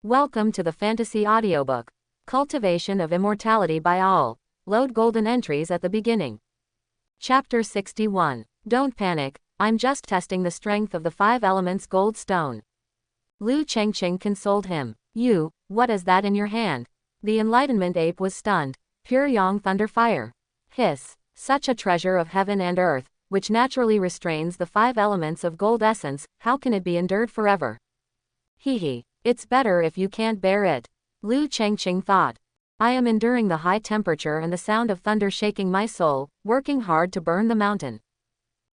Welcome to the fantasy audiobook, Cultivation of Immortality by All. Load golden entries at the beginning. Chapter 61. Don't panic, I'm just testing the strength of the 5 elements gold stone. Lu Chengqing consoled him. What is that in your hand? The Enlightenment ape was stunned. Pure yang thunder fire. Hiss. Such a treasure of heaven and earth, which naturally restrains the 5 elements of gold essence, how can it be endured forever? Hee. It's better if you can't bear it. Lu Chengqing thought. I am enduring the high temperature and the sound of thunder shaking my soul, working hard to burn the mountain.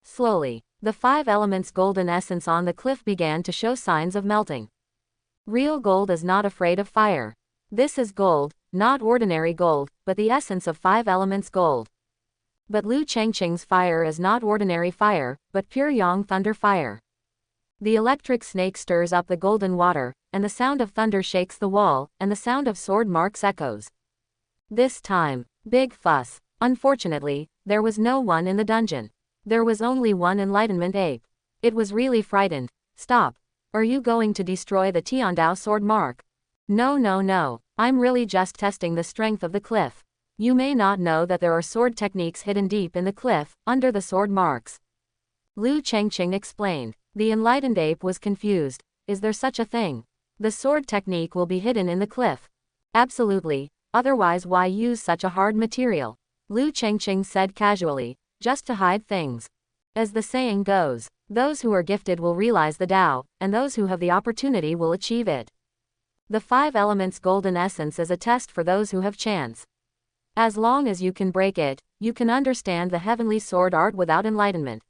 Slowly, the 5 elements golden essence on the cliff began to show signs of melting. Real gold is not afraid of fire. This is gold, not ordinary gold, but the essence of 5 elements gold. But Lu Chengqing's fire is not ordinary fire, but pure yang thunder fire. The electric snake stirs up the golden water, and the sound of thunder shakes the wall, and the sound of sword marks echoes. This time, big fuss. Unfortunately, there was no one in the dungeon. There was only one Enlightenment ape. It was really frightened. Stop. Are you going to destroy the Tiandao sword mark? No. I'm really just testing the strength of the cliff. You may not know that there are sword techniques hidden deep in the cliff, under the sword marks. Lu Chengqing explained. The enlightened ape was confused. Is there such a thing? The sword technique will be hidden in the cliff. Absolutely, otherwise why use such a hard material? Lu Chengqing said casually, just to hide things. As the saying goes, those who are gifted will realize the Tao, and those who have the opportunity will achieve it. The 5 elements golden essence is a test for those who have chance. As long as you can break it, you can understand the heavenly sword art without enlightenment.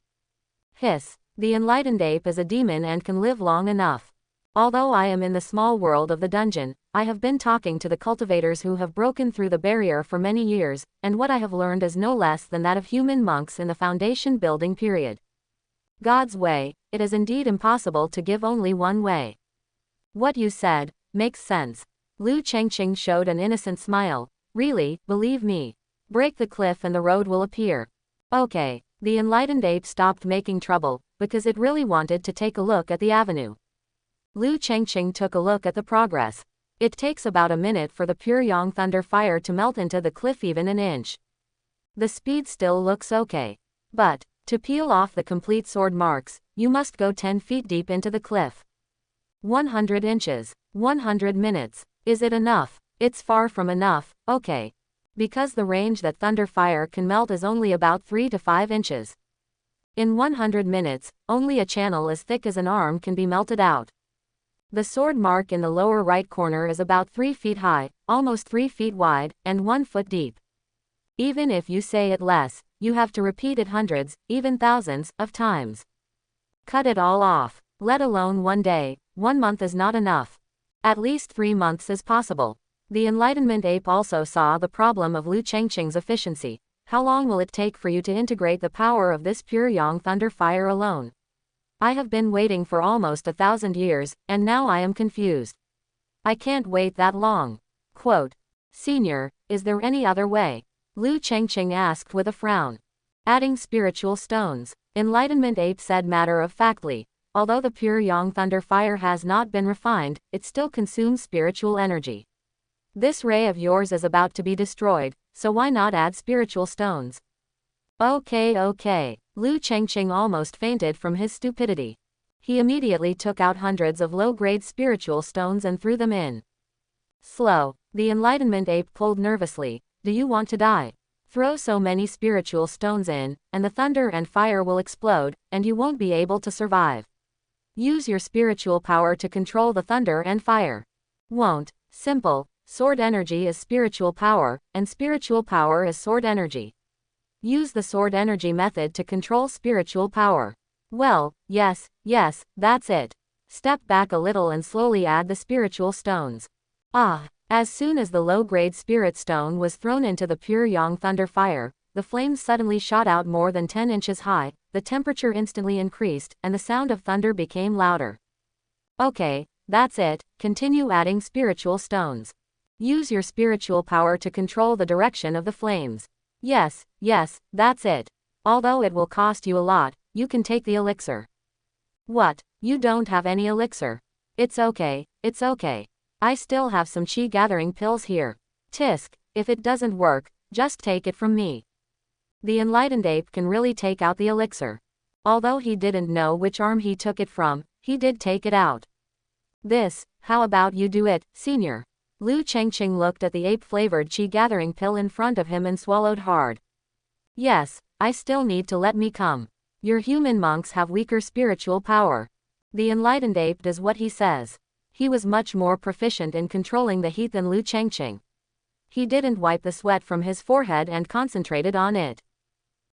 Hiss. The enlightened ape is a demon and can live long enough. Although I am in the small world of the dungeon, I have been talking to the cultivators who have broken through the barrier for many years, and what I have learned is no less than that of human monks in the foundation building period. God's way, it is indeed impossible to give only one way. What you said makes sense. Lu Chengqing showed an innocent smile. Really, believe me. Break the cliff and the road will appear. Okay. The enlightened ape stopped making trouble, because it really wanted to take a look at the avenue. Lu Chengqing took a look at the progress. It takes about a minute for the pure yang thunder fire to melt into the cliff even an inch. The speed still looks okay. But, to peel off the complete sword marks, you must go 10 feet deep into the cliff. 100 inches. 100 minutes. Is it enough? It's far from enough, okay. Because the range that thunder fire can melt is only about 3 to 5 inches. In 100 minutes, only a channel as thick as an arm can be melted out. The sword mark in the lower right corner is about 3 feet high, almost 3 feet wide, and 1 foot deep. Even if you say it less, you have to repeat it hundreds, even thousands, of times. Cut it all off. Let alone 1 day, 1 month is not enough. At least 3 months is possible. The Enlightenment ape also saw the problem of Lu Chengqing's efficiency. How long will it take for you to integrate the power of this pure yang thunder fire alone? I have been waiting for almost 1,000 years, and now I am confused. I can't wait that long. Quote. Senior, is there any other way? Lu Chengqing asked with a frown. Adding spiritual stones. Enlightenment ape said matter-of-factly. Although the pure yang thunder fire has not been refined, it still consumes spiritual energy. This ray of yours is about to be destroyed, so why not add spiritual stones? Okay. Lu Chengqing almost fainted from his stupidity. He immediately took out hundreds of low-grade spiritual stones and threw them in. Slow. The enlightenment ape pulled nervously. Do you want to die? Throw so many spiritual stones in, and the thunder and fire will explode, and you won't be able to survive. Use your spiritual power to control the thunder and fire. Won't. Simple. Sword energy is spiritual power, and spiritual power is sword energy. Use the sword energy method to control spiritual power. Well, yes, that's it. Step back a little and slowly add the spiritual stones. As soon as the low-grade spirit stone was thrown into the pure yang thunder fire, the flames suddenly shot out more than 10 inches high, the temperature instantly increased, and the sound of thunder became louder. Okay, that's it, continue adding spiritual stones. Use your spiritual power to control the direction of the flames. Yes, that's it. Although it will cost you a lot, you can take the elixir. What? You don't have any elixir? It's okay. I still have some chi gathering pills here. Tisk, if it doesn't work, just take it from me. The enlightened ape can really take out the elixir. Although he didn't know which arm he took it from, he did take it out. How about you do it, senior? Lu Chengqing looked at the ape-flavored chi gathering pill in front of him and swallowed hard. Yes, I still need to let me come. Your human monks have weaker spiritual power. The enlightened ape does what he says. He was much more proficient in controlling the heat than Lu Chengqing. He didn't wipe the sweat from his forehead and concentrated on it.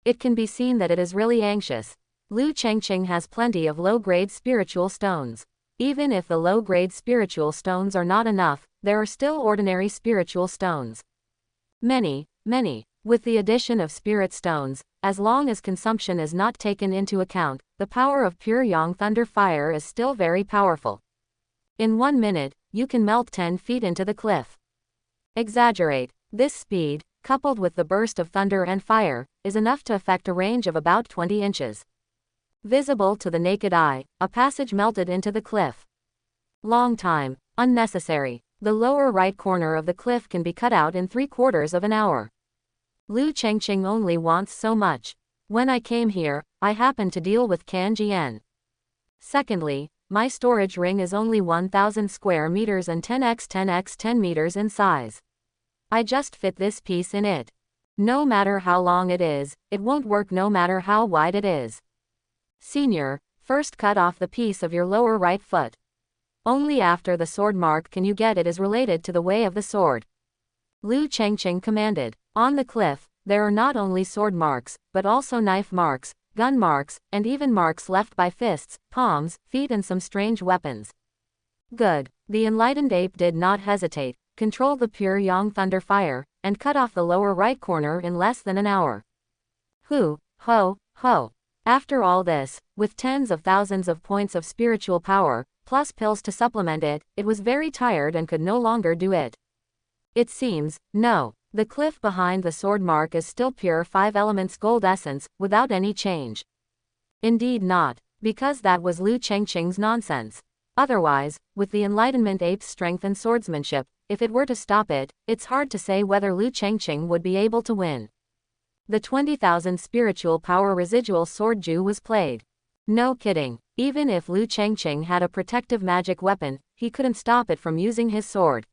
It can be seen that it is really anxious. Lu Chengqing has plenty of low-grade spiritual stones. Even if the low-grade spiritual stones are not enough, there are still ordinary spiritual stones. Many. With the addition of spirit stones, as long as consumption is not taken into account, the power of pure yang thunder fire is still very powerful. In 1 minute, you can melt 10 feet into the cliff. Exaggerate. This speed, coupled with the burst of thunder and fire, is enough to affect a range of about 20 inches. Visible to the naked eye, a passage melted into the cliff. Long time. Unnecessary. The lower right corner of the cliff can be cut out in 3/4 of an hour. Lu Chengqing only wants so much. When I came here, I happened to deal with Kan Jian. Secondly, my storage ring is only 1,000 square meters and 10x10x10 meters in size. I just fit this piece in it. No matter how long it is, it won't work no matter how wide it is. Senior, first cut off the piece of your lower right foot. Only after the sword mark can you get it is related to the way of the sword. Lu Chengqing commanded. On the cliff, there are not only sword marks, but also knife marks, gun marks, and even marks left by fists, palms, feet and some strange weapons. Good. The enlightened ape did not hesitate, controlled the pure yang thunder fire, and cut off the lower right corner in less than an hour. Ho. After all this, with tens of thousands of points of spiritual power, plus pills to supplement it, it was very tired and could no longer do it. It seems, no. The cliff behind the sword mark is still pure 5 elements gold essence, without any change. Indeed not, because that was Lu Chengqing's nonsense. Otherwise, with the enlightenment ape's strength and swordsmanship, if it were to stop it, it's hard to say whether Lu Chengqing would be able to win. The 20,000 spiritual power residual sword Ju was played. No kidding, even if Lu Chengqing had a protective magic weapon, he couldn't stop it from using his sword.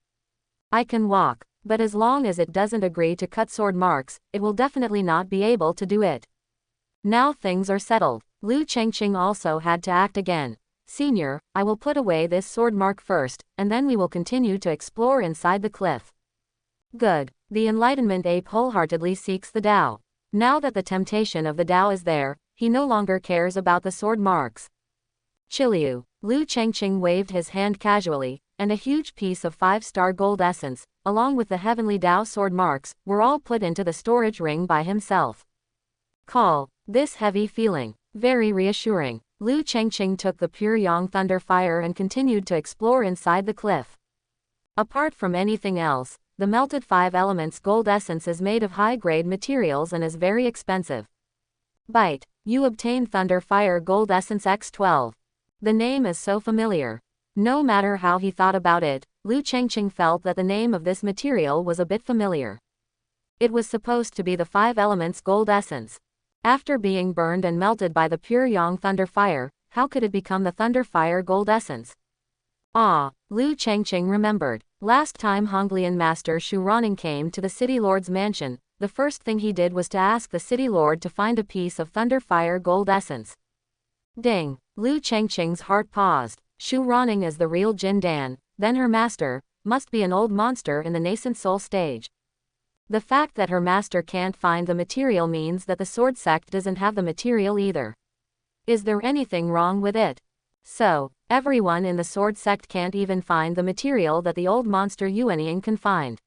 I can walk, but as long as it doesn't agree to cut sword marks, it will definitely not be able to do it. Now things are settled. Lu Chengqing also had to act again. Senior, I will put away this sword mark first, and then we will continue to explore inside the cliff. Good. The enlightenment ape wholeheartedly seeks the Tao. Now that the temptation of the Tao is there, he no longer cares about the sword marks. Chiliu. Lu Chengqing waved his hand casually, and a huge piece of 5-star gold essence, along with the heavenly Tao sword marks, were all put into the storage ring by himself. Call. This heavy feeling. Very reassuring. Lu Chengqing took the pure yang thunder fire and continued to explore inside the cliff. Apart from anything else, the melted 5 elements gold essence is made of high-grade materials and is very expensive. Bite. You obtain Thunder Fire Gold Essence X12. The name is so familiar. No matter how he thought about it, Lu Chengqing felt that the name of this material was a bit familiar. It was supposed to be the 5 elements gold essence. After being burned and melted by the pure yang thunder fire, how could it become the Thunder Fire Gold Essence? Lu Chengqing remembered. Last time Honglian Master Shu Roning came to the City Lord's mansion, the first thing he did was to ask the City Lord to find a piece of Thunder Fire Gold Essence. Ding! Lu Chengqing's heart paused. Shu Roning is the real Jin Dan, then her master, must be an old monster in the nascent soul stage. The fact that her master can't find the material means that the sword sect doesn't have the material either. Is there anything wrong with it? So, everyone in the sword sect can't even find the material that the old monster Yuanying can find.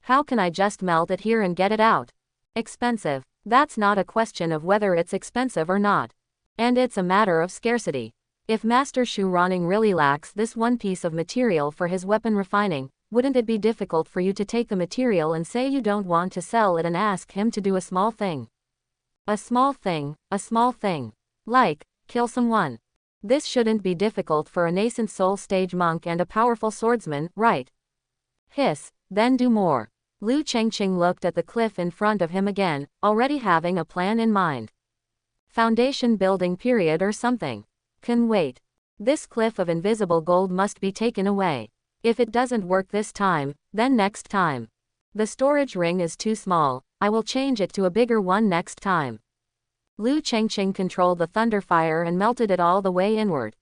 How can I just melt it here and get it out? Expensive. That's not a question of whether it's expensive or not. And it's a matter of scarcity. If Master Shu Roning really lacks this one piece of material for his weapon refining, wouldn't it be difficult for you to take the material and say you don't want to sell it and ask him to do a small thing? A small thing. Like, kill someone. This shouldn't be difficult for a nascent soul stage monk and a powerful swordsman, right? Hiss, then do more. Lu Chengqing looked at the cliff in front of him again, already having a plan in mind. Foundation building period or something. Can wait. This cliff of invisible gold must be taken away. If it doesn't work this time, then next time. The storage ring is too small, I will change it to a bigger one next time. Lu Chengqing controlled the thunder fire and melted it all the way inward.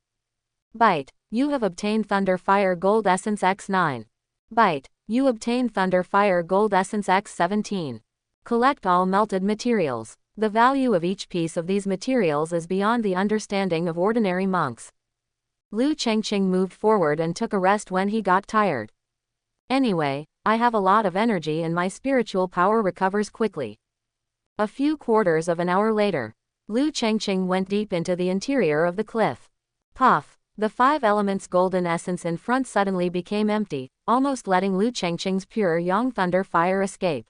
Bite. You have obtained Thunder Fire Gold Essence X9. Bite. You obtain Thunder Fire Gold Essence X17. Collect all melted materials. The value of each piece of these materials is beyond the understanding of ordinary monks. Lu Chengqing moved forward and took a rest when he got tired. Anyway, I have a lot of energy and my spiritual power recovers quickly. A few quarters of an hour later, Lu Chengqing went deep into the interior of the cliff. Puff! The 5 elements golden essence in front suddenly became empty, almost letting Lu Chengqing's pure yang thunder fire escape.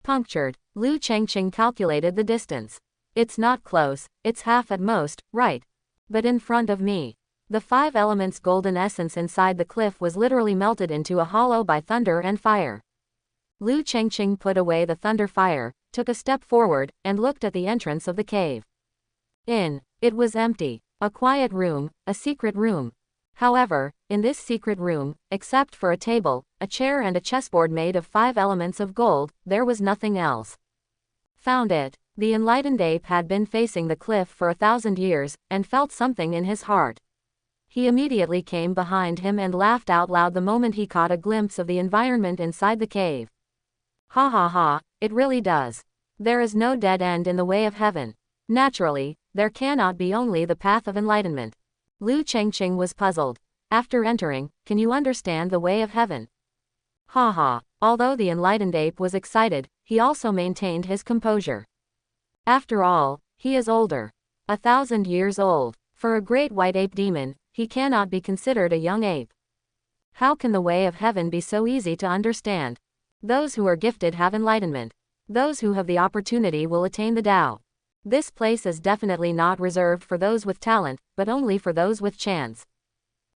Punctured, Lu Chengqing calculated the distance. It's not close, it's half at most, right? But in front of me. The 5 elements golden essence inside the cliff was literally melted into a hollow by thunder and fire. Lu Chengqing put away the thunder fire, took a step forward, and looked at the entrance of the cave. It was empty. A quiet room, a secret room. However, in this secret room, except for a table, a chair and a chessboard made of 5 elements of gold, there was nothing else. Found it. The enlightened ape had been facing the cliff for 1,000 years, and felt something in his heart. He immediately came behind him and laughed out loud the moment he caught a glimpse of the environment inside the cave. Ha ha ha, it really does. There is no dead end in the way of heaven. Naturally, there cannot be only the path of enlightenment. Lu Chengqing was puzzled. After entering, can you understand the way of heaven? Ha ha. Although the enlightened ape was excited, he also maintained his composure. After all, he is older. 1,000 years old. For a great white ape demon, he cannot be considered a young ape. How can the way of heaven be so easy to understand? Those who are gifted have enlightenment. Those who have the opportunity will attain the Tao. This place is definitely not reserved for those with talent, but only for those with chance.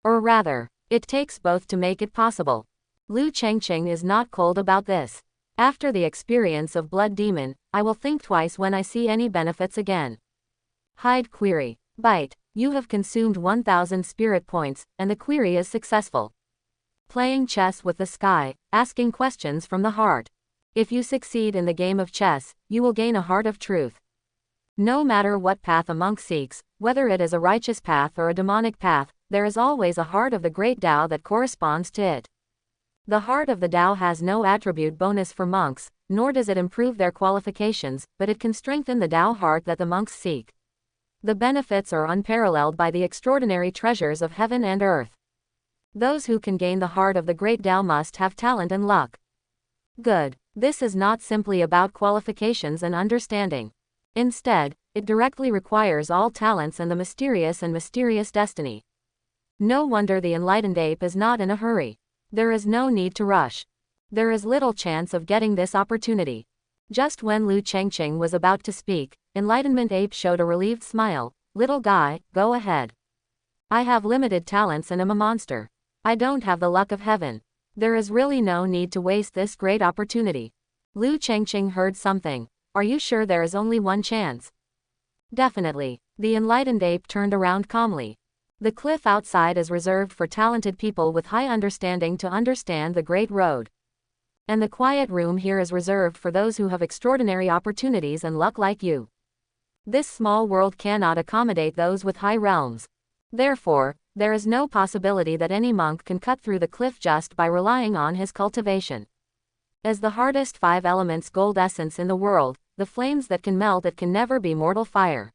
Or rather, it takes both to make it possible. Lu Chengqing is not cold about this. After the experience of Blood Demon, I will think twice when I see any benefits again. Hide query. Bite. You have consumed 1,000 spirit points, and the query is successful. Playing chess with the sky, asking questions from the heart. If you succeed in the game of chess, you will gain a heart of truth. No matter what path a monk seeks, whether it is a righteous path or a demonic path, there is always a heart of the great Tao that corresponds to it. The heart of the Tao has no attribute bonus for monks, nor does it improve their qualifications, but it can strengthen the Tao heart that the monks seek. The benefits are unparalleled by the extraordinary treasures of heaven and earth. Those who can gain the heart of the great Tao must have talent and luck. Good. This is not simply about qualifications and understanding. Instead, it directly requires all talents and the mysterious destiny. No wonder the enlightened ape is not in a hurry. There is no need to rush. There is little chance of getting this opportunity. Just when Lu Chengqing was about to speak, Enlightenment Ape showed a relieved smile. Little guy, go ahead. I have limited talents and am a monster. I don't have the luck of heaven. There is really no need to waste this great opportunity. Lu Chengqing heard something. Are you sure there is only one chance? Definitely. The enlightened ape turned around calmly. The cliff outside is reserved for talented people with high understanding to understand the great road. And the quiet room here is reserved for those who have extraordinary opportunities and luck like you. This small world cannot accommodate those with high realms. Therefore, there is no possibility that any monk can cut through the cliff just by relying on his cultivation. As the hardest 5 elements gold essence in the world, the flames that can melt it can never be mortal fire.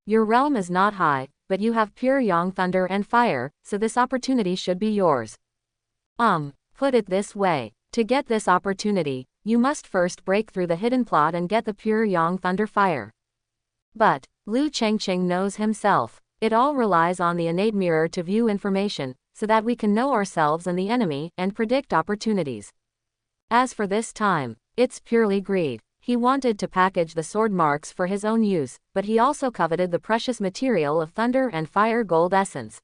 Your realm is not high, but you have pure yang thunder and fire, so this opportunity should be yours. Put it this way. To get this opportunity, you must first break through the hidden plot and get the pure yang thunder fire. But, Lu Chengqing knows himself. It all relies on the innate mirror to view information, so that we can know ourselves and the enemy, and predict opportunities. As for this time, it's purely greed. He wanted to package the sword marks for his own use, but he also coveted the precious material of thunder and fire gold essence.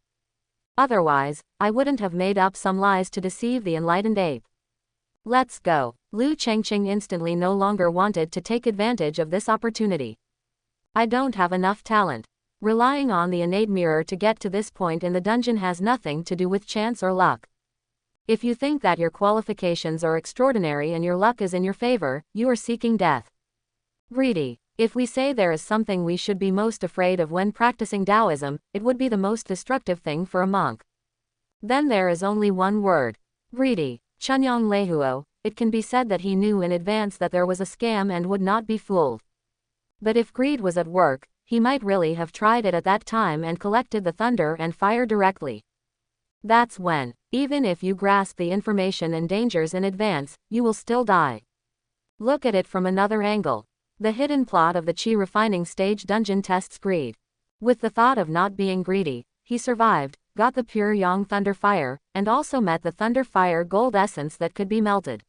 Otherwise, I wouldn't have made up some lies to deceive the enlightened ape. Let's go. Lu Chengqing instantly no longer wanted to take advantage of this opportunity. I don't have enough talent. Relying on the innate mirror to get to this point in the dungeon has nothing to do with chance or luck. If you think that your qualifications are extraordinary and your luck is in your favor, you are seeking death. Greedy. If we say there is something we should be most afraid of when practicing Taoism, it would be the most destructive thing for a monk. Then there is only one word. Greedy. Chunyang Leihuo, it can be said that he knew in advance that there was a scam and would not be fooled. But if greed was at work, he might really have tried it at that time and collected the thunder and fire directly. That's when, even if you grasp the information and dangers in advance, you will still die. Look at it from another angle. The hidden plot of the Qi refining stage dungeon tests greed. With the thought of not being greedy, he survived, got the pure Yang Thunder Fire, and also met the Thunder Fire gold essence that could be melted.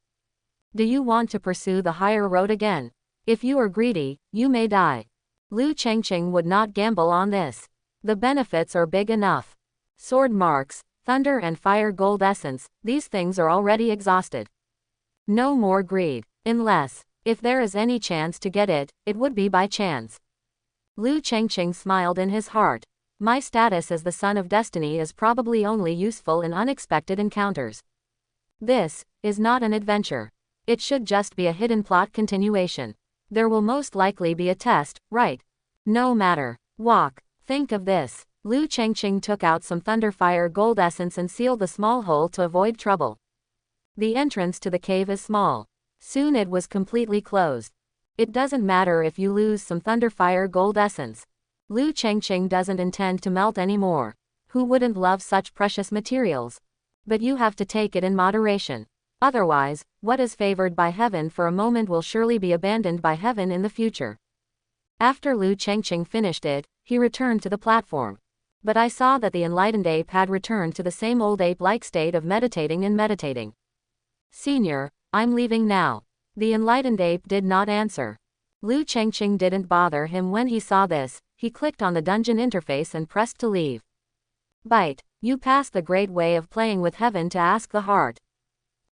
Do you want to pursue the higher road again? If you are greedy, you may die. Lu Chengqing would not gamble on this. The benefits are big enough. Sword marks, thunder and fire gold essence, these things are already exhausted. No more greed. Unless, if there is any chance to get it, it would be by chance. Lu Chengqing smiled in his heart. My status as the son of destiny is probably only useful in unexpected encounters. This is not an adventure. It should just be a hidden plot continuation. There will most likely be a test, right? No matter. Walk. Think of this. Lu Chengqing took out some Thunderfire gold essence and sealed the small hole to avoid trouble. The entrance to the cave is small. Soon it was completely closed. It doesn't matter if you lose some Thunderfire gold essence. Lu Chengqing doesn't intend to melt anymore. Who wouldn't love such precious materials? But you have to take it in moderation. Otherwise, what is favored by heaven for a moment will surely be abandoned by heaven in the future. After Lu Chengqing finished it, he returned to the platform. But I saw that the enlightened ape had returned to the same old ape-like state of meditating and meditating. Senior, I'm leaving now. The enlightened ape did not answer. Lu Chengqing didn't bother him when he saw this. He clicked on the dungeon interface and pressed to leave. Bite. You passed the great way of playing with heaven to ask the heart.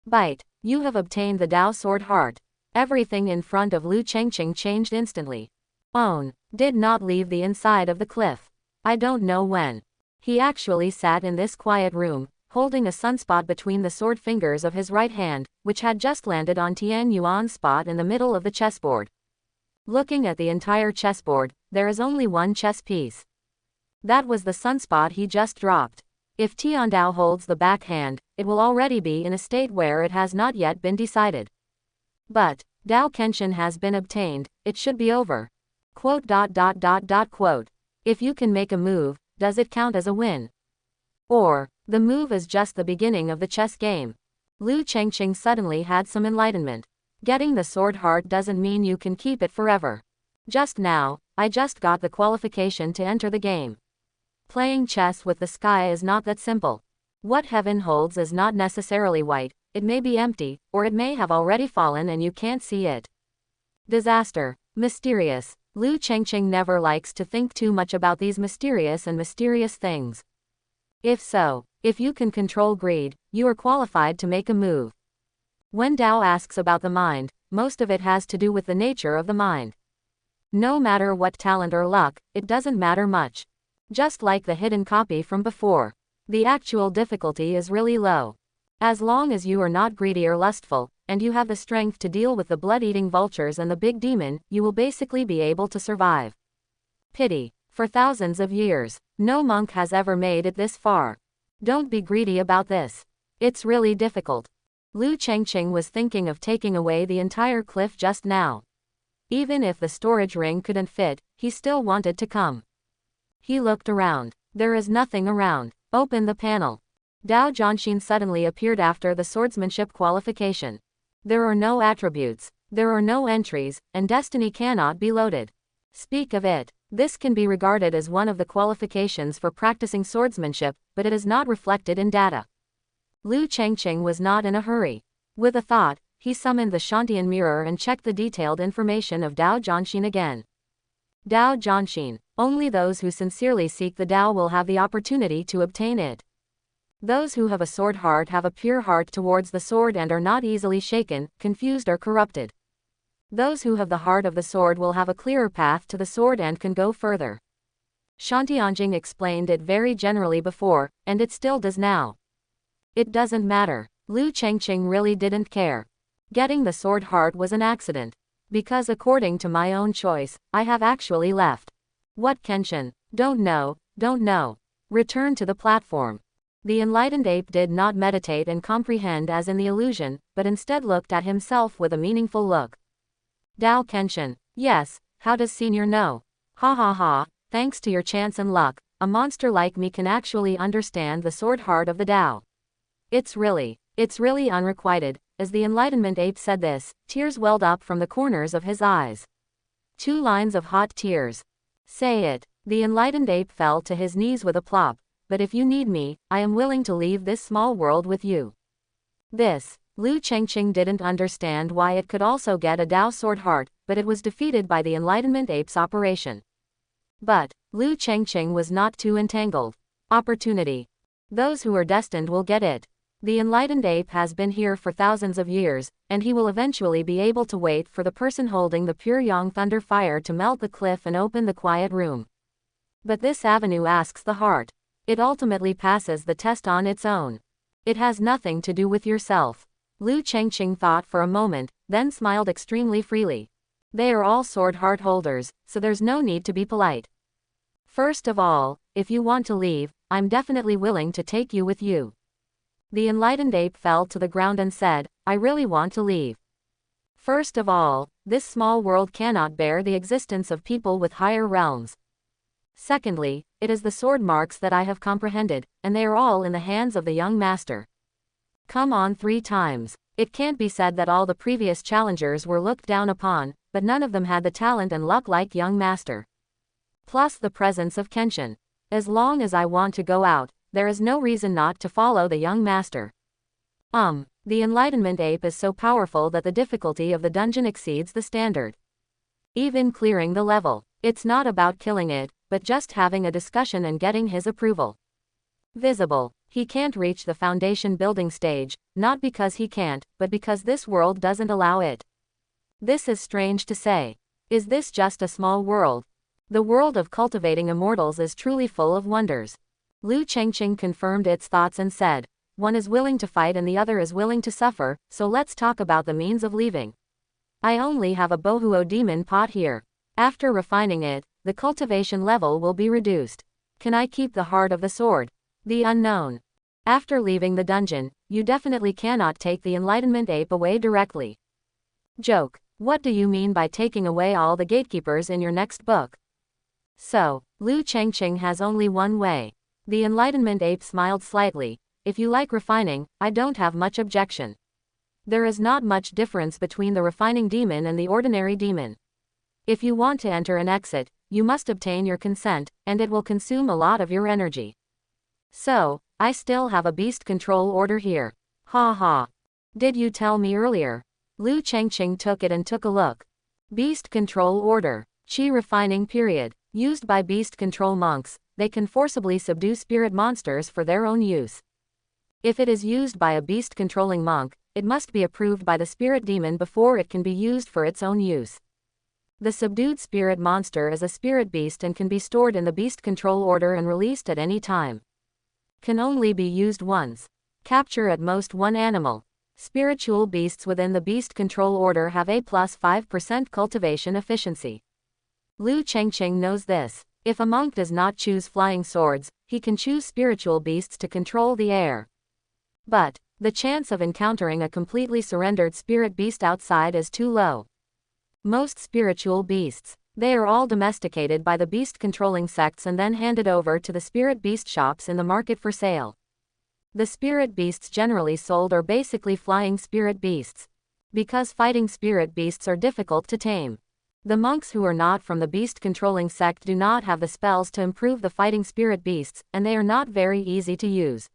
Bite. You have obtained the Tao Sword Heart. Everything in front of Lu Chengqing changed instantly. Own. Did not leave the inside of the cliff. I don't know when. He actually sat in this quiet room, holding a sunspot between the sword fingers of his right hand, which had just landed on Tian Yuan's spot in the middle of the chessboard. Looking at the entire chessboard, there is only one chess piece. That was the sunspot he just dropped. If Tiandao holds the backhand, it will already be in a state where it has not yet been decided. But, Dao Kenshin has been obtained, it should be over. Quote. If you can make a move, does it count as a win? Or, the move is just the beginning of the chess game. Lu Chengqing suddenly had some enlightenment. Getting the sword heart doesn't mean you can keep it forever. Just now, I just got the qualification to enter the game. Playing chess with the sky is not that simple. What heaven holds is not necessarily white, it may be empty, or it may have already fallen and you can't see it. Disaster. Mysterious. Lu Chengqing never likes to think too much about these mysterious things. If so, if you can control greed, you are qualified to make a move. When Tao asks about the mind, most of it has to do with the nature of the mind. No matter what talent or luck, it doesn't matter much. Just like the hidden copy from before. The actual difficulty is really low. As long as you are not greedy or lustful, and you have the strength to deal with the blood-eating vultures and the big demon, you will basically be able to survive. Pity. For thousands of years, no monk has ever made it this far. Don't be greedy about this. It's really difficult. Lu Chengqing was thinking of taking away the entire cliff just now. Even if the storage ring couldn't fit, he still wanted to come. He looked around. There is nothing around. Open the panel. Dao Zhanxin suddenly appeared after the swordsmanship qualification. There are no attributes. There are no entries, and destiny cannot be loaded. Speak of it. This can be regarded as one of the qualifications for practicing swordsmanship, but it is not reflected in data. Lu Chengqing was not in a hurry. With a thought, he summoned the Shantian mirror and checked the detailed information of Dao Jianxin again. Dao Jianxin. Only those who sincerely seek the Dao will have the opportunity to obtain it. Those who have a sword heart have a pure heart towards the sword and are not easily shaken, confused or corrupted. Those who have the heart of the sword will have a clearer path to the sword and can go further. Shantianjing explained it very generally before, and it still does now. It doesn't matter. Lu Chengqing really didn't care. Getting the sword heart was an accident. Because according to my own choice, I have actually left. What Kenshin? Don't know. Return to the platform. The enlightened ape did not meditate and comprehend as in the illusion, but instead looked at himself with a meaningful look. Dao Kenshin. Yes, how does senior know? Ha ha ha, thanks to your chance and luck, a monster like me can actually understand the sword heart of the Dao. It's really unrequited. As the enlightenment ape said this, tears welled up from the corners of his eyes. 2 lines of hot tears. Say it. The enlightened ape fell to his knees with a plop. But if you need me, I am willing to leave this small world with you. This. Lu Chengqing didn't understand why it could also get a Dao sword heart, but it was defeated by the enlightenment ape's operation. But Lu Chengqing was not too entangled. Opportunity. Those who are destined will get it. The enlightened ape has been here for thousands of years, and he will eventually be able to wait for the person holding the pure yang thunder fire to melt the cliff and open the quiet room. But this avenue asks the heart. It ultimately passes the test on its own. It has nothing to do with yourself. Lu Chengqing thought for a moment, then smiled extremely freely. They are all sword heart holders, so there's no need to be polite. First of all, if you want to leave, I'm definitely willing to take you with you. The enlightened ape fell to the ground and said, I really want to leave. First of all, this small world cannot bear the existence of people with higher realms. Secondly, it is the sword marks that I have comprehended, and they are all in the hands of the young master. Come on 3 times. It can't be said that all the previous challengers were looked down upon, but none of them had the talent and luck like young master. Plus the presence of Kenshin. As long as I want to go out, there is no reason not to follow the young master. The enlightenment ape is so powerful that the difficulty of the dungeon exceeds the standard. Even clearing the level. It's not about killing it, but just having a discussion and getting his approval. Visible. He can't reach the foundation building stage, not because he can't, but because this world doesn't allow it. This is strange to say. Is this just a small world? The world of cultivating immortals is truly full of wonders. Lu Chengqing confirmed its thoughts and said, one is willing to fight and the other is willing to suffer, so let's talk about the means of leaving. I only have a Bohuo demon pot here. After refining it, the cultivation level will be reduced. Can I keep the heart of the sword? The unknown. After leaving the dungeon, you definitely cannot take the enlightenment ape away directly. Joke. What do you mean by taking away all the gatekeepers in your next book? So, Lu Chengqing has only one way. The enlightenment ape smiled slightly. If you like refining, I don't have much objection. There is not much difference between the refining demon and the ordinary demon. If you want to enter and exit, you must obtain your consent, and it will consume a lot of your energy. So, I still have a beast control order here. Ha ha. Did you tell me earlier? Lu Chengqing took it and took a look. Beast control order. Qi refining period. Used by beast control monks, they can forcibly subdue spirit monsters for their own use. If it is used by a beast controlling monk, it must be approved by the spirit demon before it can be used for its own use. The subdued spirit monster is a spirit beast and can be stored in the beast control order and released at any time. Can only be used once. Capture at most 1 animal. Spiritual beasts within the beast control order have a plus 5% cultivation efficiency. Lu Chengqing knows this. If a monk does not choose flying swords, he can choose spiritual beasts to control the air. But the chance of encountering a completely surrendered spirit beast outside is too low. Most spiritual beasts, they are all domesticated by the beast-controlling sects and then handed over to the spirit beast shops in the market for sale. The spirit beasts generally sold are basically flying spirit beasts. Because fighting spirit beasts are difficult to tame. The monks who are not from the beast-controlling sect do not have the spells to improve the fighting spirit beasts, and they are not very easy to use.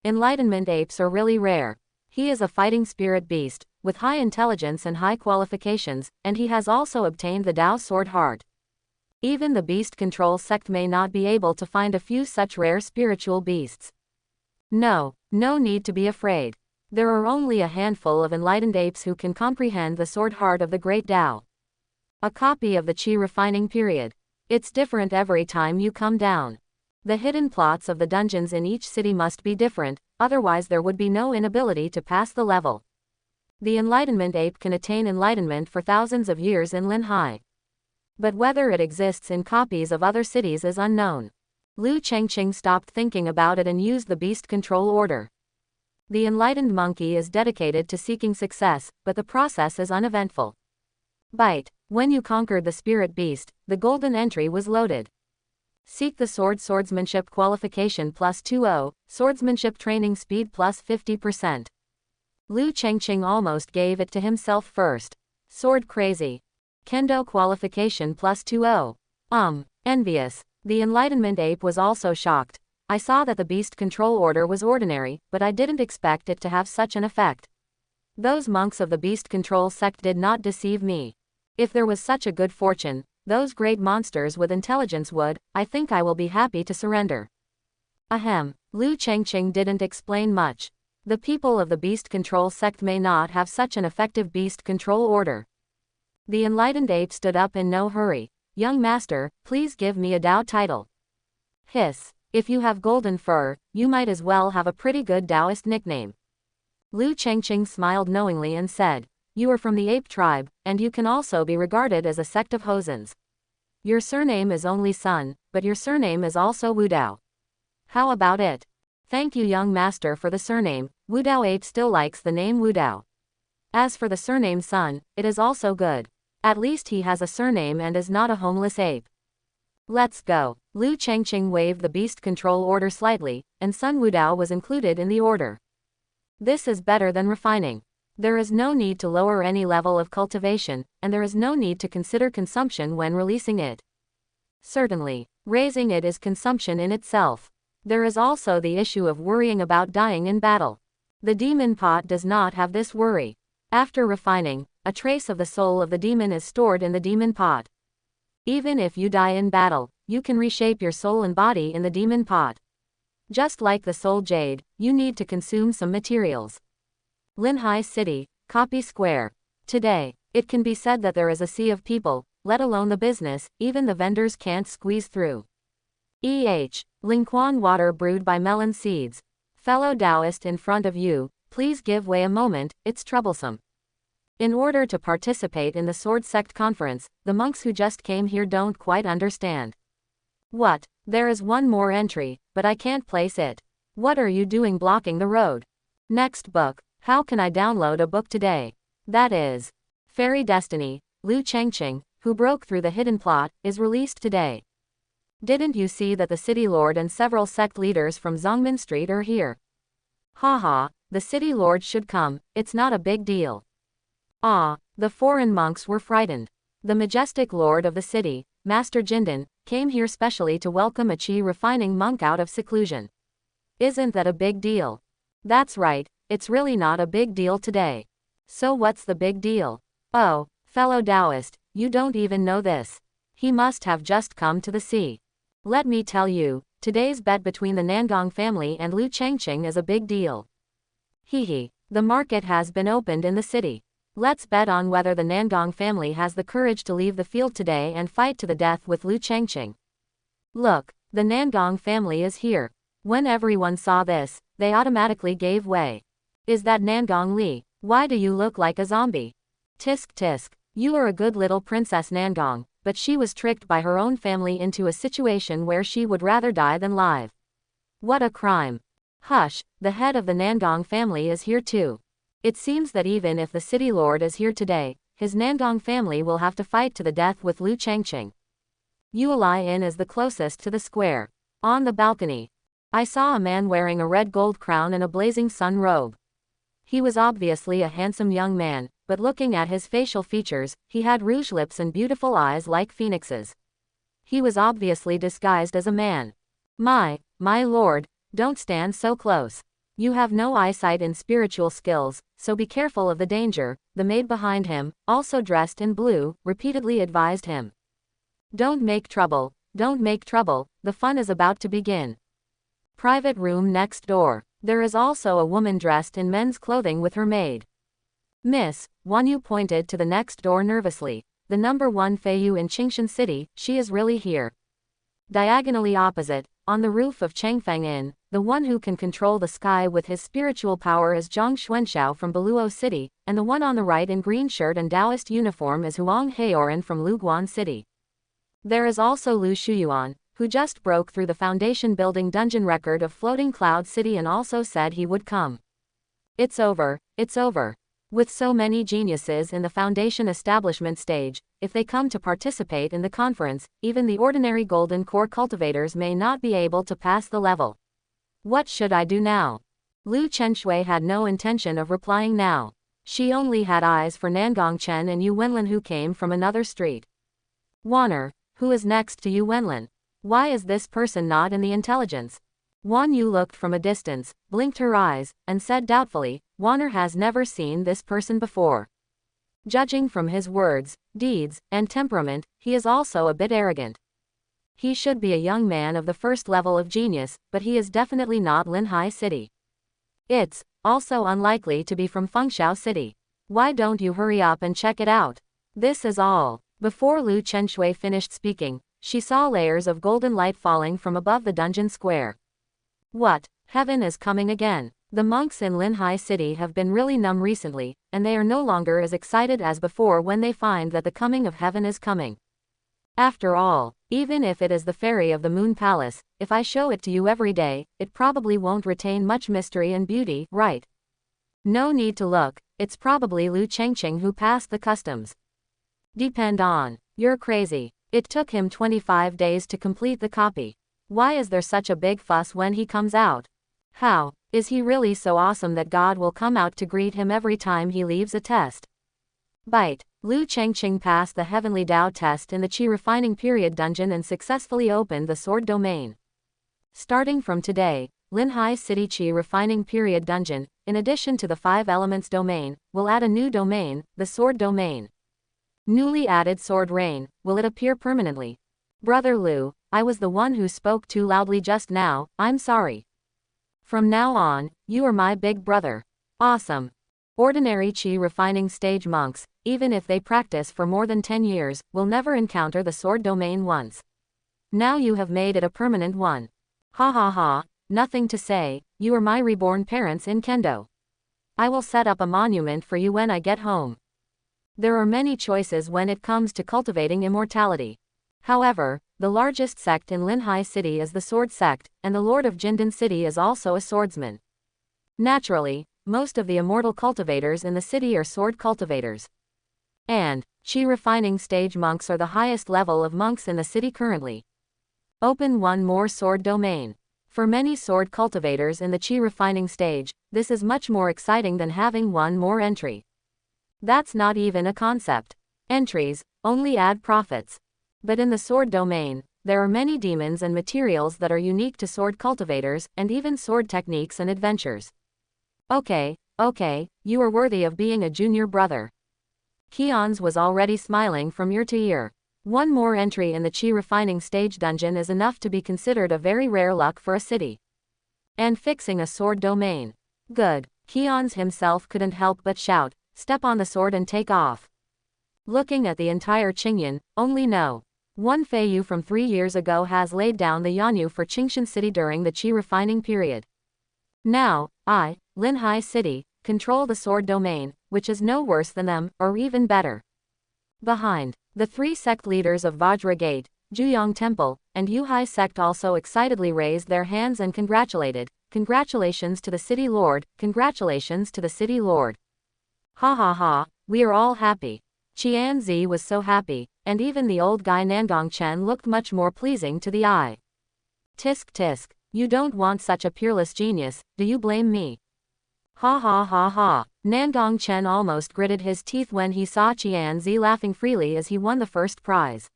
Enlightenment apes are really rare. He is a fighting spirit beast, with high intelligence and high qualifications, and he has also obtained the Tao Sword Heart. Even the beast control sect may not be able to find a few such rare spiritual beasts. No need to be afraid. There are only a handful of enlightened apes who can comprehend the sword heart of the great Tao. A copy of the Qi refining period. It's different every time you come down. The hidden plots of the dungeons in each city must be different, otherwise there would be no inability to pass the level. The Enlightenment Ape can attain enlightenment for thousands of years in Linhai. But whether it exists in copies of other cities is unknown. Lu Chengqing stopped thinking about it and used the beast control order. The enlightened monkey is dedicated to seeking success, but the process is uneventful. Bite. When you conquered the spirit beast, the golden entry was loaded. Seek the swordsmanship qualification plus 20, swordsmanship training speed plus 50%. Lu Chengqing almost gave it to himself first. Sword crazy. Kendo qualification plus 20. Envious. The Enlightenment Ape was also shocked. I saw that the beast control order was ordinary, but I didn't expect it to have such an effect. Those monks of the beast control sect did not deceive me. If there was such a good fortune, those great monsters with intelligence would, I think I will be happy to surrender. Ahem. Lu Chengqing didn't explain much. The people of the beast control sect may not have such an effective beast control order. The enlightened ape stood up in no hurry. Young master, please give me a Tao title. Hiss. If you have golden fur, you might as well have a pretty good Taoist nickname. Lu Chengqing smiled knowingly and said, you are from the ape tribe, and you can also be regarded as a sect of Hozens. Your surname is only Sun, but your surname is also Wudao. How about it? Thank you young master for the surname. Wudao ape still likes the name Wudao. As for the surname Sun, it is also good. At least he has a surname and is not a homeless ape. Let's go. Lu Chengqing waved the beast control order slightly, and Sun Wudao was included in the order. This is better than refining. There is no need to lower any level of cultivation, and there is no need to consider consumption when releasing it. Certainly, raising it is consumption in itself. There is also the issue of worrying about dying in battle. The demon pot does not have this worry. After refining, a trace of the soul of the demon is stored in the demon pot. Even if you die in battle, you can reshape your soul and body in the demon pot. Just like the soul jade, you need to consume some materials. Linhai City, Copy Square. Today, it can be said that there is a sea of people, let alone the business, even the vendors can't squeeze through. Lingquan water brewed by melon seeds. Fellow Taoist in front of you, please give way a moment, it's troublesome. In order to participate in the Sword Sect conference, the monks who just came here don't quite understand. What? There is one more entry, but I can't place it. What are you doing blocking the road? Next book. How can I download a book today? That is. Fairy Destiny. Lu Chengqing, who broke through the hidden plot, is released today. Didn't you see that the city lord and several sect leaders from Zongmin Street are here? Haha, the city lord should come, it's not a big deal. Ah, the foreign monks were frightened. The majestic lord of the city, Master Jindan, came here specially to welcome a Qi refining monk out of seclusion. Isn't that a big deal? That's right, it's really not a big deal today. So what's the big deal? Oh, fellow Taoist, you don't even know this. He must have just come to the sea. Let me tell you, today's bet between the Nangong family and Lu Chengqing is a big deal. Hehe, the market has been opened in the city. Let's bet on whether the Nangong family has the courage to leave the field today and fight to the death with Lu Chengqing. Look, the Nangong family is here. When everyone saw this, they automatically gave way. Is that Nangong Li? Why do you look like a zombie? Tisk tisk, you are a good little princess Nangong, but she was tricked by her own family into a situation where she would rather die than live. What a crime. Hush, the head of the Nangong family is here too. It seems that even if the city lord is here today, his Nangong family will have to fight to the death with Lu Chengqing. Yueli Inn is the closest to the square. On the balcony, I saw a man wearing a red gold crown and a blazing sun robe. He was obviously a handsome young man, but looking at his facial features, he had rouge lips and beautiful eyes like phoenixes. He was obviously disguised as a man. My lord, don't stand so close. You have no eyesight in spiritual skills, so be careful of the danger, the maid behind him, also dressed in blue, repeatedly advised him. Don't make trouble, don't make trouble, the fun is about to begin. Private room next door. There is also a woman dressed in men's clothing with her maid. Miss, Wanyu pointed to the next door nervously. The number 1 Feiyu in Qingshan City, she is really here. Diagonally opposite, on the roof of Changfeng Inn, the one who can control the sky with his spiritual power is Zhang Xuanxiao from Beluo City, and the one on the right in green shirt and Taoist uniform is Huang Heoran from Luguan City. There is also Lu Shuyuan, who just broke through the foundation building dungeon record of Floating Cloud City and also said he would come. It's over, it's over. With so many geniuses in the foundation establishment stage, if they come to participate in the conference, even the ordinary golden core cultivators may not be able to pass the level. What should I do now? Lu Chenshui had no intention of replying now. She only had eyes for Nangong Chen and Yu Wenlin who came from another street. Wanner, who is next to Yu Wenlin? Why is this person not in the intelligence? Wan Yu looked from a distance, blinked her eyes, and said doubtfully, Wanner has never seen this person before. Judging from his words, deeds, and temperament, he is also a bit arrogant. He should be a young man of the first level of genius, but he is definitely not Linhai City. It's also unlikely to be from Fengxiao City. Why don't you hurry up and check it out? This is all. Before Lu Chenshui finished speaking, she saw layers of golden light falling from above the dungeon square. What? Heaven is coming again. The monks in Linhai City have been really numb recently, and they are no longer as excited as before when they find that the coming of heaven is coming. After all, even if it is the fairy of the Moon Palace, if I show it to you every day, it probably won't retain much mystery and beauty, right? No need to look, it's probably Lu Chengqing who passed the customs. Depend on. You're crazy. It took him 25 days to complete the copy. Why is there such a big fuss when he comes out? How? Is he really so awesome that God will come out to greet him every time he leaves a test? Bite. Lu Chengqing passed the Heavenly Dao test in the Qi Refining Period dungeon and successfully opened the Sword Domain. Starting from today, Linhai City Qi Refining Period dungeon, in addition to the 5 Elements domain, will add a new domain, the Sword Domain. Newly added Sword Rain, will it appear permanently? Brother Lu, I was the one who spoke too loudly just now, I'm sorry. From now on, you are my big brother. Awesome. Ordinary Qi refining stage monks, even if they practice for more than 10 years, will never encounter the Sword Domain once. Now you have made it a permanent one. Ha ha ha, nothing to say, you are my reborn parents in Kendo. I will set up a monument for you when I get home. There are many choices when it comes to cultivating immortality. However, the largest sect in Linhai City is the Sword Sect, and the Lord of Jindan City is also a swordsman. Naturally, most of the immortal cultivators in the city are sword cultivators. And Qi refining stage monks are the highest level of monks in the city currently. Open one more sword domain. For many sword cultivators in the Qi refining stage, this is much more exciting than having one more entry. That's not even a concept. Entries only add profits. But in the sword domain, there are many demons and materials that are unique to sword cultivators, and even sword techniques and adventures. Okay, you are worthy of being a junior brother. Keon's was already smiling from ear to ear. One more entry in the Qi refining stage dungeon is enough to be considered a very rare luck for a city. And fixing a sword domain. Good. Keon's himself couldn't help but shout, step on the sword and take off. Looking at the entire Qingyan, only no. One Feiyu from 3 years ago has laid down the Yanyu for Qingshan City during the Qi refining period. Now, I, Linhai City, control the sword domain, which is no worse than them, or even better. Behind, the 3 sect leaders of Vajra Gate, Juyong Temple, and Yuhai sect also excitedly raised their hands and congratulated. Congratulations to the city lord, congratulations to the city lord. Ha ha ha, we are all happy. Qianzi was so happy, and even the old guy Nangong Chen looked much more pleasing to the eye. Tisk tisk, you don't want such a peerless genius, do you blame me? Ha ha ha ha. Nangong Chen almost gritted his teeth when he saw Qianzi laughing freely as he won the first prize.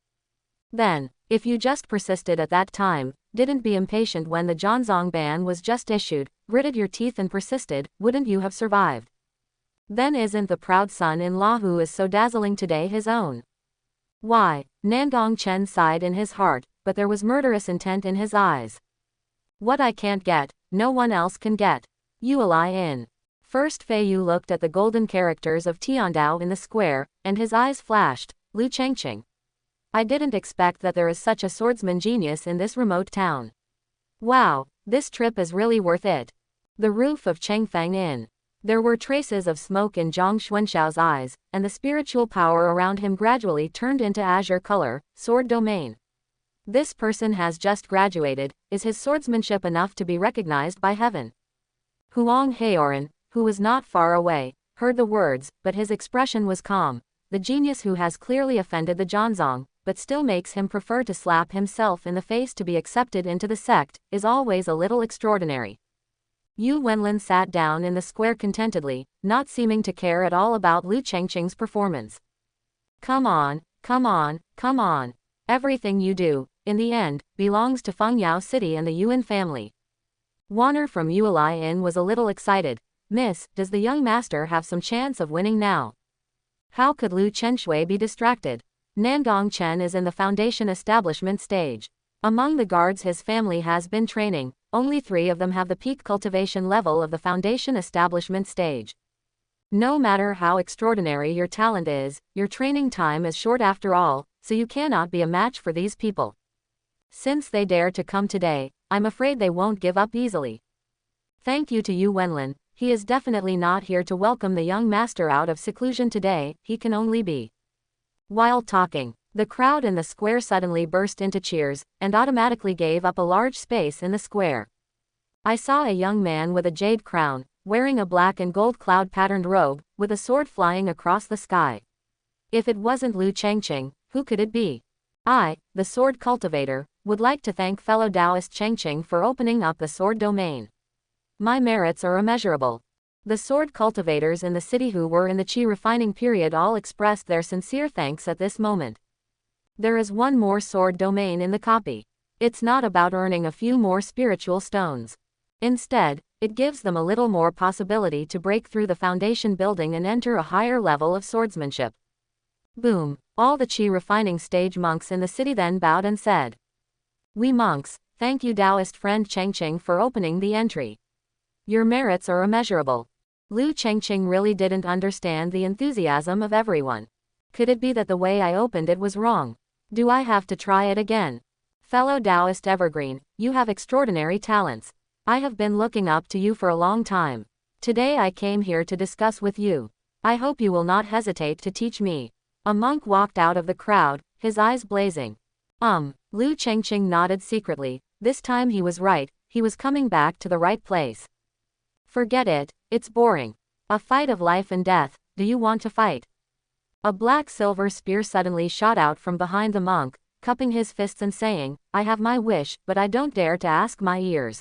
Then, if you just persisted at that time, didn't be impatient when the Zhangzong ban was just issued, gritted your teeth and persisted, wouldn't you have survived? Then isn't the proud son-in-law who is so dazzling today his own? Why? Nangong Chen sighed in his heart, but there was murderous intent in his eyes. What I can't get, no one else can get. Yueli in. First Fei Yu looked at the golden characters of Tiandao in the square, and his eyes flashed. Lu Chengqing. I didn't expect that there is such a swordsman genius in this remote town. Wow, this trip is really worth it. The roof of Chengfeng Inn. There were traces of smoke in Zhang Xuanxiao's eyes, and the spiritual power around him gradually turned into azure color, sword domain. This person has just graduated. Is his swordsmanship enough to be recognized by heaven? Huang Heoran, who was not far away, heard the words, but his expression was calm. The genius who has clearly offended the Zhangzong, but still makes him prefer to slap himself in the face to be accepted into the sect, is always a little extraordinary. Yu Wenlin sat down in the square contentedly, not seeming to care at all about Lu Chengqing's performance. Come on, come on, come on. Everything you do, in the end, belongs to Fengyao City and the Yuan family. Warner from Yueli Inn was a little excited. Miss, does the young master have some chance of winning now? How could Lu Chenshui be distracted? Nangong Chen is in the foundation establishment stage. Among the guards his family has been training, only 3 of them have the peak cultivation level of the foundation establishment stage. No matter how extraordinary your talent is, your training time is short after all, so you cannot be a match for these people. Since they dare to come today, I'm afraid they won't give up easily. Thank you to Yu Wenlin, he is definitely not here to welcome the young master out of seclusion today, he can only be. While talking, the crowd in the square suddenly burst into cheers, and automatically gave up a large space in the square. I saw a young man with a jade crown, wearing a black and gold cloud-patterned robe, with a sword flying across the sky. If it wasn't Lu Chengqing, who could it be? I, the sword cultivator, would like to thank fellow Taoist Chengqing for opening up the sword domain. My merits are immeasurable. The sword cultivators in the city who were in the qi refining period all expressed their sincere thanks at this moment. There is one more sword domain in the copy. It's not about earning a few more spiritual stones. Instead, it gives them a little more possibility to break through the foundation building and enter a higher level of swordsmanship. Boom! All the qi refining stage monks in the city then bowed and said, "We monks, thank you Taoist friend Chengqing for opening the entry. Your merits are immeasurable." Lu Chengqing really didn't understand the enthusiasm of everyone. Could it be that the way I opened it was wrong? Do I have to try it again? Fellow Taoist Evergreen, you have extraordinary talents. I have been looking up to you for a long time. Today I came here to discuss with you. I hope you will not hesitate to teach me. A monk walked out of the crowd, his eyes blazing. Lu Chengqing nodded secretly. This time he was right, he was coming back to the right place. Forget it, it's boring. A fight of life and death, do you want to fight? A black silver spear suddenly shot out from behind the monk, cupping his fists and saying, I have my wish, but I don't dare to ask my ears.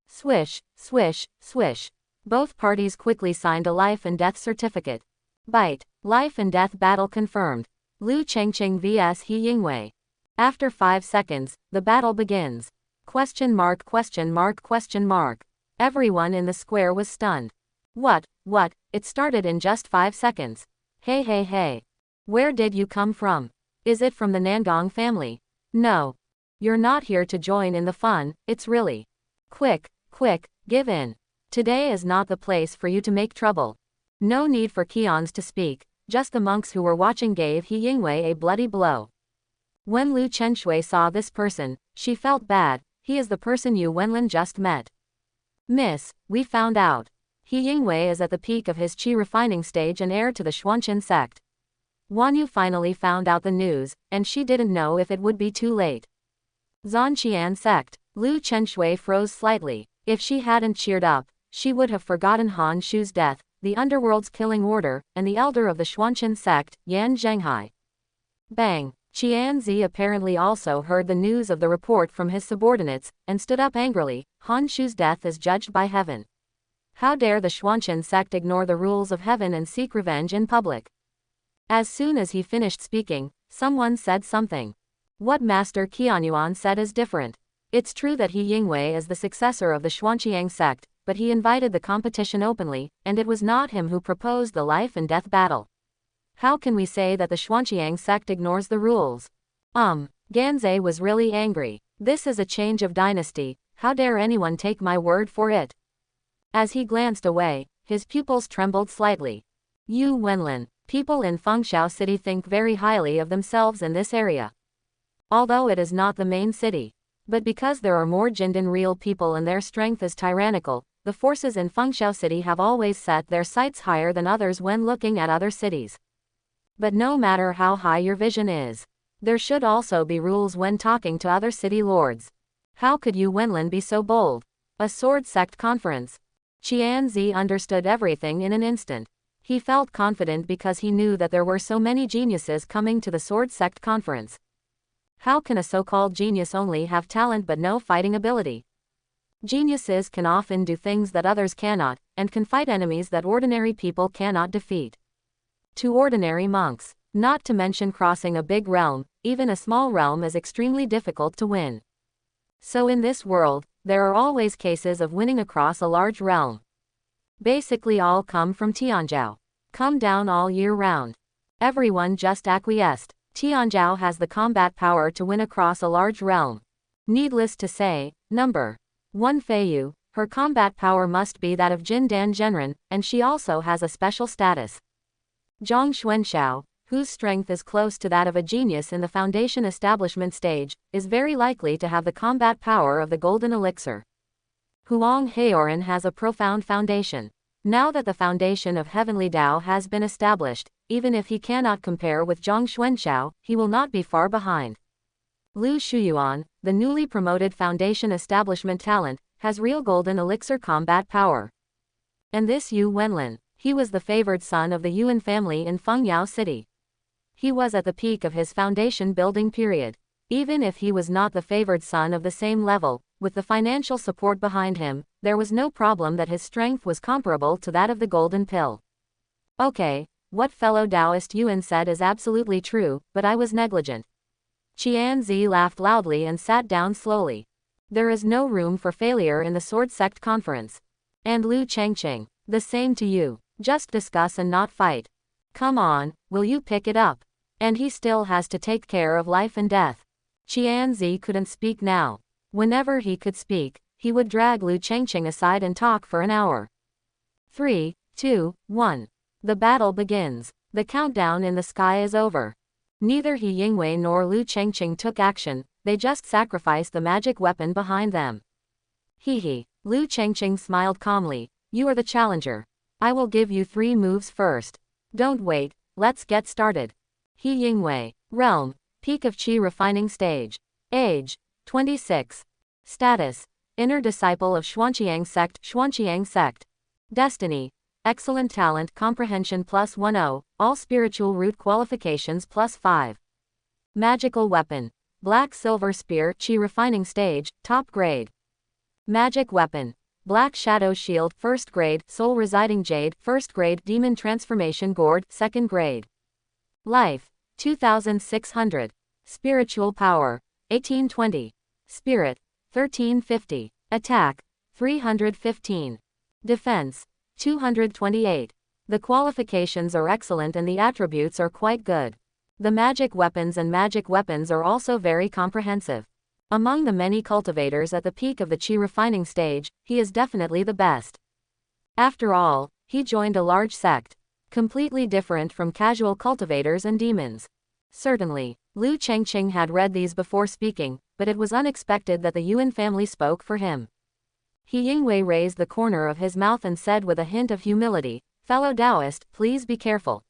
Swish, swish, swish. Both parties quickly signed a life and death certificate. Bite. Life and death battle confirmed. Lu Chengqing vs He Yingwei. After 5 seconds, the battle begins. Question mark, question mark, question mark. Everyone in the square was stunned. What, it started in just 5 seconds. Hey hey hey. Where did you come from? Is it from the Nangong family? No. You're not here to join in the fun, it's really. Quick, give in. Today is not the place for you to make trouble. No need for Keons to speak, just the monks who were watching gave He Yingwei a bloody blow. When Lu Chenshui saw this person, she felt bad. He is the person Yu Wenlin just met. Miss, we found out. He Yingwei is at the peak of his qi refining stage and heir to the Xuanqin sect. Wanyu finally found out the news, and she didn't know if it would be too late. Zhanqian sect. Lu Chenshui froze slightly. If she hadn't cheered up, she would have forgotten Han Shu's death, the underworld's killing order, and the elder of the Xuanqin sect, Yan Zhenghai. Bang! Qianzi apparently also heard the news of the report from his subordinates, and stood up angrily. Han Shu's death is judged by heaven. How dare the Xuanqin sect ignore the rules of heaven and seek revenge in public? As soon as he finished speaking, someone said something. What Master Qianyuan said is different. It's true that He Yingwei is the successor of the Xuanqiang sect, but he invited the competition openly, and it was not him who proposed the life and death battle. How can we say that the Xuanqiang sect ignores the rules? Ganzei was really angry. This is a change of dynasty, how dare anyone take my word for it? As he glanced away, his pupils trembled slightly. Yu Wenlin, people in Fengxiao City think very highly of themselves in this area. Although it is not the main city. But because there are more Jindan real people and their strength is tyrannical, the forces in Fengxiao City have always set their sights higher than others when looking at other cities. But no matter how high your vision is, there should also be rules when talking to other city lords. How could Yu Wenlin be so bold? A sword sect conference. Qianzi understood everything in an instant. He felt confident because he knew that there were so many geniuses coming to the sword sect conference. How can a so-called genius only have talent but no fighting ability? Geniuses can often do things that others cannot, and can fight enemies that ordinary people cannot defeat. To ordinary monks, not to mention crossing a big realm, even a small realm is extremely difficult to win. So in this world, there are always cases of winning across a large realm. Basically all come from Tianzhou. Come down all year round. Everyone just acquiesced. Tianzhou has the combat power to win across a large realm. Needless to say, number 1 Feiyu, her combat power must be that of Jindan Zhenren, and she also has a special status. Zhang Xuanxiao, whose strength is close to that of a genius in the foundation establishment stage, is very likely to have the combat power of the golden elixir. Huang Heoran has a profound foundation. Now that the foundation of heavenly Tao has been established, even if he cannot compare with Zhang Xuanxiao, he will not be far behind. Lu Shuyuan, the newly promoted foundation establishment talent, has real golden elixir combat power. And this Yu Wenlin, he was the favored son of the Yuan family in Fengyao City. He was at the peak of his foundation building period. Even if he was not the favored son of the same level, with the financial support behind him, there was no problem that his strength was comparable to that of the golden pill. Okay, what fellow Taoist Yuan said is absolutely true, but I was negligent. Qianzi laughed loudly and sat down slowly. There is no room for failure in the sword sect conference. And Lu Chengqing, the same to you. Just discuss and not fight. Come on, will you pick it up? And he still has to take care of life and death. Qianzi couldn't speak now. Whenever he could speak, he would drag Lu Chengqing aside and talk for an hour. 3, 2, 1. The battle begins. The countdown in the sky is over. Neither He Yingwei nor Lu Chengqing took action, they just sacrificed the magic weapon behind them. He. Lu Chengqing smiled calmly. You are the challenger. I will give you 3 moves first. Don't wait, let's get started. He Yingwei. Realm. Peak of Qi refining stage. Age. 26. Status. Inner disciple of Xuanqiang sect. Destiny. Excellent talent comprehension +10, all spiritual root qualifications +5. Magical weapon. Black silver spear Qi refining stage, top grade. Magic weapon. Black shadow shield 1st grade, soul residing jade 1st grade, demon transformation gourd 2nd grade. Life. 2600. Spiritual power. 1820. Spirit. 1350. Attack. 315. Defense. 228. The qualifications are excellent and the attributes are quite good. The magic weapons are also very comprehensive. Among the many cultivators at the peak of the Qi refining stage, he is definitely the best. After all, he joined a large sect, completely different from casual cultivators and demons. Certainly, Lu Chengqing had read these before speaking, but it was unexpected that the Yuan family spoke for him. He Yingwei raised the corner of his mouth and said with a hint of humility, "Fellow Taoist, please be careful."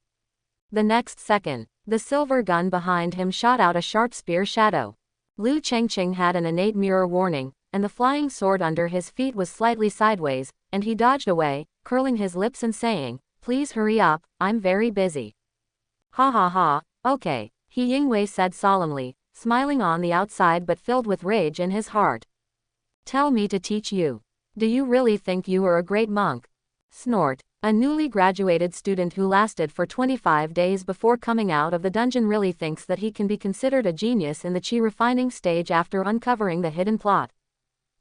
The next second, the silver gun behind him shot out a sharp spear shadow. Lu Chengqing had an innate mirror warning, and the flying sword under his feet was slightly sideways, and he dodged away, curling his lips and saying, "Please hurry up, I'm very busy." Ha ha ha, okay, He Yingwei said solemnly, smiling on the outside but filled with rage in his heart. Tell me to teach you. Do you really think you are a great monk? Snort. A newly graduated student who lasted for 25 days before coming out of the dungeon really thinks that he can be considered a genius in the chi refining stage after uncovering the hidden plot.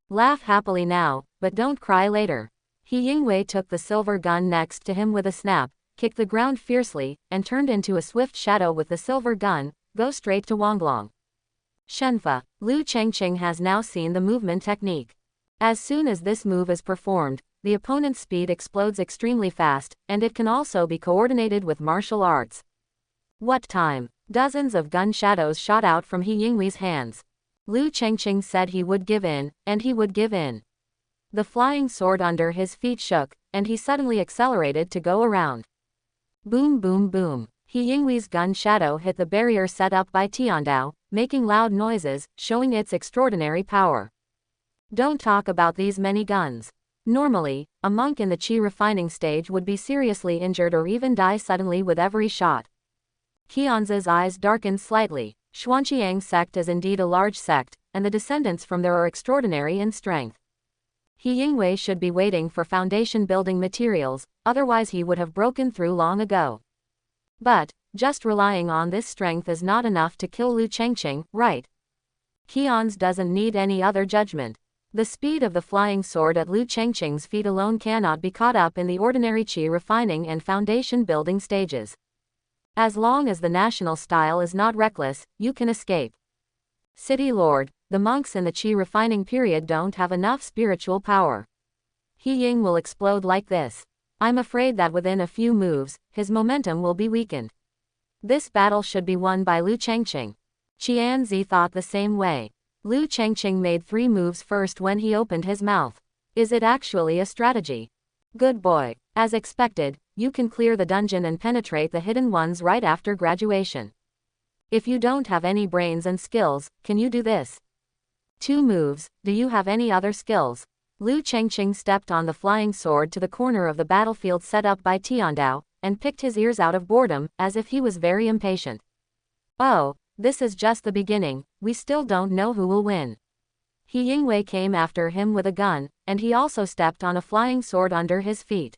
Laugh happily now, but don't cry later. He Yingwei took the silver gun next to him with a snap, kicked the ground fiercely, and turned into a swift shadow with the silver gun. Go straight to Wanglong. Shenfa, Lu Chengqing has now seen the movement technique. As soon as this move is performed, the opponent's speed explodes extremely fast, and it can also be coordinated with martial arts. What time? Dozens of gun shadows shot out from He Yingwei's hands. Lu Chengqing said he would give in, and he would give in. The flying sword under his feet shook, and he suddenly accelerated to go around. Boom boom boom. He Yingwei's gun shadow hit the barrier set up by Tiandao, making loud noises, showing its extraordinary power. Don't talk about these many guns. Normally, a monk in the chi refining stage would be seriously injured or even die suddenly with every shot. Qianzi's eyes darkened slightly. Xuanqiang sect is indeed a large sect, and the descendants from there are extraordinary in strength. He Yingwei should be waiting for foundation building materials, otherwise he would have broken through long ago. But, just relying on this strength is not enough to kill Lu Chengqing, right? Qianzi doesn't need any other judgment. The speed of the flying sword at Lu Chengqing's feet alone cannot be caught up in the ordinary chi refining and foundation building stages. As long as the national style is not reckless, you can escape. City Lord, the monks in the chi refining period don't have enough spiritual power. He Ying will explode like this. I'm afraid that within a few moves, his momentum will be weakened. This battle should be won by Lu Chengqing. Qianzi thought the same way. Lu Chengqing made 3 moves first when he opened his mouth. Is it actually a strategy? Good boy. As expected, you can clear the dungeon and penetrate the hidden ones right after graduation. If you don't have any brains and skills, can you do this? 2 moves, do you have any other skills? Lu Chengqing stepped on the flying sword to the corner of the battlefield set up by Tiandao, and picked his ears out of boredom, as if he was very impatient. Oh, this is just the beginning, we still don't know who will win. He Yingwei came after him with a gun, and he also stepped on a flying sword under his feet.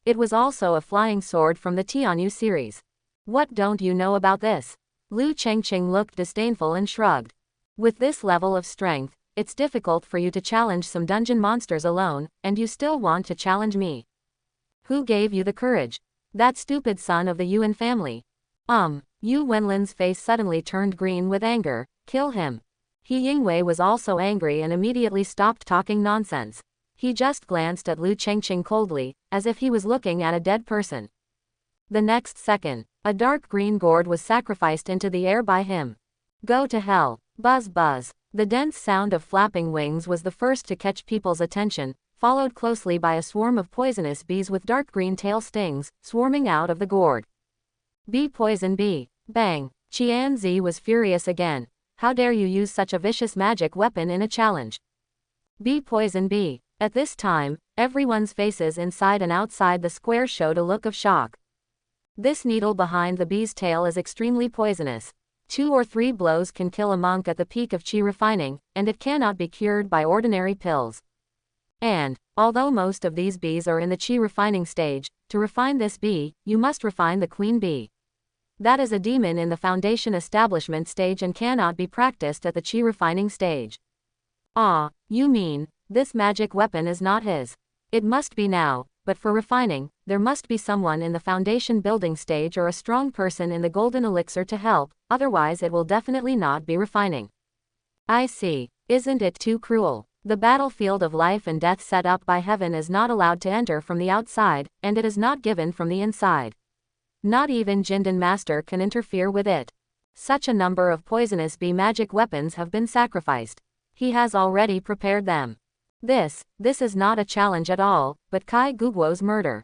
It was also a flying sword from the Tianyu series. What don't you know about this? Lu Chengqing looked disdainful and shrugged. With this level of strength, it's difficult for you to challenge some dungeon monsters alone, and you still want to challenge me. Who gave you the courage? That stupid son of the Yuan family. Yu Wenlin's face suddenly turned green with anger. Kill him. He Yingwei was also angry and immediately stopped talking nonsense. He just glanced at Lu Chengqing coldly, as if he was looking at a dead person. The next second, a dark green gourd was sacrificed into the air by him. Go to hell. Buzz buzz. The dense sound of flapping wings was the first to catch people's attention, followed closely by a swarm of poisonous bees with dark green tail stings, swarming out of the gourd. Bee poison bee. Bang. Qianzi was furious again. How dare you use such a vicious magic weapon in a challenge? Bee poison bee. At this time, everyone's faces inside and outside the square showed a look of shock. This needle behind the bee's tail is extremely poisonous. 2 or 3 blows can kill a monk at the peak of chi refining, and it cannot be cured by ordinary pills. And, although most of these bees are in the chi refining stage, to refine this bee, you must refine the queen bee. That is a demon in the foundation establishment stage and cannot be practiced at the chi refining stage. Ah, you mean, this magic weapon is not his. It must be now, but for refining, there must be someone in the foundation building stage or a strong person in the golden elixir to help, otherwise it will definitely not be refining. I see. Isn't it too cruel? The battlefield of life and death set up by heaven is not allowed to enter from the outside, and it is not given from the inside. Not even Jindan Master can interfere with it. Such a number of poisonous bee magic weapons have been sacrificed. He has already prepared them. This is not a challenge at all, but Kai Guguo's murder.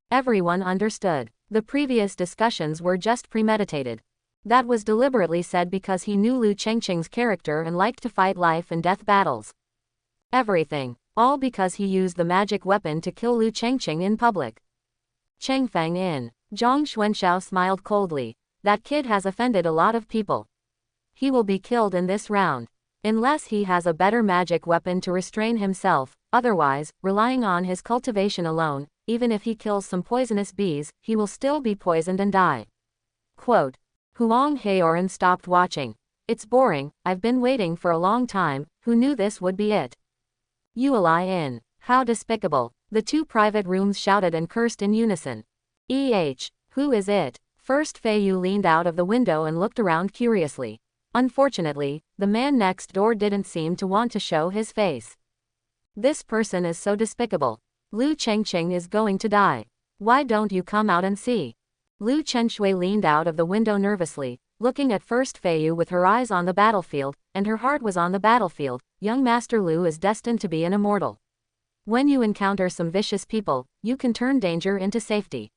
Everyone understood. The previous discussions were just premeditated. That was deliberately said because he knew Lu Chengqing's character and liked to fight life and death battles. Everything. All because he used the magic weapon to kill Lu Chengqing in public. Chengfeng in. Zhang Xuanxiao smiled coldly. That kid has offended a lot of people. He will be killed in this round. Unless he has a better magic weapon to restrain himself, otherwise, relying on his cultivation alone, even if he kills some poisonous bees, he will still be poisoned and die. Quote. Huang Heoran stopped watching. It's boring, I've been waiting for a long time, who knew this would be it? Yueli in. How despicable. The two private rooms shouted and cursed in unison. Who is it? First Fei Yu leaned out of the window and looked around curiously. Unfortunately, the man next door didn't seem to want to show his face. This person is so despicable. Lu Chengqing is going to die. Why don't you come out and see? Lu Chenshui leaned out of the window nervously, looking at First Fei Yu with her eyes on the battlefield, and her heart was on the battlefield. Young Master Lu is destined to be an immortal. When you encounter some vicious people, you can turn danger into safety.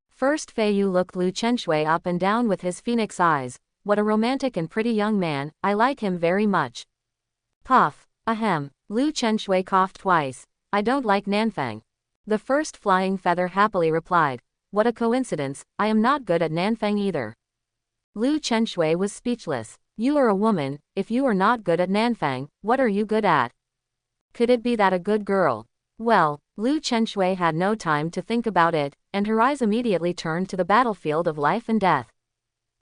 First Fei Yu looked Lu Chenshui up and down with his phoenix eyes. What a romantic and pretty young man, I like him very much. Puff. Ahem. Lu Chenshui coughed twice. I don't like Nanfang. The first flying feather happily replied. What a coincidence, I am not good at Nanfang either. Lu Chenshui was speechless. You are a woman, if you are not good at Nanfang, what are you good at? Could it be that a good girl? Well, Lu Chenshui had no time to think about it, and her eyes immediately turned to the battlefield of life and death.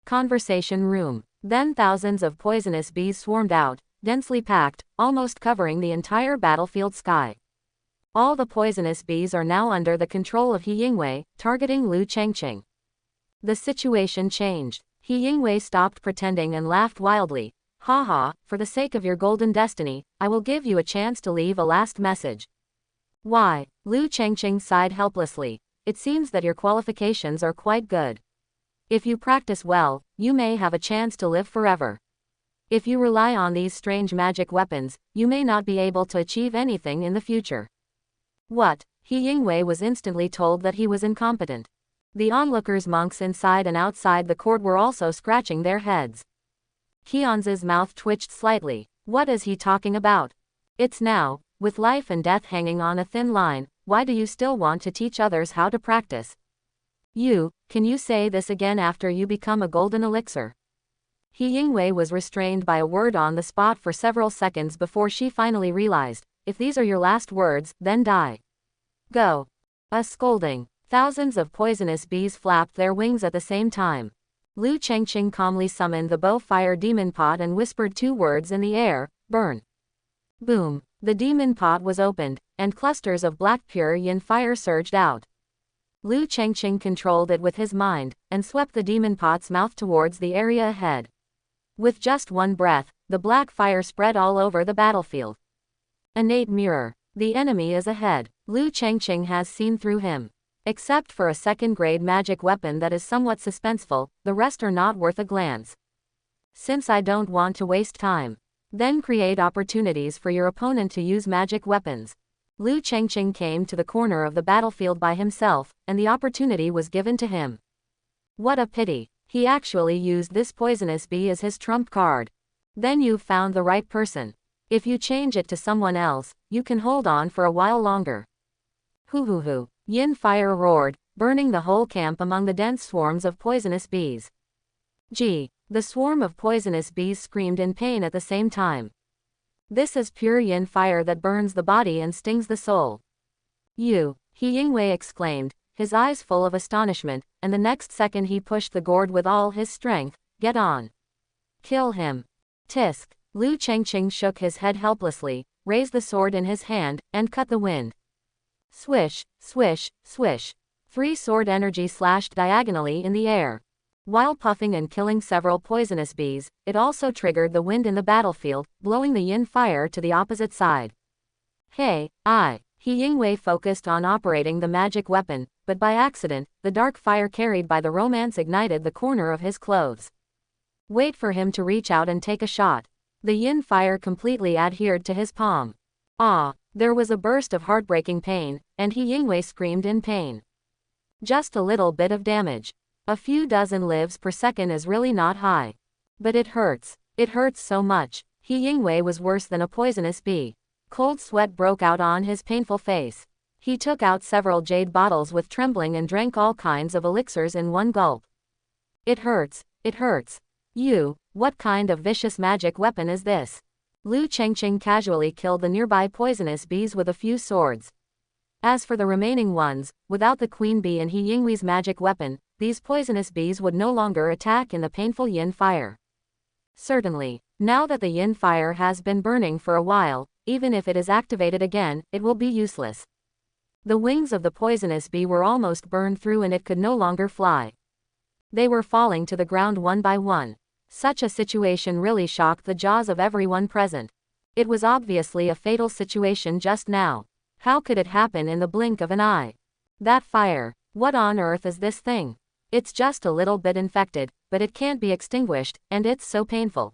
Conversation room. Then thousands of poisonous bees swarmed out, densely packed, almost covering the entire battlefield sky. All the poisonous bees are now under the control of He Yingwei, targeting Lu Chengqing. The situation changed. He Yingwei stopped pretending and laughed wildly. Haha, for the sake of your golden destiny, I will give you a chance to leave a last message. Why? Lu Chengqing sighed helplessly. It seems that your qualifications are quite good. If you practice well, you may have a chance to live forever. If you rely on these strange magic weapons, you may not be able to achieve anything in the future. What? He Yingwei was instantly told that he was incompetent. The onlookers, monks inside and outside the court, were also scratching their heads. Qianz's mouth twitched slightly. What is he talking about? It's now, with life and death hanging on a thin line, why do you still want to teach others how to practice? Can you say this again after you become a golden elixir? He Yingwei was restrained by a word on the spot for several seconds before she finally realized. If these are your last words, then die. Go. A scolding. Thousands of poisonous bees flapped their wings at the same time. Lu Chengqing calmly summoned the bow fire demon pot and whispered two words in the air, burn. Boom. The demon pot was opened, and clusters of black pure yin fire surged out. Lu Chengqing controlled it with his mind, and swept the demon pot's mouth towards the area ahead. With just one breath, the black fire spread all over the battlefield. Innate mirror. The enemy is ahead. Lu Chengqing has seen through him. Except for a second-grade magic weapon that is somewhat suspenseful, the rest are not worth a glance. Since I don't want to waste time, then create opportunities for your opponent to use magic weapons. Lu Chengqing came to the corner of the battlefield by himself, and the opportunity was given to him. What a pity. He actually used this poisonous bee as his trump card. Then you've found the right person. If you change it to someone else, you can hold on for a while longer. Hoo. Yin fire roared, burning the whole camp among the dense swarms of poisonous bees. Gee, the swarm of poisonous bees screamed in pain at the same time. This is pure yin fire that burns the body and stings the soul. He Yingwei exclaimed, his eyes full of astonishment, and the next second he pushed the gourd with all his strength. Get on. Kill him. Tisk. Lu Chengqing shook his head helplessly, raised the sword in his hand, and cut the wind. Swish, swish, swish. 3 sword energy slashed diagonally in the air. While puffing and killing several poisonous bees, it also triggered the wind in the battlefield, blowing the yin fire to the opposite side. He Yingwei focused on operating the magic weapon, but by accident, the dark fire carried by the romance ignited the corner of his clothes. Wait for him to reach out and take a shot. The yin fire completely adhered to his palm. There was a burst of heartbreaking pain, and He Yingwei screamed in pain. Just a little bit of damage. A few dozen lives per second is really not high. But it hurts. It hurts so much. He Yingwei was worse than a poisonous bee. Cold sweat broke out on his painful face. He took out several jade bottles with trembling and drank all kinds of elixirs in one gulp. It hurts. It hurts. What kind of vicious magic weapon is this? Lu Chengqing casually killed the nearby poisonous bees with a few swords. As for the remaining ones, without the queen bee and He Yinghui's magic weapon, these poisonous bees would no longer attack in the painful yin fire. Certainly, now that the yin fire has been burning for a while, even if it is activated again, it will be useless. The wings of the poisonous bee were almost burned through and it could no longer fly. They were falling to the ground one by one. Such a situation really shocked the jaws of everyone present. It was obviously a fatal situation just now. How could it happen in the blink of an eye? That fire, what on earth is this thing? It's just a little bit infected, but it can't be extinguished, and it's so painful.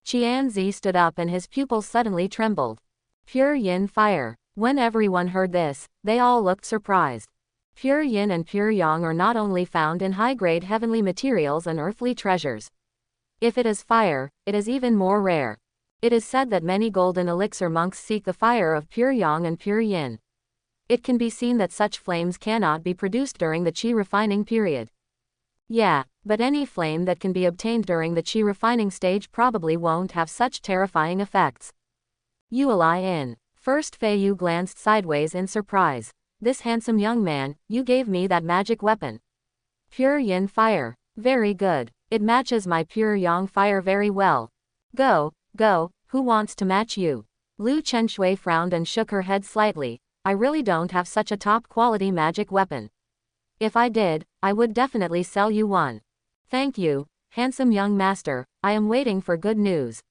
Qianzi stood up and his pupils suddenly trembled. Pure yin fire. When everyone heard this, they all looked surprised. Pure yin and pure yang are not only found in high-grade heavenly materials and earthly treasures. If it is fire, it is even more rare. It is said that many golden elixir monks seek the fire of pure yang and pure yin. It can be seen that such flames cannot be produced during the qi refining period. Yeah, but any flame that can be obtained during the qi refining stage probably won't have such terrifying effects. Yueli in. First Fei Yu glanced sideways in surprise. This handsome young man, you gave me that magic weapon. Pure yin fire. Very good. It matches my pure yang fire very well. Go, who wants to match you? Lu Chenshui frowned and shook her head slightly. I really don't have such a top-quality magic weapon. If I did, I would definitely sell you one. Thank you, handsome young master, I am waiting for good news.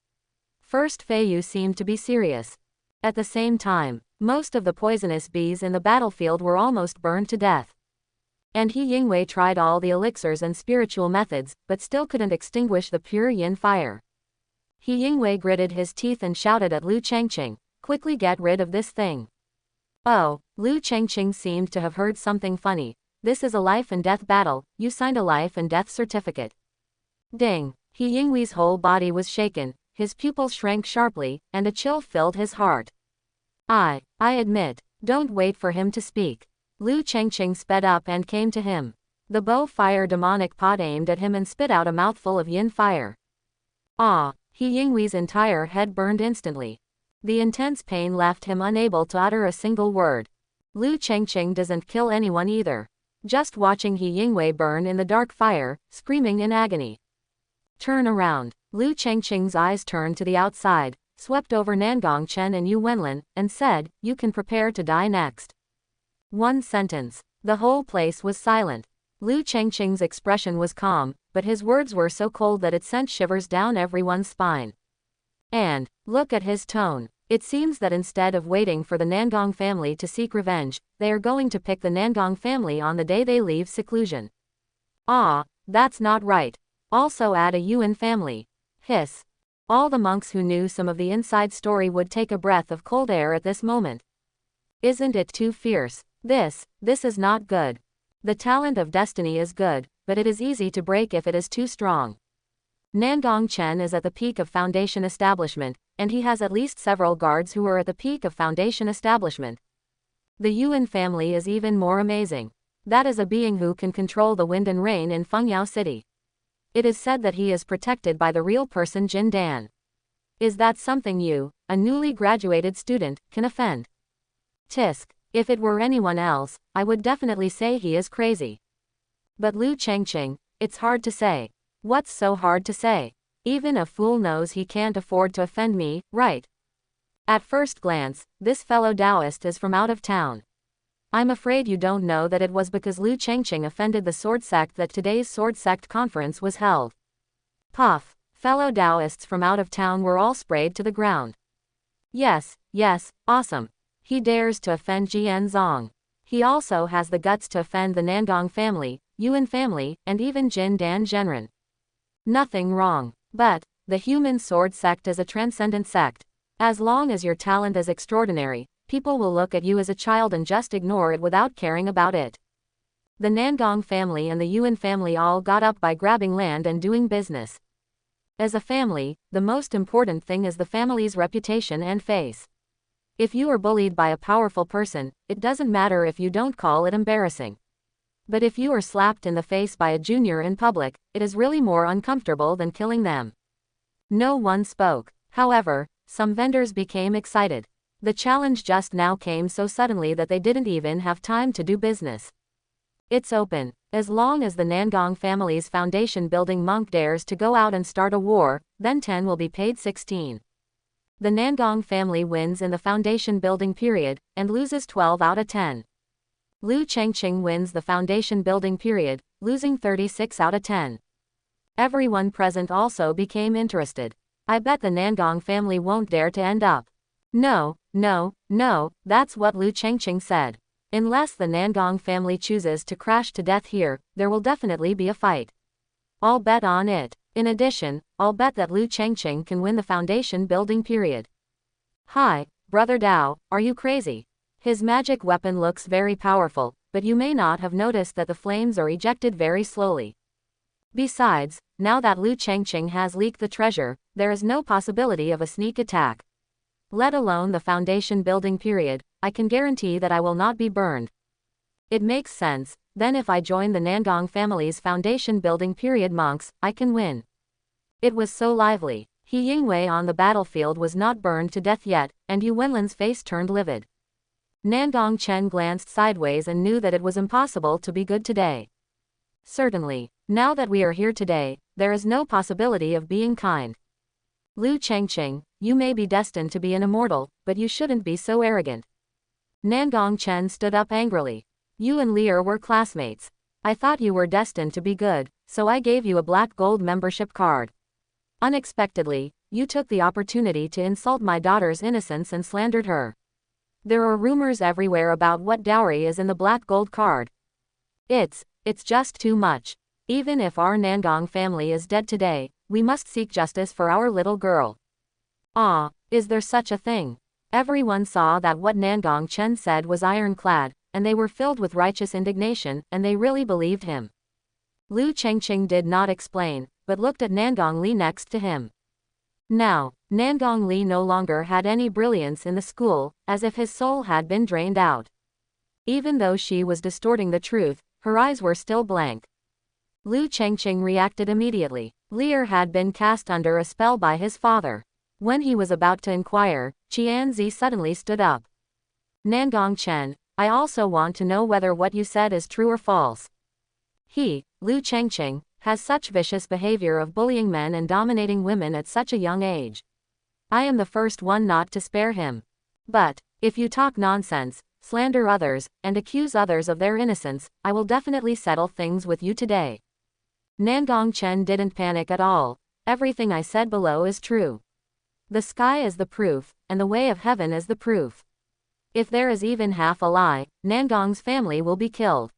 First Fei Yu seemed to be serious. At the same time, most of the poisonous bees in the battlefield were almost burned to death. And He Yinghui tried all the elixirs and spiritual methods, but still couldn't extinguish the pure yin fire. He Yinghui gritted his teeth and shouted at Lu Chengqing, quickly get rid of this thing. Oh, Lu Chengqing seemed to have heard something funny. This is a life and death battle, you signed a life and death certificate. Ding, He Yinghui's whole body was shaken, his pupils shrank sharply, and a chill filled his heart. I admit, don't wait for him to speak. Lu Chengqing sped up and came to him. The bow fire demonic pot aimed at him and spit out a mouthful of yin fire. Ah, He Yinghui's entire head burned instantly. The intense pain left him unable to utter a single word. Lu Chengqing doesn't kill anyone either. Just watching He Yinghui burn in the dark fire, screaming in agony. Turn around. Lu Chengqing's eyes turned to the outside, swept over Nangong Chen and Yu Wenlin, and said, you can prepare to die next. One sentence. The whole place was silent. Lu Chengqing's expression was calm, but his words were so cold that it sent shivers down everyone's spine. And, look at his tone. It seems that instead of waiting for the Nangong family to seek revenge, they are going to pick the Nangong family on the day they leave seclusion. Ah, that's not right. Also add a Yuan family. Hiss. All the monks who knew some of the inside story would take a breath of cold air at this moment. Isn't it too fierce? This is not good. The talent of destiny is good, but it is easy to break if it is too strong. Nangong Chen is at the peak of Foundation establishment, and he has at least several guards who are at the peak of Foundation establishment. The Yuan family is even more amazing. That is a being who can control the wind and rain in Fengyao City. It is said that he is protected by the real person Jin Dan. Is that something you, a newly graduated student, can offend? Tisk. If it were anyone else, I would definitely say he is crazy. But Lu Chengqing, it's hard to say. What's so hard to say? Even a fool knows he can't afford to offend me, right? At first glance, this fellow Taoist is from out of town. I'm afraid you don't know that it was because Lu Chengqing offended the sword sect that today's sword sect conference was held. Puff. Fellow Taoists from out of town were all sprayed to the ground. Yes, awesome. He dares to offend Jian Zong. He also has the guts to offend the Nangong family, Yuan family, and even Jin Dan Zhenren. Nothing wrong. But, the human sword sect is a transcendent sect. As long as your talent is extraordinary, people will look at you as a child and just ignore it without caring about it. The Nangong family and the Yuan family all got up by grabbing land and doing business. As a family, the most important thing is the family's reputation and face. If you are bullied by a powerful person, it doesn't matter if you don't call it embarrassing. But if you are slapped in the face by a junior in public, it is really more uncomfortable than killing them. No one spoke. However, some vendors became excited. The challenge just now came so suddenly that they didn't even have time to do business. It's open. As long as the Nangong family's foundation building monk dares to go out and start a war, then 10 will be paid 16. The Nangong family wins in the foundation building period, and loses 12 out of 10. Lu Chengqing wins the foundation building period, losing 36 out of 10. Everyone present also became interested. I bet the Nangong family won't dare to end up. No, that's what Lu Chengqing said. Unless the Nangong family chooses to crash to death here, there will definitely be a fight. I'll bet on it. In addition, I'll bet that Lu Chengqing can win the foundation building period. Hi, Brother Dao, are you crazy? His magic weapon looks very powerful, but you may not have noticed that the flames are ejected very slowly. Besides, now that Lu Chengqing has leaked the treasure, there is no possibility of a sneak attack. Let alone the foundation building period, I can guarantee that I will not be burned. It makes sense, then if I join the Nangong family's foundation building period monks, I can win. It was so lively. He Yingwei on the battlefield was not burned to death yet, and Yu Wenlin's face turned livid. Nangong Chen glanced sideways and knew that it was impossible to be good today. Certainly, now that we are here today, there is no possibility of being kind. Lu Chengqing, you may be destined to be an immortal, but you shouldn't be so arrogant. Nangong Chen stood up angrily. You and Lear were classmates. I thought you were destined to be good, so I gave you a black gold membership card. Unexpectedly, you took the opportunity to insult my daughter's innocence and slandered her. There are rumors everywhere about what dowry is in the black gold card. It's just too much. Even if our Nangong family is dead today, we must seek justice for our little girl. Ah, is there such a thing? Everyone saw that what Nangong Chen said was ironclad, and they were filled with righteous indignation, and they really believed him. Lu Chengqing did not explain, but looked at Nangong Li next to him. Now, Nangong Li no longer had any brilliance in the school, as if his soul had been drained out. Even though she was distorting the truth, her eyes were still blank. Lu Chengqing reacted immediately. Lear had been cast under a spell by his father. When he was about to inquire, Qianzi suddenly stood up. Nangong Chen, I also want to know whether what you said is true or false. He, Lu Chengqing, has such vicious behavior of bullying men and dominating women at such a young age. I am the first one not to spare him. But, if you talk nonsense, slander others, and accuse others of their innocence, I will definitely settle things with you today. Nangong Chen didn't panic at all. Everything I said below is true. The sky is the proof, and the way of heaven is the proof. If there is even half a lie, Nangong's family will be killed.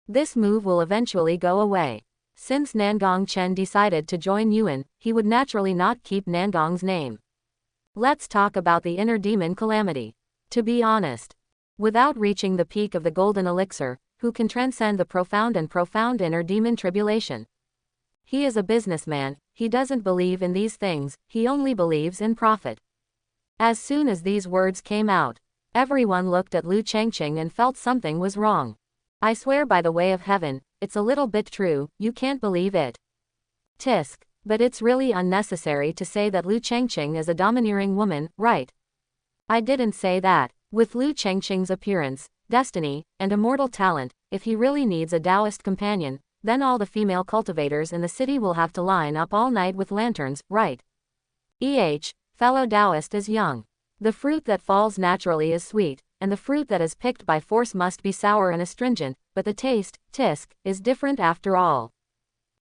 This move will eventually go away. Since Nangong Chen decided to join Yuan, he would naturally not keep Nangong's name. Let's talk about the inner demon calamity. To be honest, without reaching the peak of the golden elixir, who can transcend the profound inner demon tribulation? He is a businessman, he doesn't believe in these things, he only believes in profit. As soon as these words came out, everyone looked at Lu Chengqing and felt something was wrong. I swear by the way of heaven, it's a little bit true, you can't believe it. Tisk, but it's really unnecessary to say that Lu Chengqing is a domineering woman, right? I didn't say that. With Lu Chengqing's appearance, destiny, and immortal talent, if he really needs a Taoist companion, then all the female cultivators in the city will have to line up all night with lanterns, right? Fellow Taoist is young. The fruit that falls naturally is sweet, and the fruit that is picked by force must be sour and astringent, but the taste, tisk, is different after all.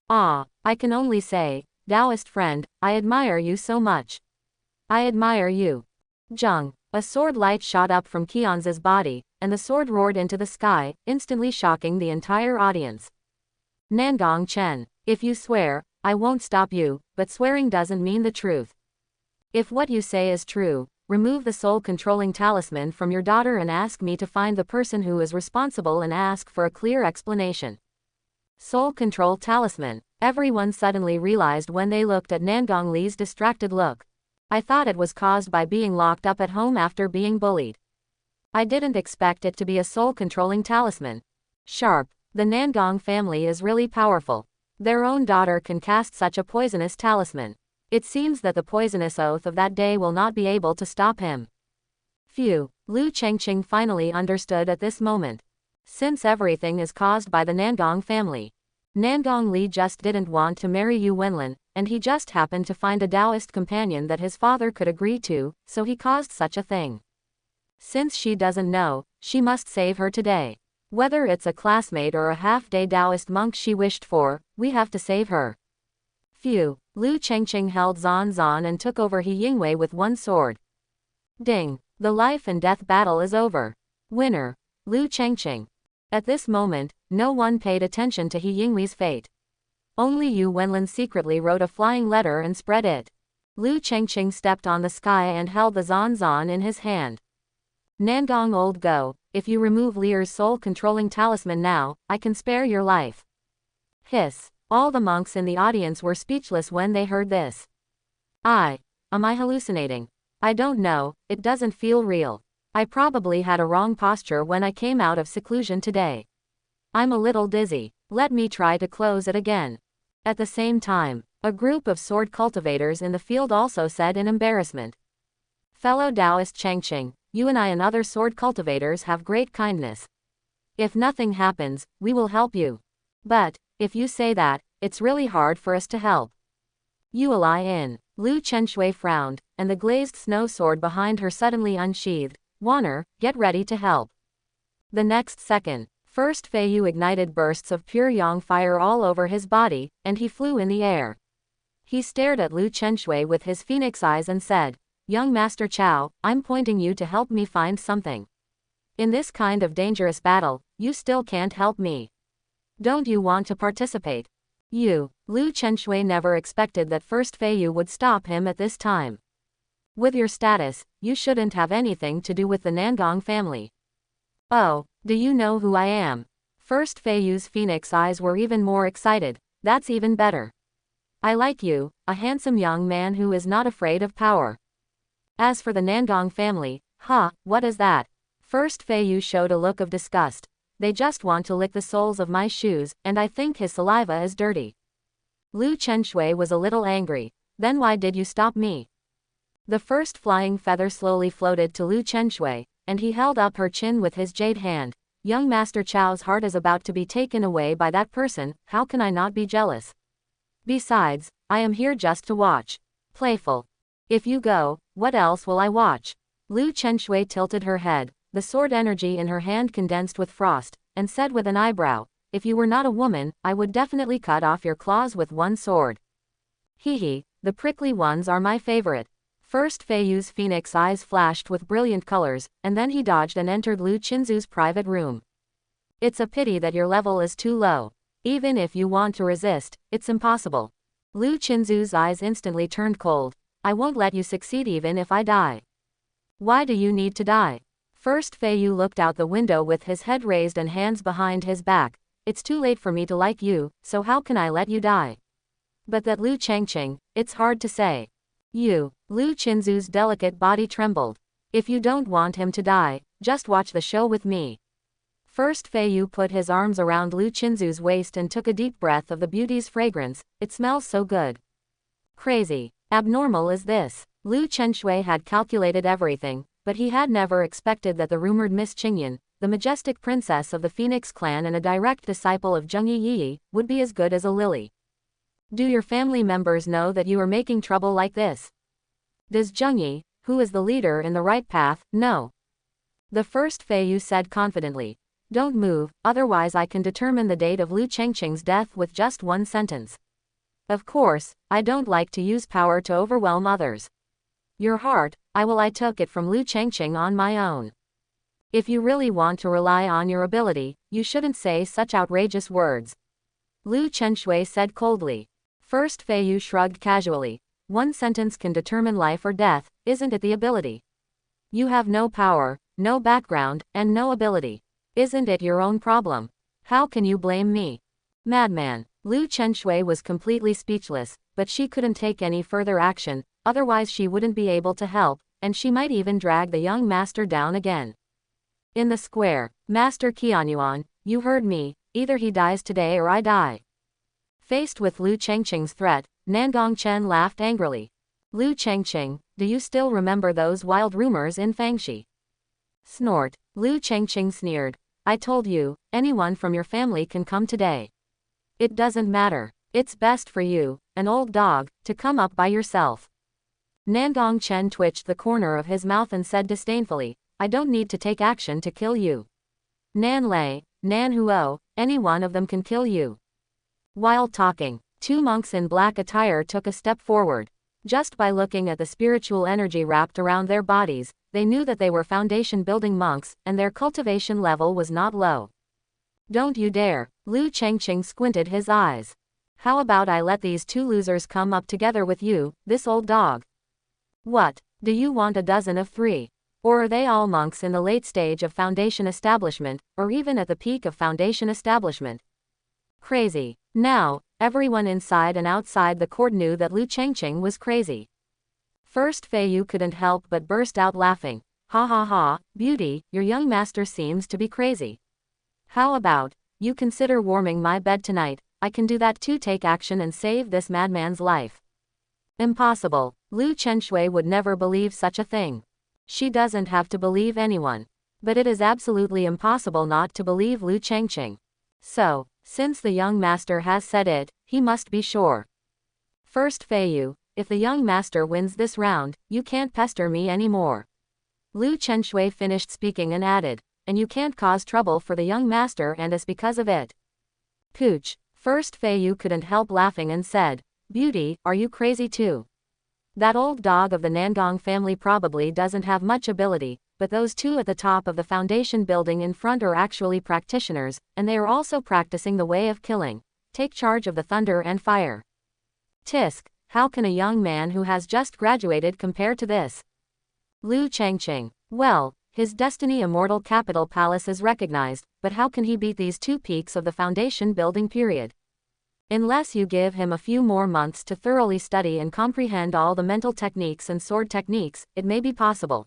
Ah, I can only say, Taoist friend, I admire you so much. I admire you. Zheng, a sword light shot up from Qianzi's body, and the sword roared into the sky, instantly shocking the entire audience. Nangong Chen, if you swear, I won't stop you, but swearing doesn't mean the truth. If what you say is true, remove the soul-controlling talisman from your daughter and ask me to find the person who is responsible and ask for a clear explanation. Soul control talisman. Everyone suddenly realized when they looked at Nangong Li's distracted look. I thought it was caused by being locked up at home after being bullied. I didn't expect it to be a soul-controlling talisman. Sharp. The Nangong family is really powerful. Their own daughter can cast such a poisonous talisman. It seems that the poisonous oath of that day will not be able to stop him. Phew, Lu Chengqing finally understood at this moment. Since everything is caused by the Nangong family. Nangong Li just didn't want to marry Yu Wenlin, and he just happened to find a Taoist companion that his father could agree to, so he caused such a thing. Since she doesn't know, she must save her today. Whether it's a classmate or a half-day Taoist monk she wished for, we have to save her. Phew, Lu Chengqing held Zan Zan and took over He Yingwei with one sword. Ding, the life and death battle is over. Winner, Lu Chengqing. At this moment, no one paid attention to He Yingwei's fate. Only Yu Wenlin secretly wrote a flying letter and spread it. Lu Chengqing stepped on the sky and held the Zan Zan in his hand. Nangong old go, if you remove Lear's soul-controlling talisman now, I can spare your life. Hiss. All the monks in the audience were speechless when they heard this. Am I hallucinating? I don't know, it doesn't feel real. I probably had a wrong posture when I came out of seclusion today. I'm a little dizzy, let me try to close it again. At the same time, a group of sword cultivators in the field also said in embarrassment. Fellow Taoist Chengqing, you and I and other sword cultivators have great kindness. If nothing happens, we will help you. But, if you say that, it's really hard for us to help. You lie in. Lu Chenshui frowned, and the glazed snow sword behind her suddenly unsheathed. Wanner, get ready to help. The next second, First Feiyu ignited bursts of pure yang fire all over his body, and he flew in the air. He stared at Lu Chenshui with his phoenix eyes and said, Young Master Chao, I'm pointing you to help me find something. In this kind of dangerous battle, you still can't help me. Don't you want to participate? Lu Chenshui never expected that First Feiyu would stop him at this time. With your status, you shouldn't have anything to do with the Nangong family. Oh, do you know who I am? First Feiyu's phoenix eyes were even more excited. That's even better. I like you, a handsome young man who is not afraid of power. As for the Nangong family, what is that? First Feiyu showed a look of disgust. They just want to lick the soles of my shoes, and I think his saliva is dirty. Lu Chenshui was a little angry. Then why did you stop me? The first flying feather slowly floated to Lu Chenshui, and he held up her chin with his jade hand. Young Master Chao's heart is about to be taken away by that person, how can I not be jealous? Besides, I am here just to watch. Playful. If you go, what else will I watch? Lu Chenshui tilted her head, the sword energy in her hand condensed with frost, and said with an eyebrow, if you were not a woman, I would definitely cut off your claws with one sword. Hee, the prickly ones are my favorite. First Feiyu's phoenix eyes flashed with brilliant colors, and then he dodged and entered Lu Qinzu's private room. It's a pity that your level is too low. Even if you want to resist, it's impossible. Lu Qinzu's eyes instantly turned cold. I won't let you succeed even if I die. Why do you need to die? First Feiyu looked out the window with his head raised and hands behind his back. It's too late for me to like you, so how can I let you die? But that Lu Chengqing, it's hard to say. Lu Qinzu's delicate body trembled. If you don't want him to die, just watch the show with me. First Feiyu put his arms around Lu Qinzu's waist and took a deep breath of the beauty's fragrance. It smells so good. Crazy. Abnormal is this. Lu Chenshui had calculated everything, but he had never expected that the rumored Miss Qingyan, the majestic princess of the Phoenix clan and a direct disciple of Zheng Yi, would be as good as a lily. Do your family members know that you are making trouble like this? Does Zheng Yi, who is the leader in the right path, know? The first Feiyu said confidently. Don't move, otherwise I can determine the date of Lu Chengqing's death with just one sentence. Of course, I don't like to use power to overwhelm others. Your heart, I took it from Lu Chengqing on my own. If you really want to rely on your ability, you shouldn't say such outrageous words. Lu Chenshui said coldly. First Feiyu shrugged casually. One sentence can determine life or death, isn't it the ability? You have no power, no background, and no ability. Isn't it your own problem? How can you blame me? Madman. Lu Chenshui was completely speechless, but she couldn't take any further action, otherwise she wouldn't be able to help, and she might even drag the young master down again. In the square, Master Qianyuan, you heard me, either he dies today or I die. Faced with Lu Chengqing's threat, Nangong Chen laughed angrily. Lu Chengqing, do you still remember those wild rumors in Fangxi? Snort. Lu Chengqing sneered. I told you, anyone from your family can come today. It doesn't matter. It's best for you, an old dog, to come up by yourself. Nangong Chen twitched the corner of his mouth and said disdainfully, I don't need to take action to kill you. Nan Lei, Nan Huo, any one of them can kill you. While talking, two monks in black attire took a step forward. Just by looking at the spiritual energy wrapped around their bodies, they knew that they were foundation-building monks, and their cultivation level was not low. Don't you dare, Lu Chengqing squinted his eyes. How about I let these two losers come up together with you, this old dog? What, do you want a dozen of 3? Or are they all monks in the late stage of foundation establishment, or even at the peak of foundation establishment? Crazy. Now, everyone inside and outside the court knew that Lu Chengqing was crazy. First Fei Yu couldn't help but burst out laughing. Ha ha ha, beauty, your young master seems to be crazy. How about, you consider warming my bed tonight? I can do that too. Take action and save this madman's life. Impossible. Lu Chenshui would never believe such a thing. She doesn't have to believe anyone. But it is absolutely impossible not to believe Lu Chengqing. So, since the young master has said it, he must be sure. First Fei Yu, if the young master wins this round, you can't pester me anymore. Lu Chenshui finished speaking and added, and you can't cause trouble for the young master and us because of it. Pooch. First Fei Yu couldn't help laughing and said, Beauty, are you crazy too? That old dog of the Nangong family probably doesn't have much ability, but those two at the top of the foundation building in front are actually practitioners, and they are also practicing the way of killing. Take charge of the thunder and fire. Tisk, how can a young man who has just graduated compare to this? Lu Chengqing. Well, his destiny immortal capital palace is recognized, but how can he beat these two peaks of the foundation building period? Unless you give him a few more months to thoroughly study and comprehend all the mental techniques and sword techniques, it may be possible.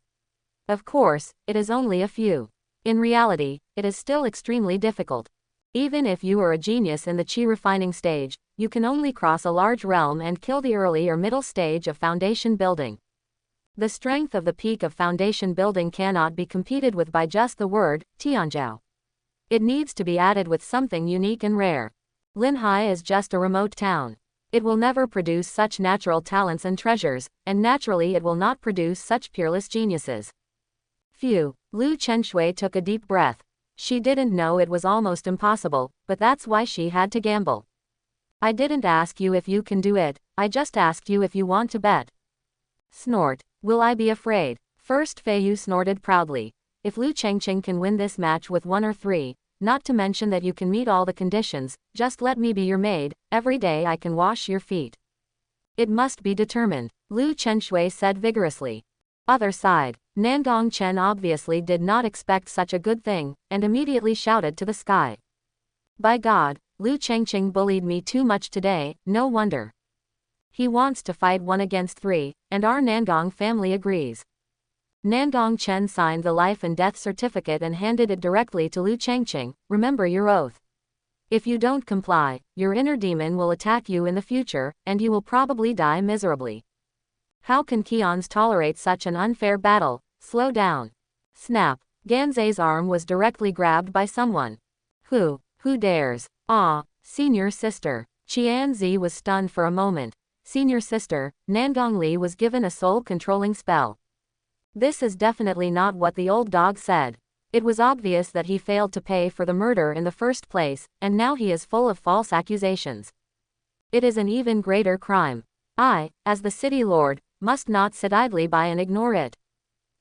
Of course, it is only a few. In reality, it is still extremely difficult. Even if you are a genius in the chi refining stage, you can only cross a large realm and kill the early or middle stage of foundation building. The strength of the peak of foundation building cannot be competed with by just the word, Tianzhao. It needs to be added with something unique and rare. Linhai is just a remote town. It will never produce such natural talents and treasures, and naturally it will not produce such peerless geniuses. Phew, Lu Chenshui took a deep breath. She didn't know it was almost impossible, but that's why she had to gamble. I didn't ask you if you can do it, I just asked you if you want to bet. Snort. Will I be afraid? First Fei Yu snorted proudly. If Lu Chengqing can win this match with 1 or 3, not to mention that you can meet all the conditions, just let me be your maid, every day I can wash your feet. It must be determined, Lu Chenshui said vigorously. Other side, Nangong Chen obviously did not expect such a good thing, and immediately shouted to the sky. By God, Lu Chengqing bullied me too much today, no wonder. He wants to fight 1 against 3, and our Nangong family agrees. Nangong Chen signed the life and death certificate and handed it directly to Lu Chengqing. Remember your oath. If you don't comply, your inner demon will attack you in the future, and you will probably die miserably. How can Keons tolerate such an unfair battle? Slow down. Snap. Ganzei's arm was directly grabbed by someone. Who dares? Ah, senior sister. Qianzi was stunned for a moment. Senior sister, Nangong Li was given a soul-controlling spell. This is definitely not what the old dog said. It was obvious that he failed to pay for the murder in the first place, and now he is full of false accusations. It is an even greater crime. I, as the city lord, must not sit idly by and ignore it.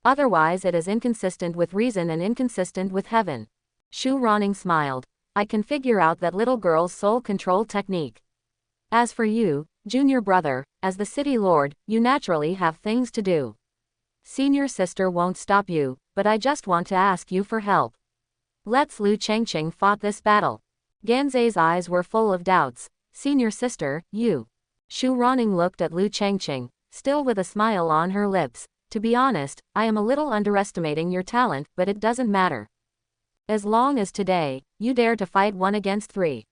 Otherwise it is inconsistent with reason and inconsistent with heaven. Shu Ronning smiled. I can figure out that little girl's soul control technique. As for you, junior brother, as the city lord, you naturally have things to do. Senior sister won't stop you, but I just want to ask you for help. Let's Lu Chengqing fought this battle. Ganzei's eyes were full of doubts. Senior sister, you. Shu Ronning looked at Lu Chengqing, still with a smile on her lips. To be honest, I am a little underestimating your talent, but it doesn't matter. As long as today, you dare to fight 1 against 3.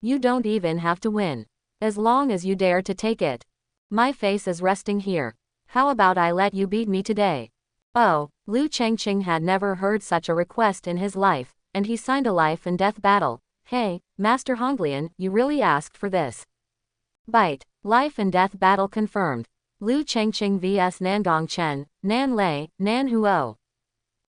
You don't even have to win. As long as you dare to take it. My face is resting here. How about I let you beat me today? Oh, Liu Changqing had never heard such a request in his life, and he signed a life and death battle. Hey, Master Honglian, you really asked for this. Bite. Life and death battle confirmed. Liu Changqing vs Nangong Chen, Nan Lei, Nan Huo.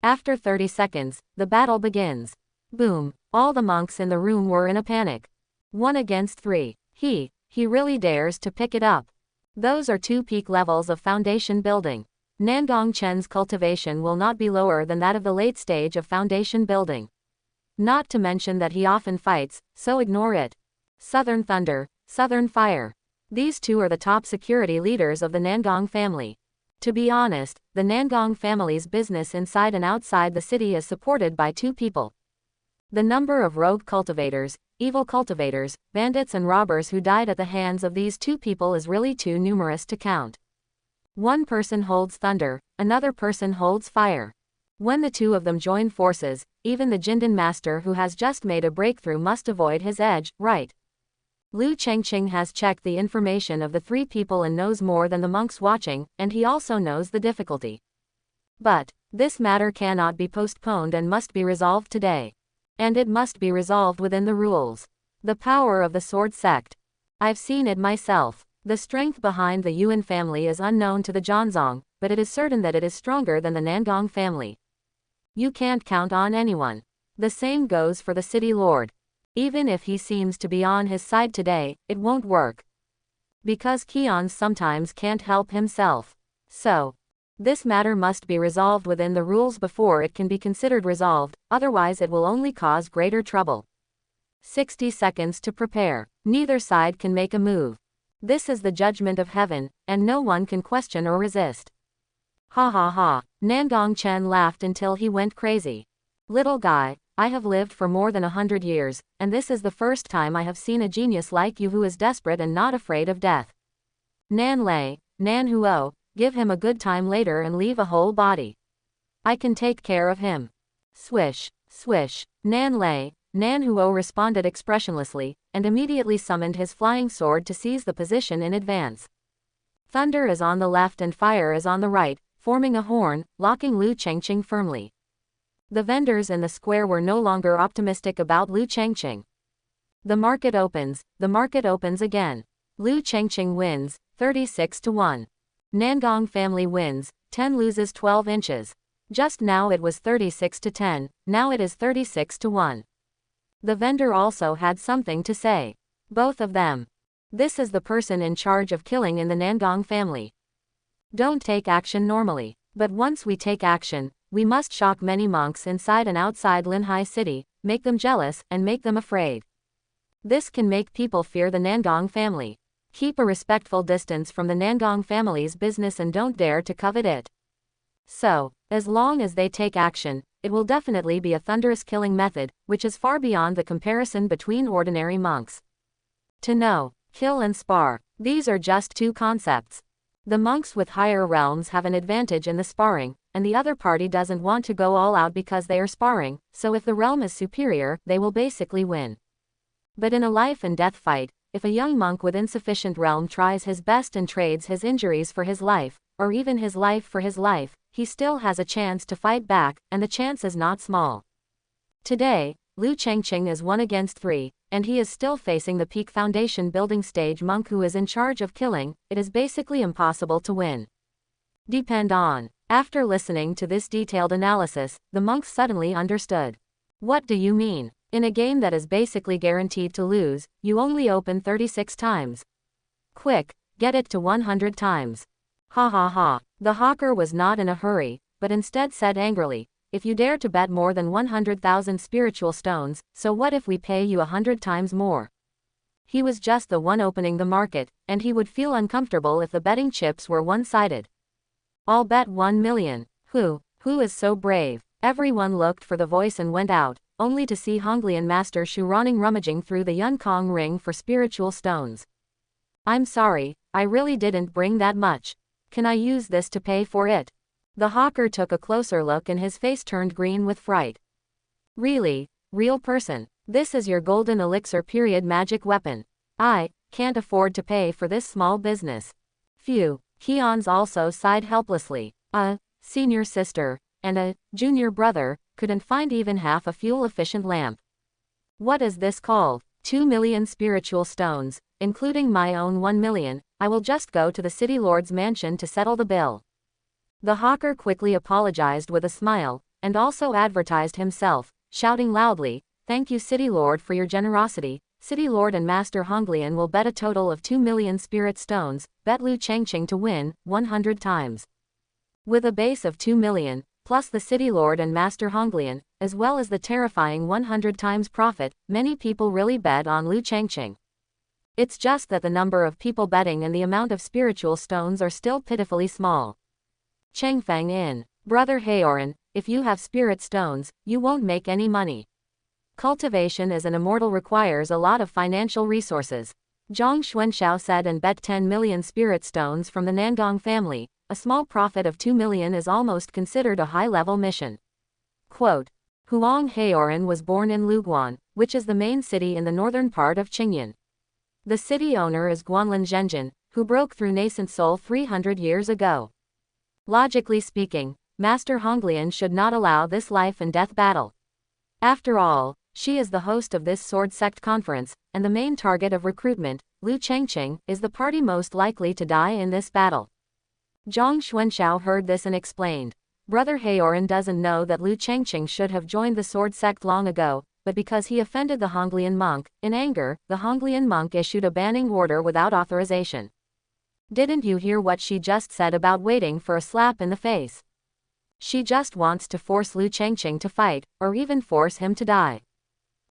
After 30 seconds, the battle begins. Boom. All the monks in the room were in a panic. 1 against 3. He really dares to pick it up. Those are 2 peak levels of foundation building. Nangong Chen's cultivation will not be lower than that of the late stage of foundation building. Not to mention that he often fights, so ignore it. Southern Thunder, Southern Fire. These 2 are the top security leaders of the Nangong family. To be honest, the Nangong family's business inside and outside the city is supported by 2 people. The number of rogue cultivators, evil cultivators, bandits and robbers who died at the hands of these 2 people is really too numerous to count. One person holds thunder, another person holds fire. When the 2 of them join forces, even the Jindan master who has just made a breakthrough must avoid his edge, right? Liu Changqing has checked the information of the 3 people and knows more than the monks watching, and he also knows the difficulty. But this matter cannot be postponed and must be resolved today. And it must be resolved within the rules. The power of the sword sect. I've seen it myself. The strength behind the Yuan family is unknown to the Zhanzong, but it is certain that it is stronger than the Nangong family. You can't count on anyone. The same goes for the city lord. Even if he seems to be on his side today, it won't work. Because Qian sometimes can't help himself. So, this matter must be resolved within the rules before it can be considered resolved, otherwise it will only cause greater trouble. 60 seconds to prepare. Neither side can make a move. This is the judgment of heaven, and no one can question or resist. Ha ha ha. Nangong Chen laughed until he went crazy. Little guy, I have lived for more than 100 years, and this is the first time I have seen a genius like you who is desperate and not afraid of death. Nan Lei, Nan Huo, give him a good time later and leave a whole body. I can take care of him. Swish, swish. Nan Lei, Nan Huo responded expressionlessly, and immediately summoned his flying sword to seize the position in advance. Thunder is on the left and fire is on the right, forming a horn, locking Liu Changqing firmly. The vendors in the square were no longer optimistic about Liu Changqing. The market opens again. Liu Changqing wins, 36-1. Nangong family wins, 10 loses 12 inches. Just now it was 36-10, now it is 36-1. The vendor also had something to say. Both of them. This is the person in charge of killing in the Nangong family. Don't take action normally, but once we take action, we must shock many monks inside and outside Linhai City, make them jealous, and make them afraid. This can make people fear the Nangong family. Keep a respectful distance from the Nangong family's business and don't dare to covet it. So, as long as they take action, it will definitely be a thunderous killing method, which is far beyond the comparison between ordinary monks. To know, kill and spar, these are just 2 concepts. The monks with higher realms have an advantage in the sparring, and the other party doesn't want to go all out because they are sparring, so if the realm is superior, they will basically win. But in a life and death fight, if a young monk with insufficient realm tries his best and trades his injuries for his life, or even his life for his life, he still has a chance to fight back, and the chance is not small. Today, Liu Changqing is 1 against 3, and he is still facing the peak foundation building stage monk who is in charge of killing. It is basically impossible to win. Depend on. After listening to this detailed analysis, the monks suddenly understood. What do you mean? In a game that is basically guaranteed to lose, you only open 36 times. Quick, get it to 100 times. Ha ha ha. The hawker was not in a hurry, but instead said angrily, if you dare to bet more than 100,000 spiritual stones, so what if we pay you 100 times more? He was just the one opening the market, and he would feel uncomfortable if the betting chips were one-sided. I'll bet 1 million. Who is so brave? Everyone looked for the voice and went out, only to see Honglian Master Shu rummaging through the Yun-Kong ring for spiritual stones. I'm sorry, I really didn't bring that much. Can I use this to pay for it? The hawker took a closer look and his face turned green with fright. Really? Real person? This is your golden elixir period magic weapon. I can't afford to pay for this small business. Phew. Qian's also sighed helplessly. Senior sister, and a junior brother couldn't find even half a fuel-efficient lamp. What is this called? 2 million spiritual stones, including my own 1 million. I will just go to the city lord's mansion to settle the bill. The hawker quickly apologized with a smile, and also advertised himself, shouting loudly, "Thank you, City Lord, for your generosity. City Lord and Master Honglian will bet a total of 2 million spirit stones, bet Lu Chengqing to win, 100 times. With a base of 2 million, plus the City Lord and Master Honglian, as well as the terrifying 100 times profit, many people really bet on Lu Chengqing. It's just that the number of people betting and the amount of spiritual stones are still pitifully small. Chengfeng in. Brother Haoran, if you have spirit stones, you won't make any money. Cultivation as an immortal requires a lot of financial resources. Zhang Xuanxiao said and bet 10 million spirit stones from the Nangong family. A small profit of 2 million is almost considered a high-level mission. Quote, Huang Haoran was born in Luguan, which is the main city in the northern part of Qingyan. The city owner is Guanlin Zhenjin, who broke through nascent soul 300 years ago. Logically speaking, Master Honglian should not allow this life and death battle. After all, she is the host of this sword sect conference, and the main target of recruitment. Lu Chengqing is the party most likely to die in this battle. Zhang Xuanxiao heard this and explained. Brother Haoran doesn't know that Lu Chengqing should have joined the sword sect long ago, but because he offended the Honglian monk, in anger, the Honglian monk issued a banning order without authorization. Didn't you hear what she just said about waiting for a slap in the face? She just wants to force Lu Chengqing to fight, or even force him to die.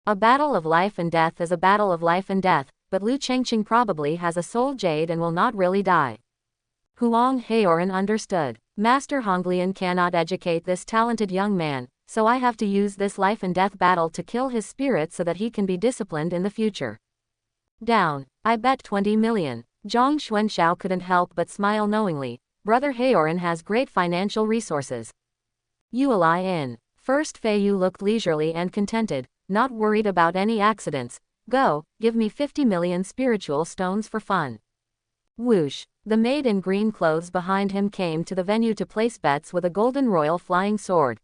A battle of life and death is a battle of life and death, but Lu Chengqing probably has a soul jade and will not really die. Huang Haoran understood. Master Honglian cannot educate this talented young man, so I have to use this life and death battle to kill his spirit so that he can be disciplined in the future. Down. I bet 20 million. Zhang Xuanxiao couldn't help but smile knowingly. Brother Haoran has great financial resources. Yueli in. First Fei Yu looked leisurely and contented, not worried about any accidents. Go, give me 50 million spiritual stones for fun. Whoosh. The maid in green clothes behind him came to the venue to place bets with a golden royal flying sword.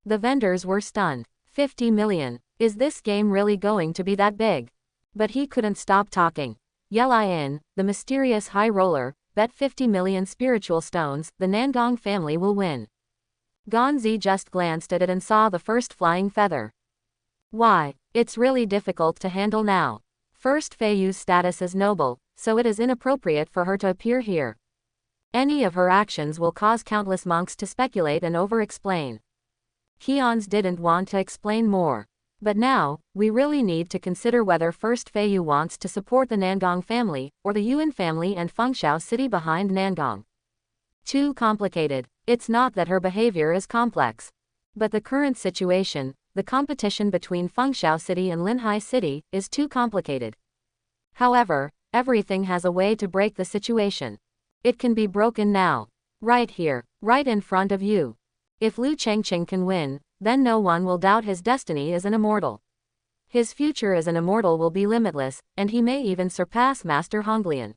The vendors were stunned. 50 million. Is this game really going to be that big? But he couldn't stop talking. Yelian, the mysterious high roller, bet 50 million spiritual stones, the Nangong family will win. Ganzi just glanced at it and saw the first flying feather. Why, it's really difficult to handle now. First Fei Yu's status is noble, so it is inappropriate for her to appear here. Any of her actions will cause countless monks to speculate and over-explain. Keons didn't want to explain more. But now, we really need to consider whether First Fei Yu wants to support the Nangong family, or the Yuan family and Fengxiao city behind Nangong. Too complicated. It's not that her behavior is complex. But the current situation, the competition between Fengxiao city and Linhai city, is too complicated. However, everything has a way to break the situation. It can be broken now. Right here, right in front of you. If Lu Chengqing can win, then no one will doubt his destiny as an immortal. His future as an immortal will be limitless, and he may even surpass Master Honglian.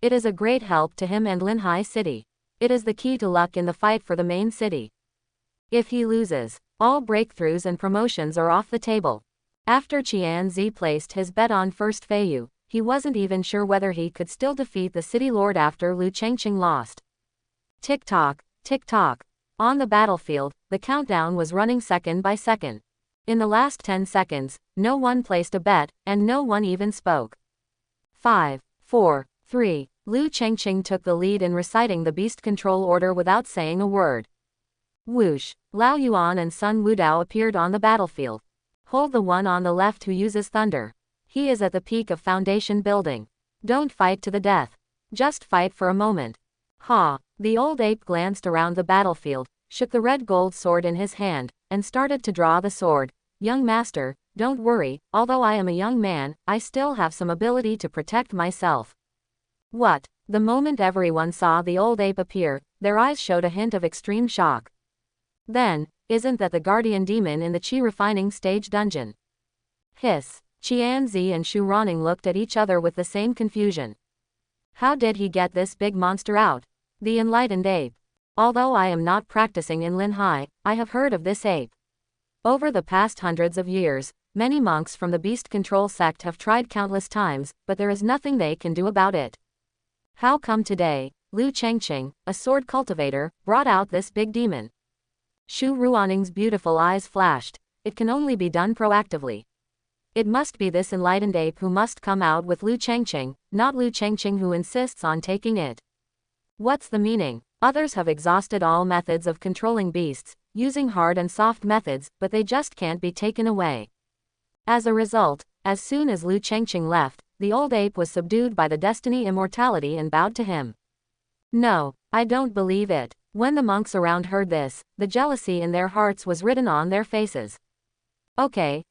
It is a great help to him and Linhai city. It is the key to luck in the fight for the main city. If he loses, all breakthroughs and promotions are off the table. After Qianzi placed his bet on First Fei Yu, he wasn't even sure whether he could still defeat the city lord after Lu Chengqing lost. Tick-tock, tick-tock. On the battlefield, the countdown was running second by second. In the last 10 seconds, no one placed a bet, and no one even spoke. 5, 4, 3. Lu Chengqing took the lead in reciting the beast control order without saying a word. Whoosh. Lao Yuan and Sun Wudao appeared on the battlefield. Hold the one on the left who uses thunder. He is at the peak of foundation building. Don't fight to the death. Just fight for a moment. Ha! The old ape glanced around the battlefield, shook the red gold sword in his hand, and started to draw the sword. Young master, don't worry, although I am a young man, I still have some ability to protect myself. What? The moment everyone saw the old ape appear, their eyes showed a hint of extreme shock. Then, isn't that the guardian demon in the Qi refining stage dungeon? Hiss. Qianzi and Shu Roning looked at each other with the same confusion. How did he get this big monster out? The enlightened ape. Although I am not practicing in Linhai, I have heard of this ape. Over the past hundreds of years, many monks from the beast control sect have tried countless times, but there is nothing they can do about it. How come today, Lu Chengqing, a sword cultivator, brought out this big demon? Shu Ruaning's beautiful eyes flashed. It can only be done proactively. It must be this enlightened ape who must come out with Lu Chengqing, not Lu Chengqing who insists on taking it. What's the meaning? Others have exhausted all methods of controlling beasts, using hard and soft methods, but they just can't be taken away. As a result, as soon as Lu Chengqing left, the old ape was subdued by the destiny immortality and bowed to him. No, I don't believe it. When the monks around heard this, the jealousy in their hearts was written on their faces. Okay,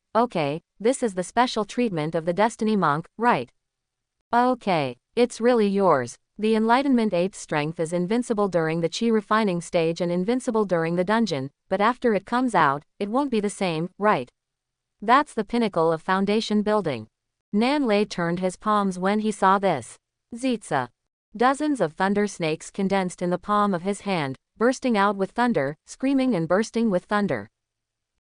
this is the special treatment of the destiny monk, right? Okay, it's really yours. The enlightenment ape's strength is invincible during the chi refining stage and invincible during the dungeon, but after it comes out, it won't be the same, right? That's the pinnacle of foundation building. Nan Lei turned his palms when he saw this. Zitza. Dozens of thunder snakes condensed in the palm of his hand, bursting out with thunder, screaming and bursting with thunder.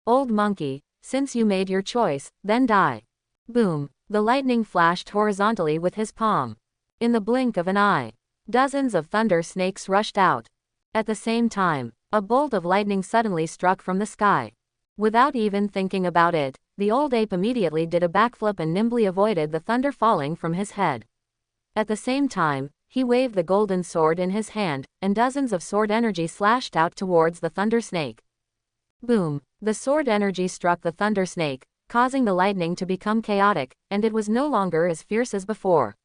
Old monkey, since you made your choice, then die. Boom. The lightning flashed horizontally with his palm. In the blink of an eye, dozens of thunder snakes rushed out. At the same time, a bolt of lightning suddenly struck from the sky. Without even thinking about it, the old ape immediately did a backflip and nimbly avoided the thunder falling from his head. At the same time, he waved the golden sword in his hand, and dozens of sword energy slashed out towards the thunder snake. Boom! The sword energy struck the thunder snake, causing the lightning to become chaotic, and it was no longer as fierce as before.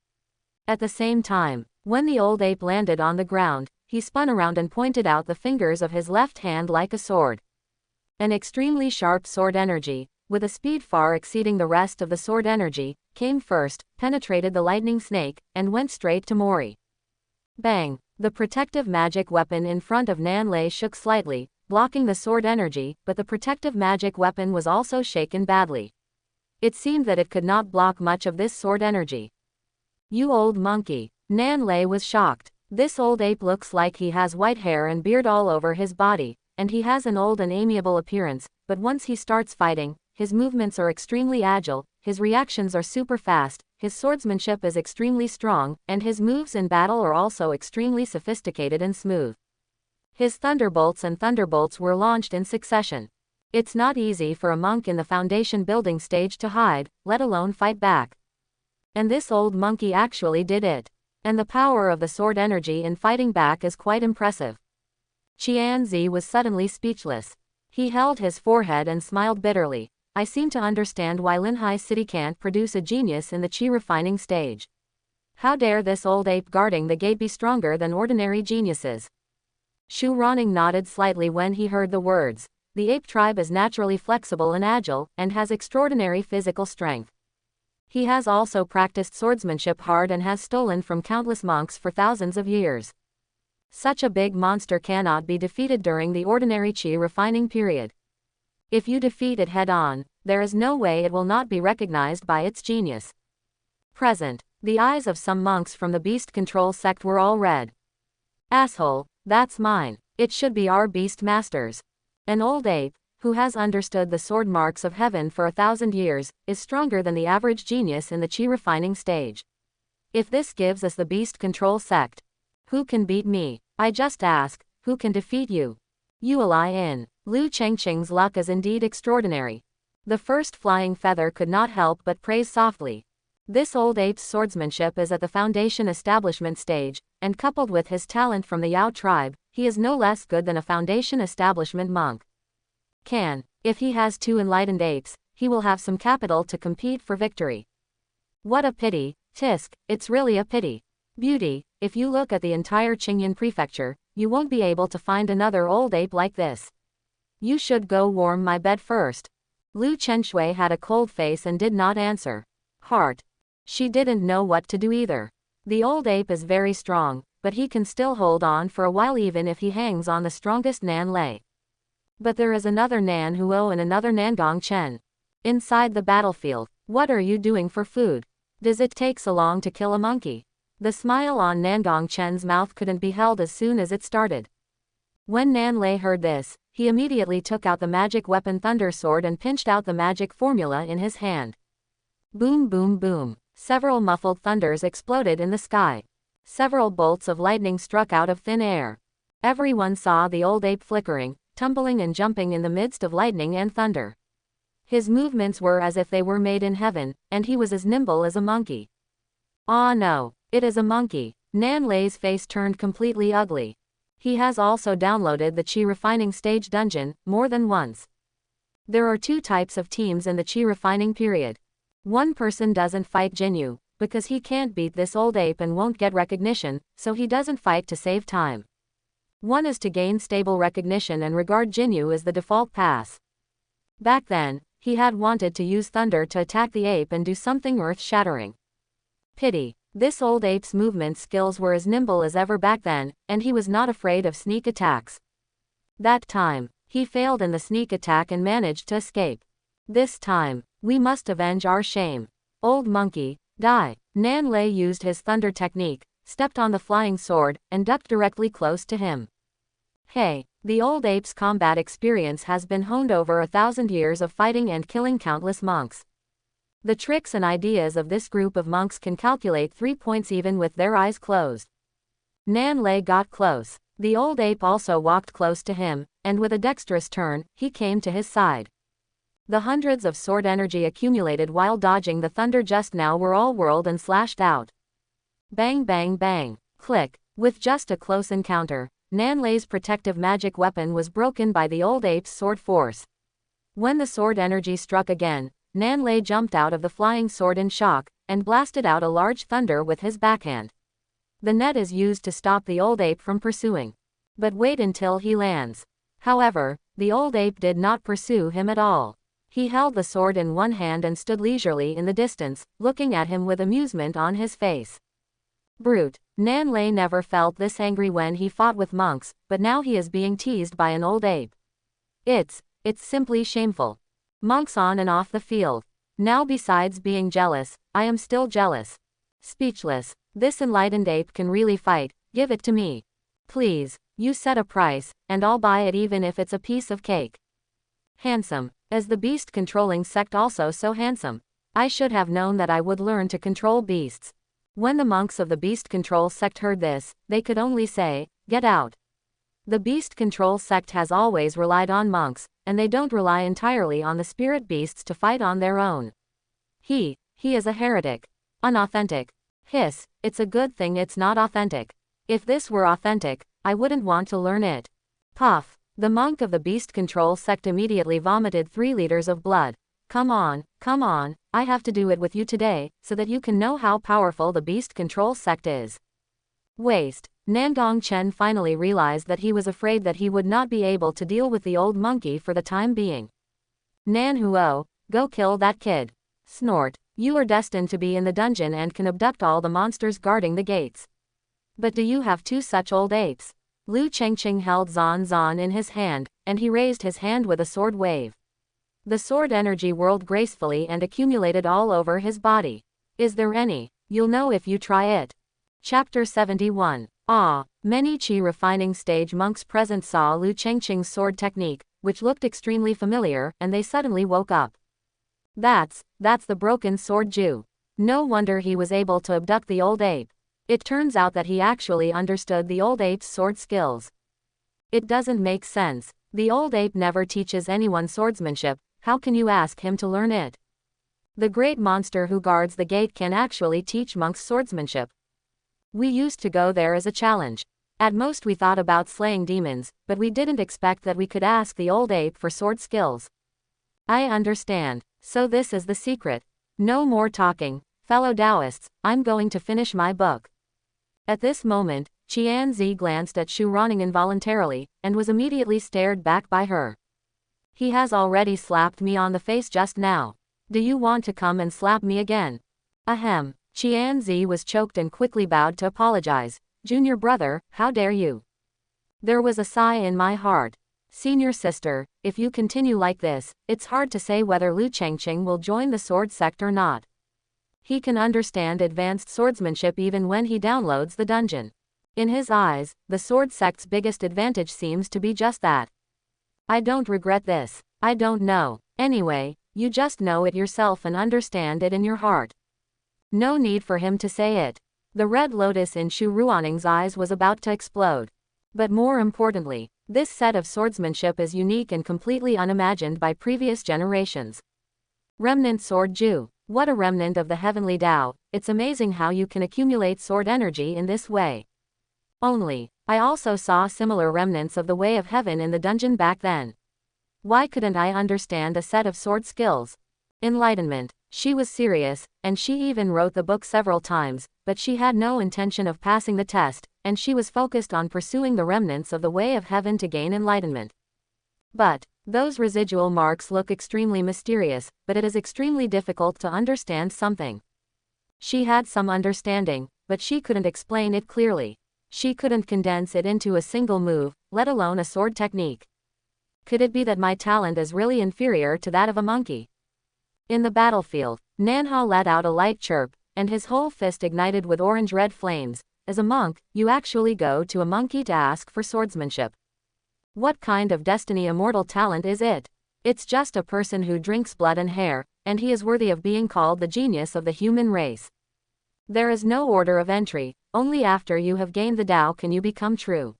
At the same time, when the old ape landed on the ground, he spun around and pointed out the fingers of his left hand like a sword. An extremely sharp sword energy, with a speed far exceeding the rest of the sword energy, came first, penetrated the lightning snake, and went straight to Mori. Bang! The protective magic weapon in front of Nan Lei shook slightly, blocking the sword energy, but the protective magic weapon was also shaken badly. It seemed that it could not block much of this sword energy. You old monkey. Nan Lei was shocked. This old ape looks like he has white hair and beard all over his body, and he has an old and amiable appearance, but once he starts fighting, his movements are extremely agile, his reactions are super fast, his swordsmanship is extremely strong, and his moves in battle are also extremely sophisticated and smooth. His thunderbolts and thunderbolts were launched in succession. It's not easy for a monk in the foundation building stage to hide, let alone fight back. And this old monkey actually did it. And the power of the sword energy in fighting back is quite impressive. Qianzi was suddenly speechless. He held his forehead and smiled bitterly. I seem to understand why Linhai City can't produce a genius in the chi refining stage. How dare this old ape guarding the gate be stronger than ordinary geniuses? Shu Roning nodded slightly when he heard the words. The ape tribe is naturally flexible and agile, and has extraordinary physical strength. He has also practiced swordsmanship hard and has stolen from countless monks for thousands of years. Such a big monster cannot be defeated during the ordinary chi refining period. If you defeat it head-on, there is no way it will not be recognized by its genius. Present, the eyes of some monks from the beast control sect were all red. Asshole, that's mine. It should be our beast masters. An old ape, who has understood the sword marks of heaven for 1,000 years, is stronger than the average genius in the chi refining stage. If this gives us the beast control sect, who can beat me? I just ask, who can defeat you? Yueli in. Lu Chengqing's luck is indeed extraordinary. The first flying feather could not help but praise softly. This old ape's swordsmanship is at the foundation establishment stage, and coupled with his talent from the Yao tribe, he is no less good than a foundation establishment monk. If he has 2 enlightened apes, he will have some capital to compete for victory. What a pity, Tisk, it's really a pity. Beauty, if you look at the entire Qingyan prefecture, you won't be able to find another old ape like this. You should go warm my bed first. Lu Chenshui had a cold face and did not answer. Heart. She didn't know what to do either. The old ape is very strong, but he can still hold on for a while even if he hangs on the strongest Nan Lei. But there is another Nan Huo and another Nangong Chen. Inside the battlefield, what are you doing for food? Does it take so long to kill a monkey? The smile on Nangong Chen's mouth couldn't be held as soon as it started. When Nan Lei heard this, he immediately took out the magic weapon Thunder Sword and pinched out the magic formula in his hand. Boom boom boom. Several muffled thunders exploded in the sky. Several bolts of lightning struck out of thin air. Everyone saw the old ape flickering, tumbling and jumping in the midst of lightning and thunder. His movements were as if they were made in heaven, and he was as nimble as a monkey. Ah no, it is a monkey. Nan Lei's face turned completely ugly. He has also downloaded the Qi Refining Stage dungeon, more than once. There are two types of teams in the Qi Refining period. One person doesn't fight Jinyu, because he can't beat this old ape and won't get recognition, so he doesn't fight to save time. One is to gain stable recognition and regard Jinyu as the default pass. Back then, he had wanted to use thunder to attack the ape and do something earth-shattering. Pity. This old ape's movement skills were as nimble as ever back then, and he was not afraid of sneak attacks. That time, he failed in the sneak attack and managed to escape. This time, we must avenge our shame. Old monkey, die. Nan Lei used his thunder technique, stepped on the flying sword, and ducked directly close to him. Hey, the old ape's combat experience has been honed over 1,000 years of fighting and killing countless monks. The tricks and ideas of this group of monks can calculate 3 points even with their eyes closed. Nan Lei got close. The old ape also walked close to him, and with a dexterous turn, he came to his side. The hundreds of sword energy accumulated while dodging the thunder just now were all whirled and slashed out. Bang bang bang. Click. With just a close encounter, Nan Lei's protective magic weapon was broken by the old ape's sword force. When the sword energy struck again, Nan Lei jumped out of the flying sword in shock, and blasted out a large thunder with his backhand. The net is used to stop the old ape from pursuing. But wait until he lands. However, the old ape did not pursue him at all. He held the sword in one hand and stood leisurely in the distance, looking at him with amusement on his face. Brute. Nan Lei never felt this angry when he fought with monks, but now he is being teased by an old ape. It's simply shameful. Monks on and off the field. Now besides being jealous, I am still jealous. Speechless. This enlightened ape can really fight, give it to me. Please, you set a price, and I'll buy it even if it's a piece of cake. Handsome. As the beast controlling sect also so handsome. I should have known that I would learn to control beasts. When the monks of the beast control sect heard this, they could only say, get out. The beast control sect has always relied on monks, and they don't rely entirely on the spirit beasts to fight on their own. He is a heretic. Unauthentic. Hiss, it's a good thing it's not authentic. If this were authentic, I wouldn't want to learn it. Puff. The monk of the beast control sect immediately vomited 3 liters of blood. Come on, I have to do it with you today, so that you can know how powerful the beast control sect is. Waste. Nandong Chen finally realized that he was afraid that he would not be able to deal with the old monkey for the time being. Nan Huo, go kill that kid. Snort. You are destined to be in the dungeon and can abduct all the monsters guarding the gates. But do you have 2 such old apes? Lu Chengqing held Zan Zan in his hand, and he raised his hand with a sword wave. The sword energy whirled gracefully and accumulated all over his body. Is there any? You'll know if you try it. Chapter 71. Ah, many Qi Refining Stage monks present saw Lu Chengqing's sword technique, which looked extremely familiar, and they suddenly woke up. That's the broken sword Ju. No wonder he was able to abduct the old ape. It turns out that he actually understood the old ape's sword skills. It doesn't make sense. The old ape never teaches anyone swordsmanship, how can you ask him to learn it? The great monster who guards the gate can actually teach monks swordsmanship. We used to go there as a challenge. At most we thought about slaying demons, but we didn't expect that we could ask the old ape for sword skills. I understand. So this is the secret. No more talking, fellow Taoists, I'm going to finish my book. At this moment, Qianzi glanced at Shu Ronning involuntarily, and was immediately stared back by her. He has already slapped me on the face just now. Do you want to come and slap me again? Ahem. Qianzi was choked and quickly bowed to apologize. Junior brother, how dare you? There was a sigh in my heart. Senior sister, if you continue like this, it's hard to say whether Lu Chengqing will join the sword sect or not. He can understand advanced swordsmanship even when he downloads the dungeon. In his eyes, the sword sect's biggest advantage seems to be just that. I don't regret this. I don't know. Anyway, you just know it yourself and understand it in your heart. No need for him to say it. The red lotus in Shu Ruanning's eyes was about to explode. But more importantly, this set of swordsmanship is unique and completely unimagined by previous generations. Remnant Sword Ju. What a remnant of the heavenly Tao. It's amazing how you can accumulate sword energy in this way. Only, I also saw similar remnants of the way of heaven in the dungeon back then. Why couldn't I understand a set of sword skills? Enlightenment. She was serious, and she even wrote the book several times, but she had no intention of passing the test, and she was focused on pursuing the remnants of the way of heaven to gain enlightenment. But those residual marks look extremely mysterious, but it is extremely difficult to understand something. She had some understanding, but she couldn't explain it clearly. She couldn't condense it into a single move, let alone a sword technique. Could it be that my talent is really inferior to that of a monkey? In the battlefield, Nanha let out a light chirp, and his whole fist ignited with orange-red flames. As a monk, you actually go to a monkey to ask for swordsmanship. What kind of destiny immortal talent is it? It's just a person who drinks blood and hair, and he is worthy of being called the genius of the human race. There is no order of entry, only after you have gained the Tao can you become true.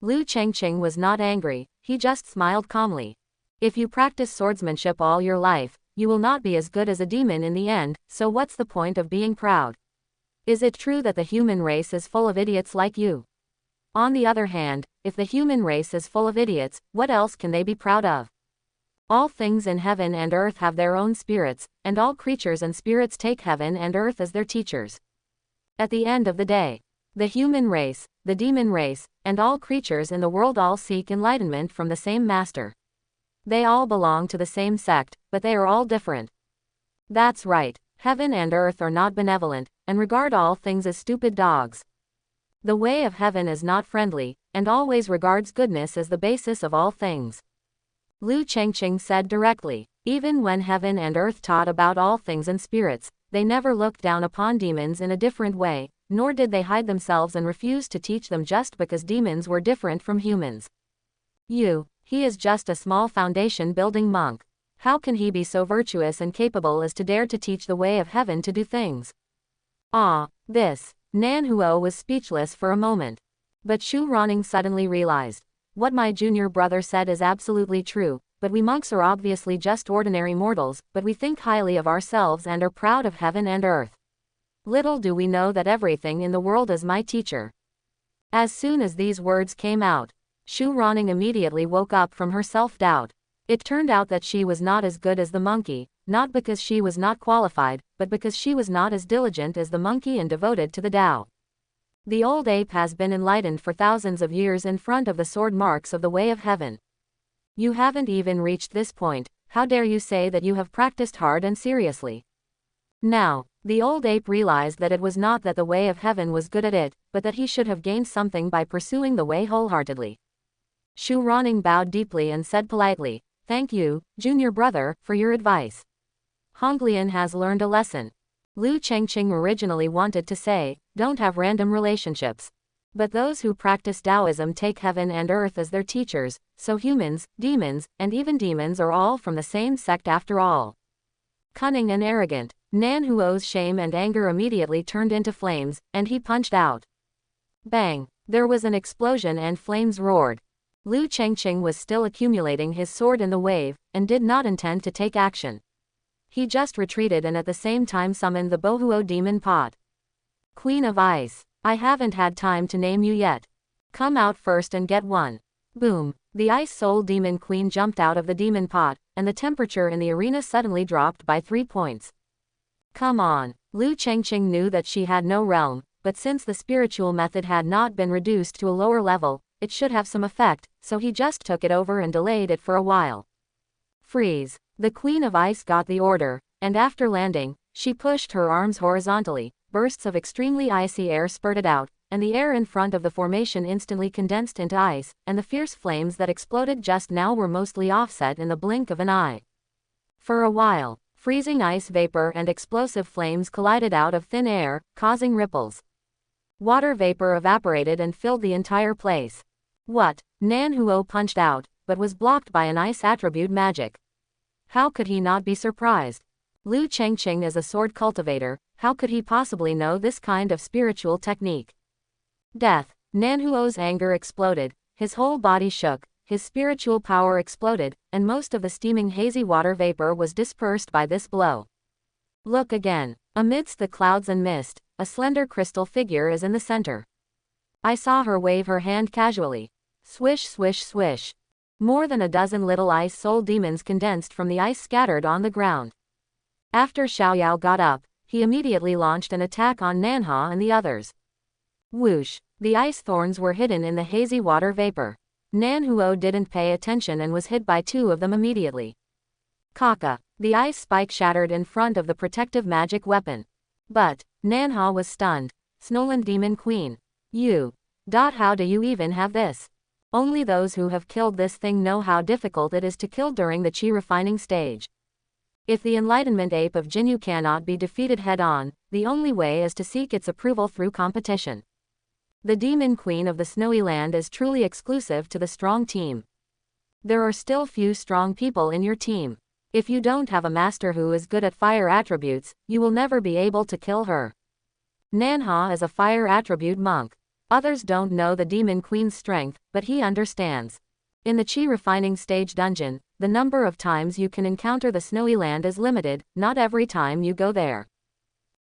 Lu Chengqing was not angry, he just smiled calmly. If you practice swordsmanship all your life, you will not be as good as a demon in the end, so what's the point of being proud? Is it true that the human race is full of idiots like you? On the other hand, if the human race is full of idiots, what else can they be proud of? All things in heaven and earth have their own spirits, and all creatures and spirits take heaven and earth as their teachers. At the end of the day, the human race, the demon race, and all creatures in the world all seek enlightenment from the same master. They all belong to the same sect, but they are all different. That's right, heaven and earth are not benevolent, and regard all things as stupid dogs. The way of heaven is not friendly, and always regards goodness as the basis of all things. Lu Chengqing said directly, even when heaven and earth taught about all things and spirits, they never looked down upon demons in a different way, nor did they hide themselves and refuse to teach them just because demons were different from humans. He is just a small foundation-building monk. How can he be so virtuous and capable as to dare to teach the way of heaven to do things? Nan Huo was speechless for a moment. But Shu Ronning suddenly realized. What my junior brother said is absolutely true, but we monks are obviously just ordinary mortals, but we think highly of ourselves and are proud of heaven and earth. Little do we know that everything in the world is my teacher. As soon as these words came out, Shu Ronning immediately woke up from her self-doubt. It turned out that she was not as good as the monkey, not because she was not qualified, but because she was not as diligent as the monkey and devoted to the Tao. The old ape has been enlightened for thousands of years in front of the sword marks of the way of heaven. You haven't even reached this point, how dare you say that you have practiced hard and seriously? Now, the old ape realized that it was not that the way of heaven was good at it, but that he should have gained something by pursuing the way wholeheartedly. Shu Ronning bowed deeply and said politely, "Thank you, junior brother, for your advice. Honglian has learned a lesson." Lu Chengqing originally wanted to say, "Don't have random relationships." But those who practice Taoism take heaven and earth as their teachers, so humans, demons, and even demons are all from the same sect after all. Cunning and arrogant, Nan Huo's shame and anger immediately turned into flames, and he punched out. Bang! There was an explosion and flames roared. Lu Chengqing was still accumulating his sword in the wave, and did not intend to take action. He just retreated and at the same time summoned the Bohuo demon pot. Queen of Ice, I haven't had time to name you yet. Come out first and get one. Boom! The Ice Soul Demon Queen jumped out of the demon pot, and the temperature in the arena suddenly dropped by 3 points. Come on! Lu Chengqing knew that she had no realm, but since the spiritual method had not been reduced to a lower level, it should have some effect, so he just took it over and delayed it for a while. Freeze! The Queen of Ice got the order, and after landing, she pushed her arms horizontally, bursts of extremely icy air spurted out, and the air in front of the formation instantly condensed into ice, and the fierce flames that exploded just now were mostly offset in the blink of an eye. For a while, freezing ice vapor and explosive flames collided out of thin air, causing ripples. Water vapor evaporated and filled the entire place. What? Nan Huo punched out, but was blocked by an ice attribute magic. How could he not be surprised? Lu Chengqing is a sword cultivator, how could he possibly know this kind of spiritual technique? Death. Nan Huo's anger exploded, his whole body shook, his spiritual power exploded, and most of the steaming hazy water vapor was dispersed by this blow. Look again. Amidst the clouds and mist, a slender crystal figure is in the center. I saw her wave her hand casually. Swish swish swish. More than a dozen little ice soul demons condensed from the ice scattered on the ground. After Xiaoyao got up, he immediately launched an attack on Nanha and the others. Whoosh! The ice thorns were hidden in the hazy water vapor. Nan Huo didn't pay attention and was hit by two of them immediately. Kaka! The ice spike shattered in front of the protective magic weapon. But Nanha was stunned. Snoland Demon Queen. How do you even have this? Only those who have killed this thing know how difficult it is to kill during the qi refining stage. If the enlightenment ape of Jinyu cannot be defeated head-on, the only way is to seek its approval through competition. The Demon Queen of the Snowy Land is truly exclusive to the strong team. There are still few strong people in your team. If you don't have a master who is good at fire attributes, you will never be able to kill her. Nanha is a fire attribute monk. Others don't know the Demon Queen's strength, but he understands. In the qi refining stage dungeon, the number of times you can encounter the Snowy Land is limited, not every time you go there.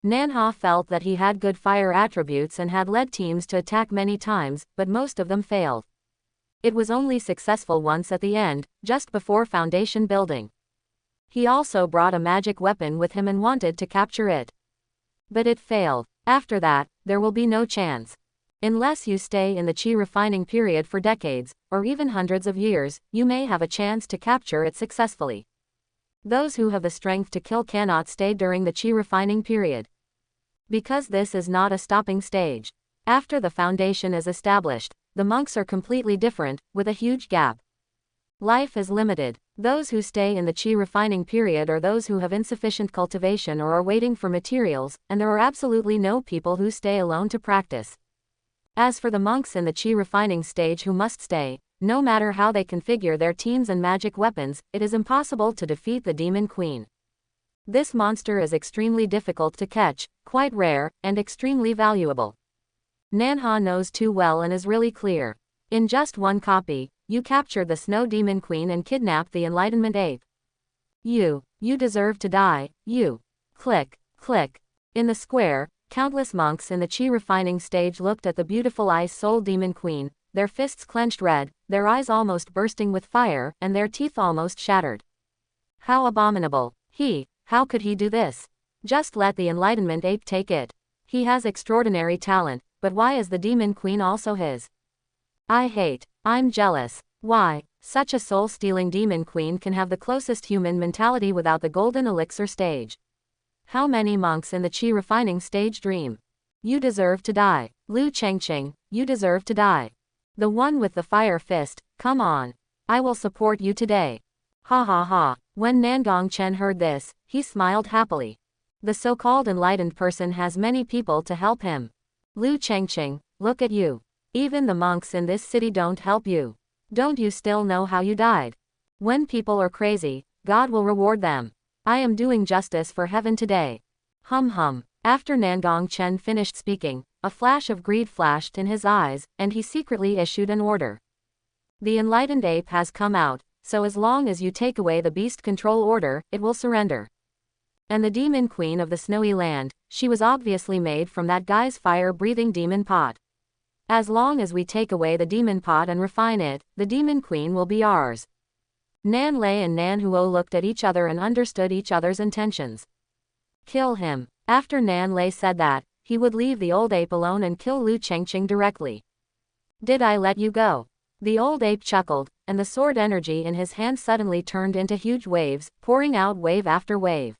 Nanha felt that he had good fire attributes and had led teams to attack many times, but most of them failed. It was only successful once at the end, just before foundation building. He also brought a magic weapon with him and wanted to capture it. But it failed. After that, there will be no chance. Unless you stay in the qi refining period for decades, or even hundreds of years, you may have a chance to capture it successfully. Those who have the strength to kill cannot stay during the qi refining period. Because this is not a stopping stage. After the foundation is established, the monks are completely different, with a huge gap. Life is limited. Those who stay in the qi refining period are those who have insufficient cultivation or are waiting for materials, and there are absolutely no people who stay alone to practice. As for the monks in the qi refining stage who must stay, no matter how they configure their teams and magic weapons, it is impossible to defeat the Demon Queen. This monster is extremely difficult to catch, quite rare, and extremely valuable. Nanha knows too well and is really clear. In just one copy, you captured the Snow Demon Queen and kidnapped the Enlightenment Ape. You deserve to die, you. Click, click. In the square, countless monks in the qi refining stage looked at the beautiful ice soul demon queen, their fists clenched red, their eyes almost bursting with fire, and their teeth almost shattered. How abominable. How could he do this? Just let the enlightenment ape take it. He has extraordinary talent, but why is the demon queen also his? I'm jealous. Why? Such a soul-stealing demon queen can have the closest human mentality without the golden elixir stage. How many monks in the qi refining stage dream? You deserve to die. Lu Chengqing, you deserve to die. The one with the fire fist, come on. I will support you today. Ha ha ha. When Nangong Chen heard this, he smiled happily. The so-called enlightened person has many people to help him. Lu Chengqing, look at you. Even the monks in this city don't help you. Don't you still know how you died? When people are crazy, God will reward them. I am doing justice for heaven today. Hum. After Nangong Chen finished speaking, a flash of greed flashed in his eyes, and he secretly issued an order. The enlightened ape has come out, so as long as you take away the beast control order, it will surrender. And the demon queen of the Snowy Land, she was obviously made from that guy's fire-breathing demon pot. As long as we take away the demon pot and refine it, the demon queen will be ours. Nan Lei and Nan Huo looked at each other and understood each other's intentions. Kill him. After Nan Lei said that, he would leave the old ape alone and kill Lu Chengqing directly. Did I let you go? The old ape chuckled, and the sword energy in his hand suddenly turned into huge waves, pouring out wave after wave.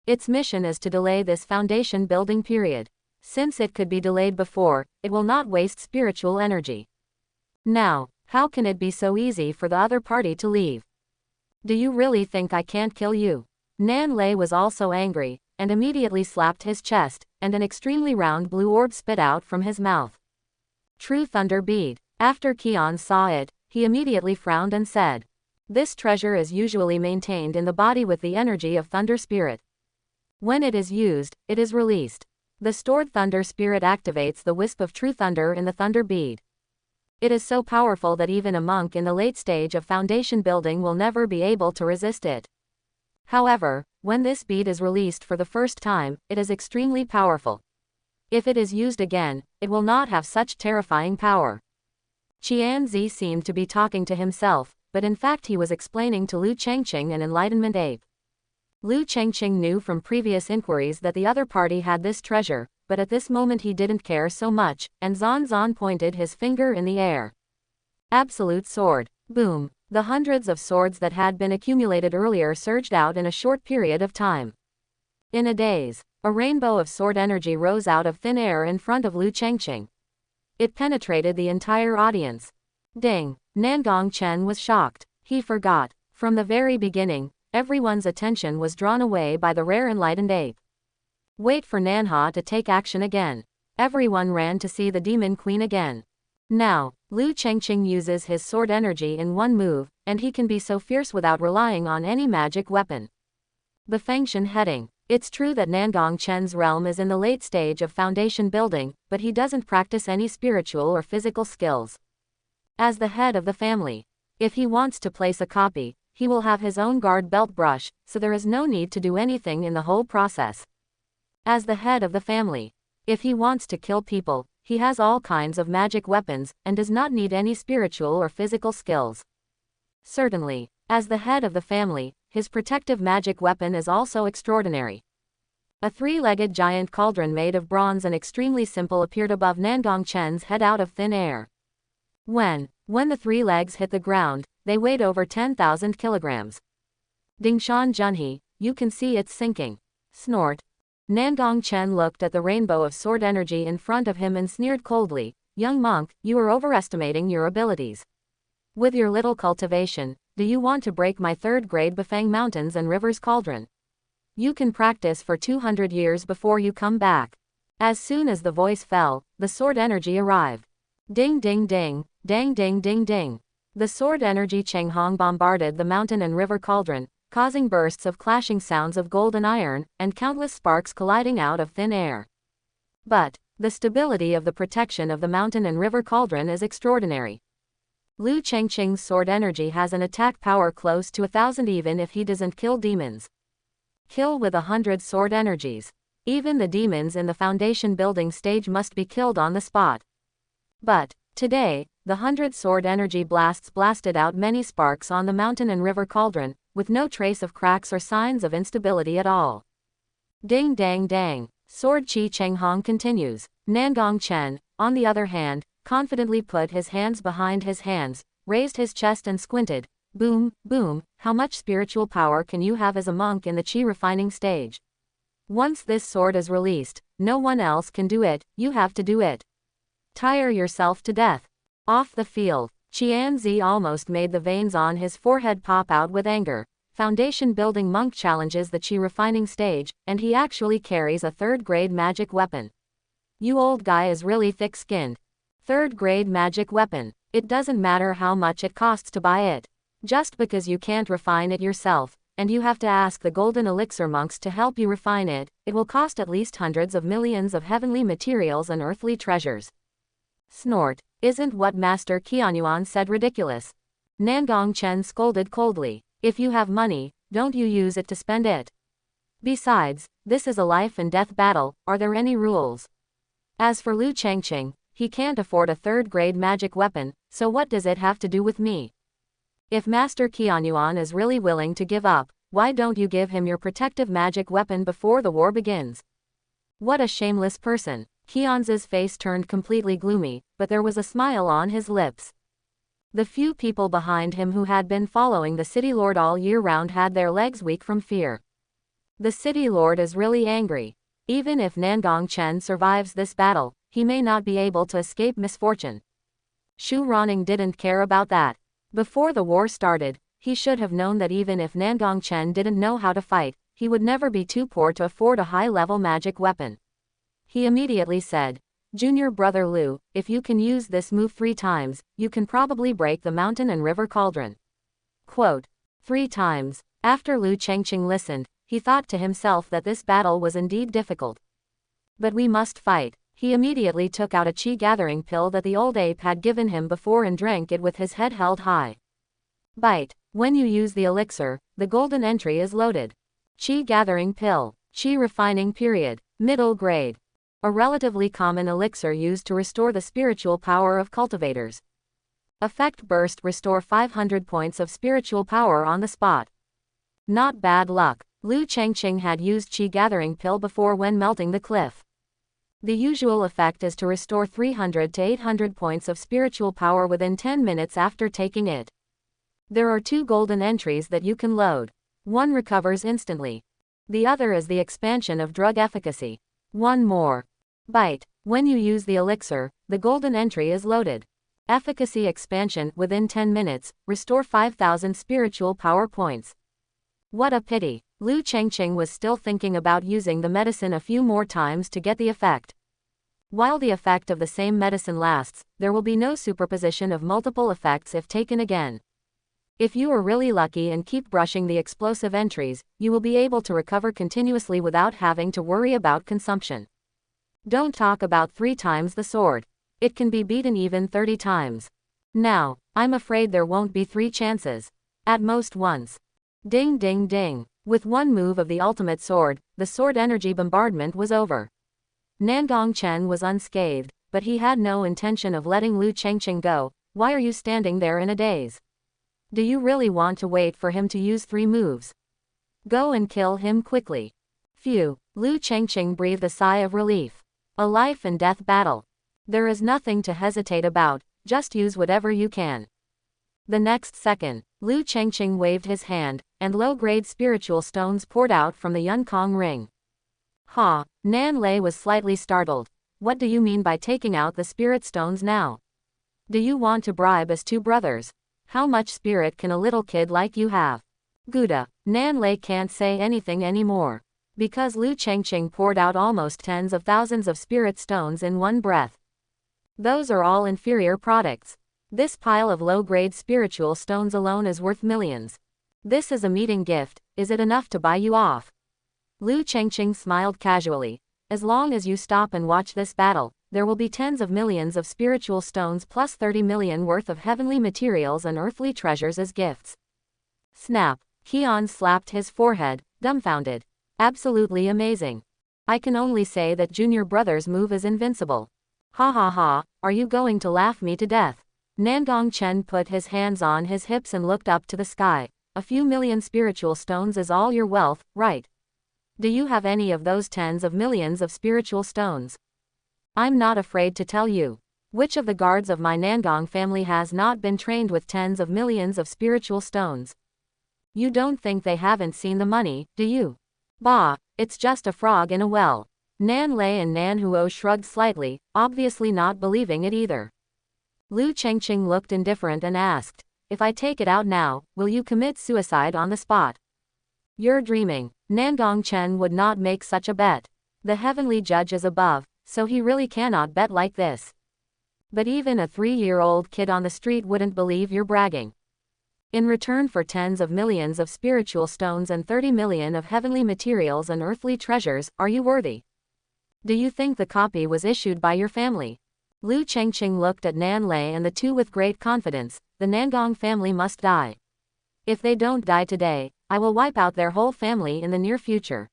Its mission is to delay this foundation building period. Since it could be delayed before, it will not waste spiritual energy. Now, how can it be so easy for the other party to leave? Do you really think I can't kill you? Nan Lei was also angry, and immediately slapped his chest. and an extremely round blue orb spit out from his mouth. True thunder bead. After Kian saw it, he immediately frowned and said, "This treasure is usually maintained in the body with the energy of thunder spirit. When it is used, it is released. The stored thunder spirit activates the wisp of true thunder in the thunder bead. It is so powerful that even a monk in the late stage of foundation building will never be able to resist it. However, when this bead is released for the first time, it is extremely powerful. If it is used again, it will not have such terrifying power." Qianzi seemed to be talking to himself, but in fact he was explaining to Lu Chengqing an enlightenment ape. Lu Chengqing knew from previous inquiries that the other party had this treasure, but at this moment he didn't care so much, and Zan Zan pointed his finger in the air. Absolute sword. Boom. The hundreds of swords that had been accumulated earlier surged out in a short period of time. In a daze, a rainbow of sword energy rose out of thin air in front of Lu Chengqing. It penetrated the entire audience. Ding! Nangong Chen was shocked. He forgot. From the very beginning, everyone's attention was drawn away by the rare enlightened ape. Wait for Nanha to take action again. Everyone ran to see the demon queen again. Now, Lu Chengqing uses his sword energy in one move, and he can be so fierce without relying on any magic weapon. The Fengshan heading. It's true that Nangong Chen's realm is in the late stage of foundation building, but he doesn't practice any spiritual or physical skills. As the head of the family, if he wants to place a copy, he will have his own guard belt brush, so there is no need to do anything in the whole process. As the head of the family, if he wants to kill people, he has all kinds of magic weapons, and does not need any spiritual or physical skills. Certainly, as the head of the family, his protective magic weapon is also extraordinary. A three-legged giant cauldron made of bronze and extremely simple appeared above Nangong Chen's head out of thin air. When the three legs hit the ground, they weighed over 10,000 kilograms. Dingshan Junhe, you can see it's sinking. Snort. Nangong Chen looked at the rainbow of sword energy in front of him and sneered coldly, "Young monk, you are overestimating your abilities. With your little cultivation, do you want to break my third-grade Bafang Mountains and Rivers cauldron? You can practice for 200 years before you come back." As soon as the voice fell, the sword energy arrived. Ding ding ding, dang ding ding ding. The sword energy Chenghong bombarded the mountain and river cauldron, causing bursts of clashing sounds of gold and iron, and countless sparks colliding out of thin air. But the stability of the protection of the mountain and river cauldron is extraordinary. Lu Chengqing's sword energy has an attack power close to 1,000 even if he doesn't kill demons. Kill with 100 sword energies. Even the demons in the foundation building stage must be killed on the spot. But today, the 100 sword energy blasts blasted out many sparks on the mountain and river cauldron, with no trace of cracks or signs of instability at all. Ding dang dang. Sword Chi Chenghong continues. Nangong Chen, on the other hand, confidently put his hands behind his hands, raised his chest and squinted. Boom, boom, how much spiritual power can you have as a monk in the chi refining stage? Once this sword is released, no one else can do it, you have to do it. Tire yourself to death. Off the field, Qianzi almost made the veins on his forehead pop out with anger. Foundation building monk challenges the chi refining stage, and he actually carries a third-grade magic weapon. You old guy is really thick-skinned. Third-grade magic weapon. It doesn't matter how much it costs to buy it. Just because you can't refine it yourself, and you have to ask the golden elixir monks to help you refine it, it will cost at least hundreds of millions of heavenly materials and earthly treasures. Snort. Isn't what Master Qianyuan said ridiculous? Nangong Chen scolded coldly. If you have money, don't you use it to spend it? Besides, this is a life and death battle, are there any rules? As for Lu Chengqing, he can't afford a third-grade magic weapon, so what does it have to do with me? If Master Qianyuan is really willing to give up, why don't you give him your protective magic weapon before the war begins? What a shameless person. Qianzi's face turned completely gloomy, but there was a smile on his lips. The few people behind him who had been following the city lord all year round had their legs weak from fear. The city lord is really angry. Even if Nangong Chen survives this battle, he may not be able to escape misfortune. Shu Ronning didn't care about that. Before the war started, he should have known that even if Nangong Chen didn't know how to fight, he would never be too poor to afford a high-level magic weapon. He immediately said, "Junior brother Lu, if you can use this move 3 times, you can probably break the mountain and river cauldron." Quote. 3 times. After Lu Chengqing listened, he thought to himself that this battle was indeed difficult. But we must fight. He immediately took out a chi gathering pill that the old ape had given him before and drank it with his head held high. Bite. When you use the elixir, the golden entry is loaded. Chi gathering pill. Chi refining period. Middle grade. A relatively common elixir used to restore the spiritual power of cultivators. Effect burst, restore 500 points of spiritual power on the spot. Not bad luck. Lu Chengqing had used Qi Gathering Pill before when melting the cliff. The usual effect is to restore 300 to 800 points of spiritual power within 10 minutes after taking it. There are 2 golden entries that you can load. One recovers instantly. The other is the expansion of drug efficacy. One more. Bite. When you use the elixir, the golden entry is loaded. Efficacy expansion, within 10 minutes, restore 5,000 spiritual power points. What a pity. Lu Chengqing was still thinking about using the medicine a few more times to get the effect. While the effect of the same medicine lasts, there will be no superposition of multiple effects if taken again. If you are really lucky and keep brushing the explosive entries, you will be able to recover continuously without having to worry about consumption. Don't talk about 3 times the sword. It can be beaten even 30 times. Now, I'm afraid there won't be 3 chances. At most once. Ding ding ding. With one move of the ultimate sword, the sword energy bombardment was over. Nangong Chen was unscathed, but he had no intention of letting Lu Chengqing go. Why are you standing there in a daze? Do you really want to wait for him to use 3 moves? Go and kill him quickly. Phew. Lu Chengqing breathed a sigh of relief. A life and death battle. There is nothing to hesitate about, just use whatever you can. The next second, Lu Chengqing waved his hand, and low-grade spiritual stones poured out from the Yunkong ring. Ha! Nan Lei was slightly startled. What do you mean by taking out the spirit stones now? Do you want to bribe us 2 brothers? How much spirit can a little kid like you have? Gouda. Nan Lei can't say anything anymore. Because Lu Chengqing poured out almost tens of thousands of spirit stones in one breath. Those are all inferior products. This pile of low-grade spiritual stones alone is worth millions. This is a meeting gift, is it enough to buy you off? Lu Chengqing smiled casually. As long as you stop and watch this battle, there will be tens of millions of spiritual stones plus 30 million worth of heavenly materials and earthly treasures as gifts. Snap. Qian slapped his forehead, dumbfounded. Absolutely amazing. I can only say that Junior Brother's move is invincible. Ha ha ha, are you going to laugh me to death? Nangong Chen put his hands on his hips and looked up to the sky. A few million spiritual stones is all your wealth, right? Do you have any of those tens of millions of spiritual stones? I'm not afraid to tell you. Which of the guards of my Nangong family has not been trained with tens of millions of spiritual stones? You don't think they haven't seen the money, do you? Bah, it's just a frog in a well. Nan Lei and Nan Huo shrugged slightly, obviously not believing it either. Lu Chengqing looked indifferent and asked, if I take it out now, will you commit suicide on the spot? You're dreaming. Nangong Chen would not make such a bet. The heavenly judge is above, so he really cannot bet like this. But even a 3-year-old kid on the street wouldn't believe you're bragging. In return for tens of millions of spiritual stones and 30 million of heavenly materials and earthly treasures, are you worthy? Do you think the copy was issued by your family? Lu Chengqing looked at Nan Lei and the 2 with great confidence. The Nangong family must die. If they don't die today, I will wipe out their whole family in the near future.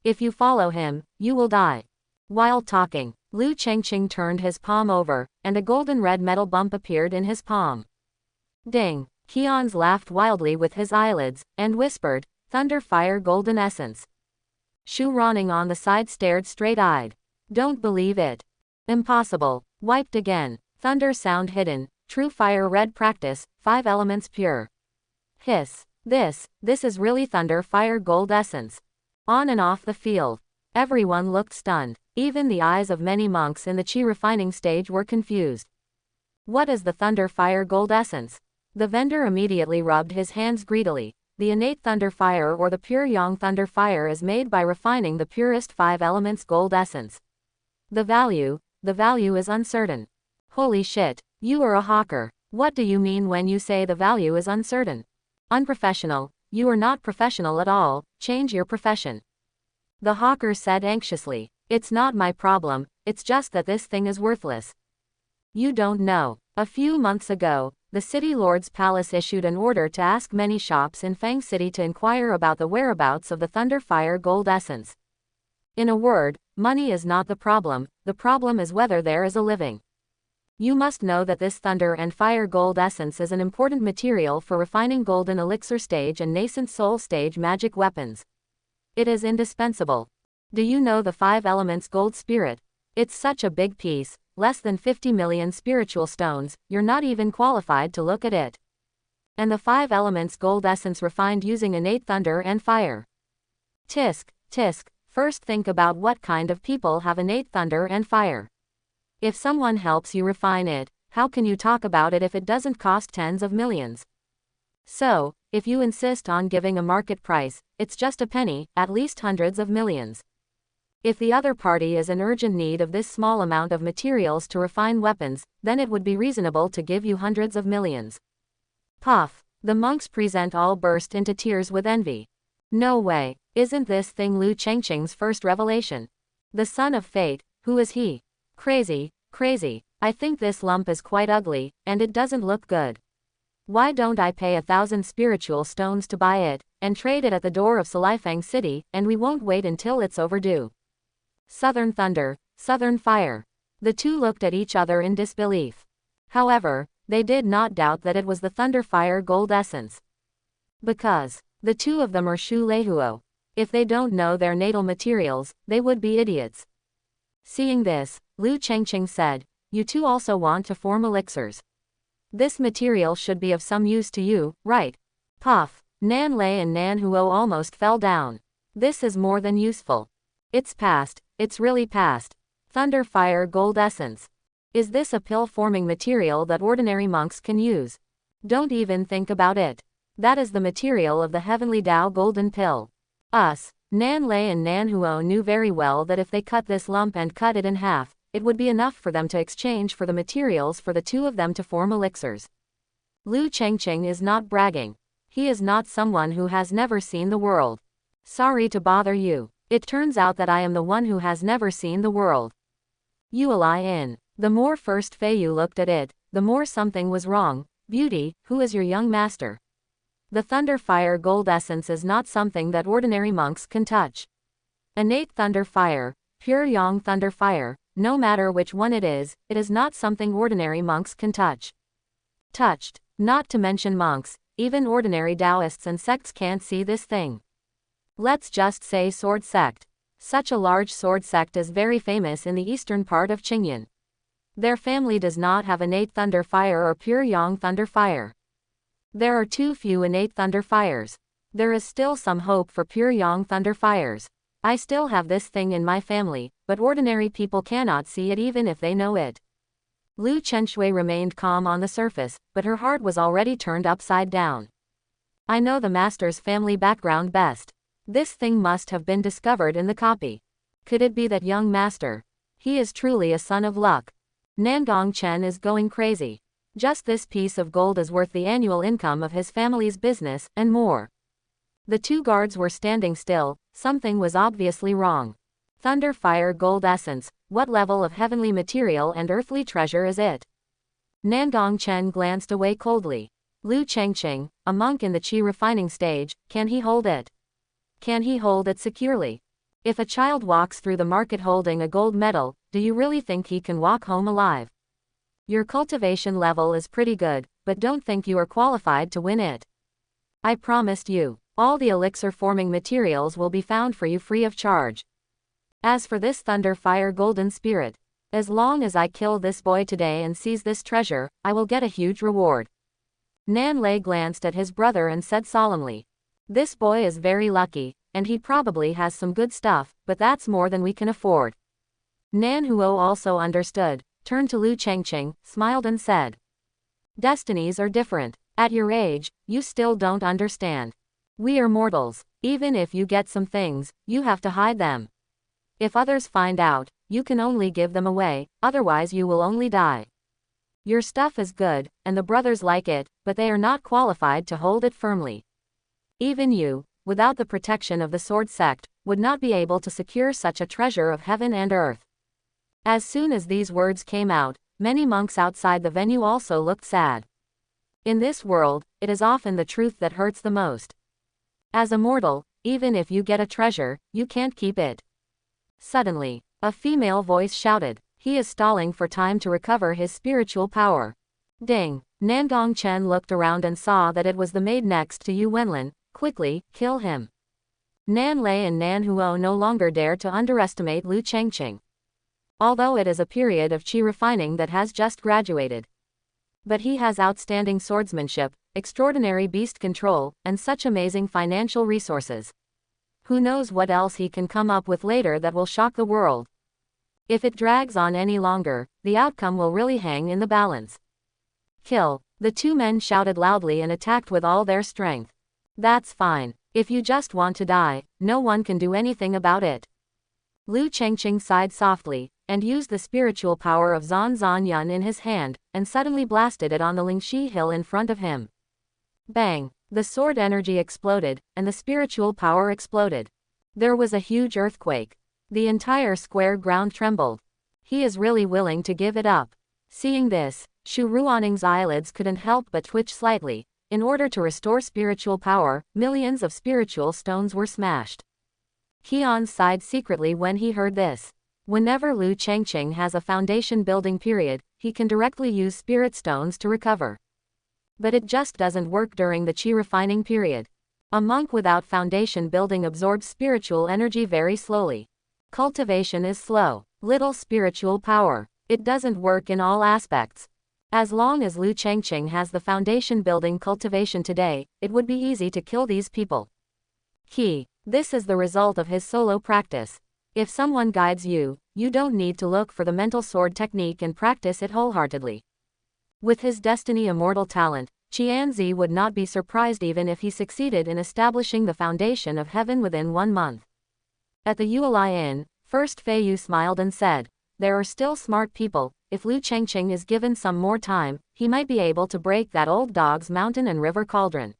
If you follow him, you will die. While talking, Lu Chengqing turned his palm over, and a golden red metal bump appeared in his palm. Ding! Qian's laughed wildly with his eyelids, and whispered, Thunder Fire Golden Essence. Shu Ronning on the side stared straight-eyed. Don't believe it. Impossible. Wiped again. Thunder Sound hidden. True Fire Red Practice, 5 elements pure. Hiss. This is really Thunder Fire Gold Essence. On and off the field. Everyone looked stunned. Even the eyes of many monks in the Qi refining stage were confused. What is the Thunder Fire Gold Essence? The vendor immediately rubbed his hands greedily. The innate Thunder Fire or the pure Yang Thunder Fire is made by refining the purest 5 elements gold essence. The value is uncertain. Holy shit, you are a hawker. What do you mean when you say the value is uncertain? Unprofessional, you are not professional at all, change your profession. The hawker said anxiously. It's not my problem, it's just that this thing is worthless. You don't know. A few months ago, the city lord's palace issued an order to ask many shops in Fang City to inquire about the whereabouts of the Thunderfire Gold Essence. In a word, money is not the problem is whether there is a living. You must know that this Thunder and Fire Gold Essence is an important material for refining golden elixir stage and nascent soul stage magic weapons. It is indispensable. Do you know the 5 elements gold spirit? It's such a big piece, less than 50 million spiritual stones, you're not even qualified to look at it. And the 5 elements gold essence refined using innate thunder and fire. Tisk, tisk, first think about what kind of people have innate thunder and fire. If someone helps you refine it, how can you talk about it if it doesn't cost tens of millions? So, if you insist on giving a market price, it's just a penny, at least hundreds of millions. If the other party is in urgent need of this small amount of materials to refine weapons, then it would be reasonable to give you hundreds of millions. Puff. The monks present all burst into tears with envy. No way. Isn't this thing Lu Chengqing's first revelation? The son of fate, who is he? Crazy, crazy. I think this lump is quite ugly, and it doesn't look good. Why don't I pay 1,000 spiritual stones to buy it, and trade it at the door of Salifang City, and we won't wait until it's overdue? Southern thunder, southern fire. The two looked at each other in disbelief. However, they did not doubt that it was the Thunderfire Gold Essence. Because the two of them are Shu Leihuo. If they don't know their natal materials, they would be idiots. Seeing this, Lu Chengqing said, you two also want to form elixirs. This material should be of some use to you, right? Puff. Nan Lei and Nan Huo almost fell down. This is more than useful. It's past, it's really past. Thunderfire Gold Essence. Is this a pill-forming material that ordinary monks can use? Don't even think about it. That is the material of the Heavenly Tao Golden Pill. Us, Nan Lei and Nan Huo knew very well that if they cut this lump and cut it in half, it would be enough for them to exchange for the materials for the two of them to form elixirs. Lu Chengqing is not bragging. He is not someone who has never seen the world. Sorry to bother you. It turns out that I am the one who has never seen the world. You lie in. The more first Feiyu looked at it, the more something was wrong. Beauty, who is your young master? The Thunderfire Gold Essence is not something that ordinary monks can touch. Innate Thunder Fire, pure Yang Thunder Fire, no matter which one it is not something ordinary monks can touch. Touched, not to mention monks, even ordinary Taoists and sects can't see this thing. Let's just say sword sect. Such a large sword sect is very famous in the eastern part of Qingyan. Their family does not have innate thunder fire or pure yang thunder fire. There are too few innate thunder fires. There is still some hope for pure yang thunder fires. I still have this thing in my family, but ordinary people cannot see it even if they know it. Lu Chenshui remained calm on the surface, but her heart was already turned upside down. I know the master's family background best. This thing must have been discovered in the copy. Could it be that young master? He is truly a son of luck. Nangong Chen is going crazy. Just this piece of gold is worth the annual income of his family's business, and more. The two guards were standing still, something was obviously wrong. Thunderfire Gold Essence, what level of heavenly material and earthly treasure is it? Nangong Chen glanced away coldly. Lu Chengqing, a monk in the qi refining stage, can he hold it? Can he hold it securely? If a child walks through the market holding a gold medal, do you really think he can walk home alive? Your cultivation level is pretty good, but don't think you are qualified to win it. I promised you, all the elixir-forming materials will be found for you free of charge. As for this Thunderfire Golden Spirit, as long as I kill this boy today and seize this treasure, I will get a huge reward. Nan Lei glanced at his brother and said solemnly, this boy is very lucky, and he probably has some good stuff, but that's more than we can afford. Nan Huo also understood, turned to Lu Chengqing, smiled and said, destinies are different. At your age, you still don't understand. We are mortals. Even if you get some things, you have to hide them. If others find out, you can only give them away, otherwise you will only die. Your stuff is good, and the brothers like it, but they are not qualified to hold it firmly. Even you, without the protection of the sword sect, would not be able to secure such a treasure of heaven and earth." As soon as these words came out, many monks outside the venue also looked sad. In this world, it is often the truth that hurts the most. As a mortal, even if you get a treasure, you can't keep it. Suddenly, a female voice shouted, "He is stalling for time to recover his spiritual power." Ding! Nangong Chen looked around and saw that it was the maid next to Yu Wenlin. "Quickly, kill him." Nan Lei and Nan Huo no longer dare to underestimate Lu Chengqing. Although it is a period of qi refining that has just graduated. But he has outstanding swordsmanship, extraordinary beast control, and such amazing financial resources. Who knows what else he can come up with later that will shock the world. If it drags on any longer, the outcome will really hang in the balance. "Kill!" The two men shouted loudly and attacked with all their strength. "That's fine. If you just want to die, no one can do anything about it." Lu Chengqing sighed softly, and used the spiritual power of Zan Zan Yun in his hand, and suddenly blasted it on the Lingxi hill in front of him. Bang! The sword energy exploded, and the spiritual power exploded. There was a huge earthquake. The entire square ground trembled. He is really willing to give it up. Seeing this, Shu Ruaning's eyelids couldn't help but twitch slightly. In order to restore spiritual power, millions of spiritual stones were smashed. Qian sighed secretly when he heard this. Whenever Lu Chengqing has a foundation building period, he can directly use spirit stones to recover. But it just doesn't work during the qi refining period. A monk without foundation building absorbs spiritual energy very slowly. Cultivation is slow. Little spiritual power. It doesn't work in all aspects. As long as Lu Chengqing has the foundation building cultivation today, it would be easy to kill these people. Key. This is the result of his solo practice. If someone guides you, you don't need to look for the mental sword technique and practice it wholeheartedly. With his destiny immortal talent, Qianzi would not be surprised even if he succeeded in establishing the foundation of heaven within 1 month. At the Yuelai Inn, first Fei Yu smiled and said, "There are still smart people. If Lu Chengqing is given some more time, he might be able to break that old dog's mountain and river cauldron."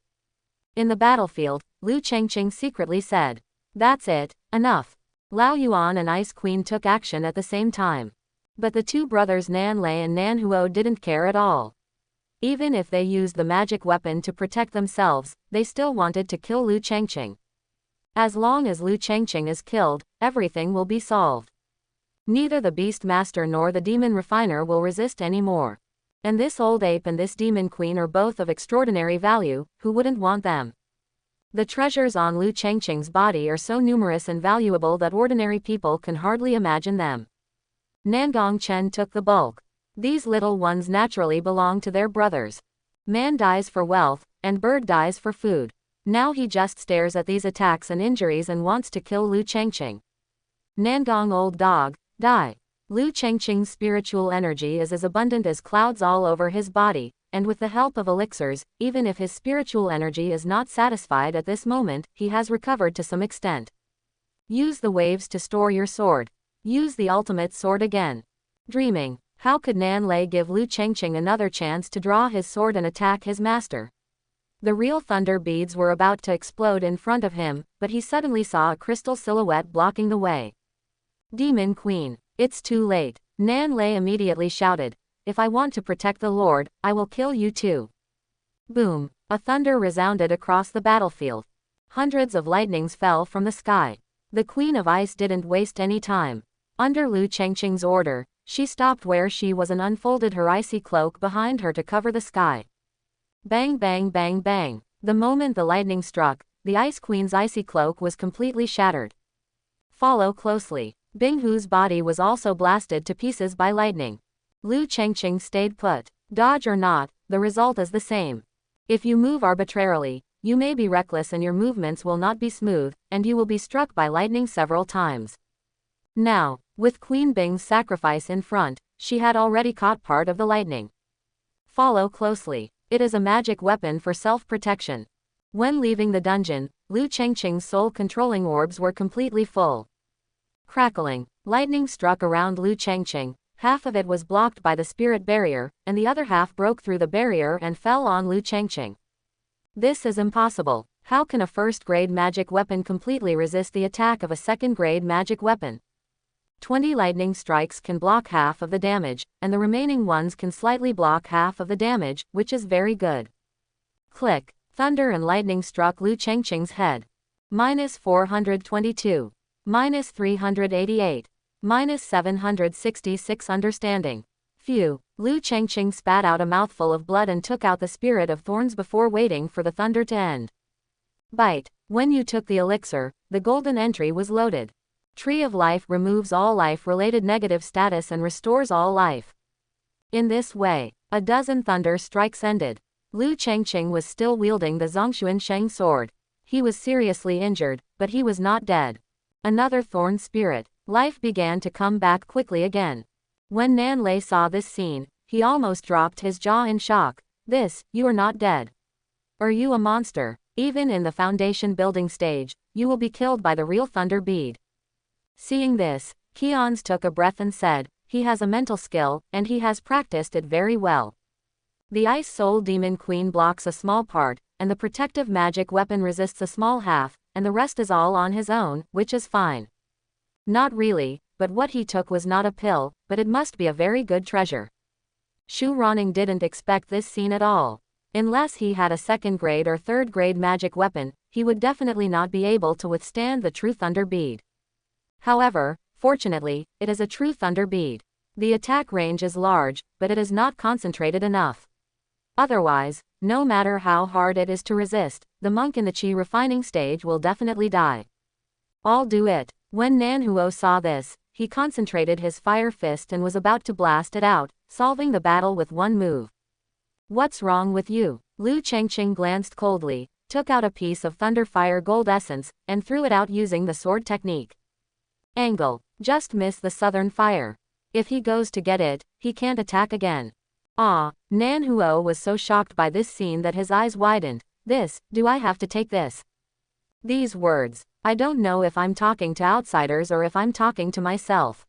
In the battlefield, Lu Chengqing secretly said, "That's it, enough." Lao Yuan and Ice Queen took action at the same time. But the two brothers Nan Lei and Nan Huo didn't care at all. Even if they used the magic weapon to protect themselves, they still wanted to kill Lu Chengqing. As long as Lu Chengqing is killed, everything will be solved. Neither the Beast Master nor the Demon Refiner will resist anymore. And this old ape and this Demon Queen are both of extraordinary value, who wouldn't want them? The treasures on Lu Chengqing's body are so numerous and valuable that ordinary people can hardly imagine them. Nangong Chen took the bulk. These little ones naturally belong to their brothers. Man dies for wealth, and bird dies for food. Now he just stares at these attacks and injuries and wants to kill Lu Chengqing. Nangong old dog, die. Lu Chengqing's spiritual energy is as abundant as clouds all over his body, and with the help of elixirs, even if his spiritual energy is not satisfied at this moment, he has recovered to some extent. Use the waves to store your sword. Use the ultimate sword again. Dreaming. How could Nan Lei give Lu Chengqing another chance to draw his sword and attack his master? The real thunder beads were about to explode in front of him, but he suddenly saw a crystal silhouette blocking the way. Demon Queen. It's too late. Nan Lei immediately shouted, "If I want to protect the Lord, I will kill you too." Boom! A thunder resounded across the battlefield. Hundreds of lightnings fell from the sky. The Queen of Ice didn't waste any time. Under Lu Chengqing's order, she stopped where she was and unfolded her icy cloak behind her to cover the sky. Bang bang bang bang. The moment the lightning struck, the Ice Queen's icy cloak was completely shattered. Follow closely. Binghu's body was also blasted to pieces by lightning. Lu Chengqing stayed put. Dodge or not, the result is the same. If you move arbitrarily, you may be reckless and your movements will not be smooth, and you will be struck by lightning several times. Now, with Queen Bing's sacrifice in front, she had already caught part of the lightning. Follow closely. It is a magic weapon for self-protection. When leaving the dungeon, Lu Chengqing's soul-controlling orbs were completely full. Crackling. Lightning struck around Lu Chengqing. Half of it was blocked by the spirit barrier, and the other half broke through the barrier and fell on Lu Chengqing. This is impossible. How can a first-grade magic weapon completely resist the attack of a second-grade magic weapon? 20 lightning strikes can block half of the damage, and the remaining ones can slightly block half of the damage, which is very good. Click. Thunder and lightning struck Lu Chengqing's head. -422. -388. -766 understanding. Phew. Lu Chengqing spat out a mouthful of blood and took out the spirit of thorns before waiting for the thunder to end. Bite. When you took the elixir, the golden entry was loaded. Tree of Life removes all life-related negative status and restores all life. In this way, a dozen thunder strikes ended. Lu Chengqing was still wielding the Zhongshuan Sheng sword. He was seriously injured, but he was not dead. Another thorn spirit. Life began to come back quickly again. When Nan Lei saw this scene, he almost dropped his jaw in shock. You are not dead. Are you a monster? Even in the foundation building stage, you will be killed by the real thunder bead. Seeing this, Qians took a breath and said, he has a mental skill, and he has practiced it very well. The Ice Soul Demon Queen blocks a small part, and the protective magic weapon resists a small half, and the rest is all on his own, which is fine. Not really, but what he took was not a pill, but it must be a very good treasure. Shu Ronning didn't expect this scene at all. Unless he had a second-grade or third-grade magic weapon, he would definitely not be able to withstand the true thunder bead. However, fortunately, it is a true thunder bead. The attack range is large, but it is not concentrated enough. Otherwise, no matter how hard it is to resist, the monk in the Qi refining stage will definitely die. I'll do it. When Nan Huo saw this, he concentrated his fire fist and was about to blast it out, solving the battle with one move. What's wrong with you? Lu Chengqing glanced coldly, took out a piece of Thunderfire gold essence, and threw it out using the sword technique. Angle. Just miss the southern fire. If he goes to get it, he can't attack again. Nan Huo was so shocked by this scene that his eyes widened. Do I have to take this? These words. I don't know if I'm talking to outsiders or if I'm talking to myself.